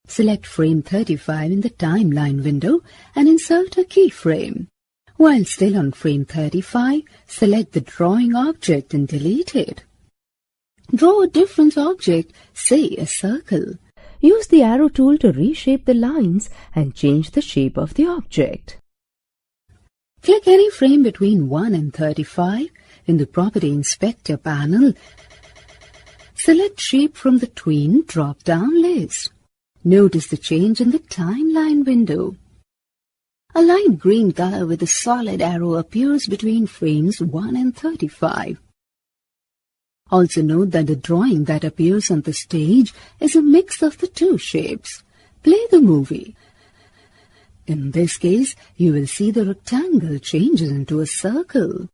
Speaker 1: Select frame 35 in the timeline window and insert a keyframe. While still on frame 35, select the drawing object and delete it. Draw a different object, say a circle. Use the arrow tool to reshape the lines and change the shape of the object. Click any frame between 1 and 35 in the Property Inspector panel. Select Shape from the Tween drop-down list. Notice the change in the timeline window. A light green color with a solid arrow appears between frames 1 and 35. Also note that the drawing that appears on the stage is a mix of the two shapes. Play the movie. In this case, you will see the rectangle changes into a circle.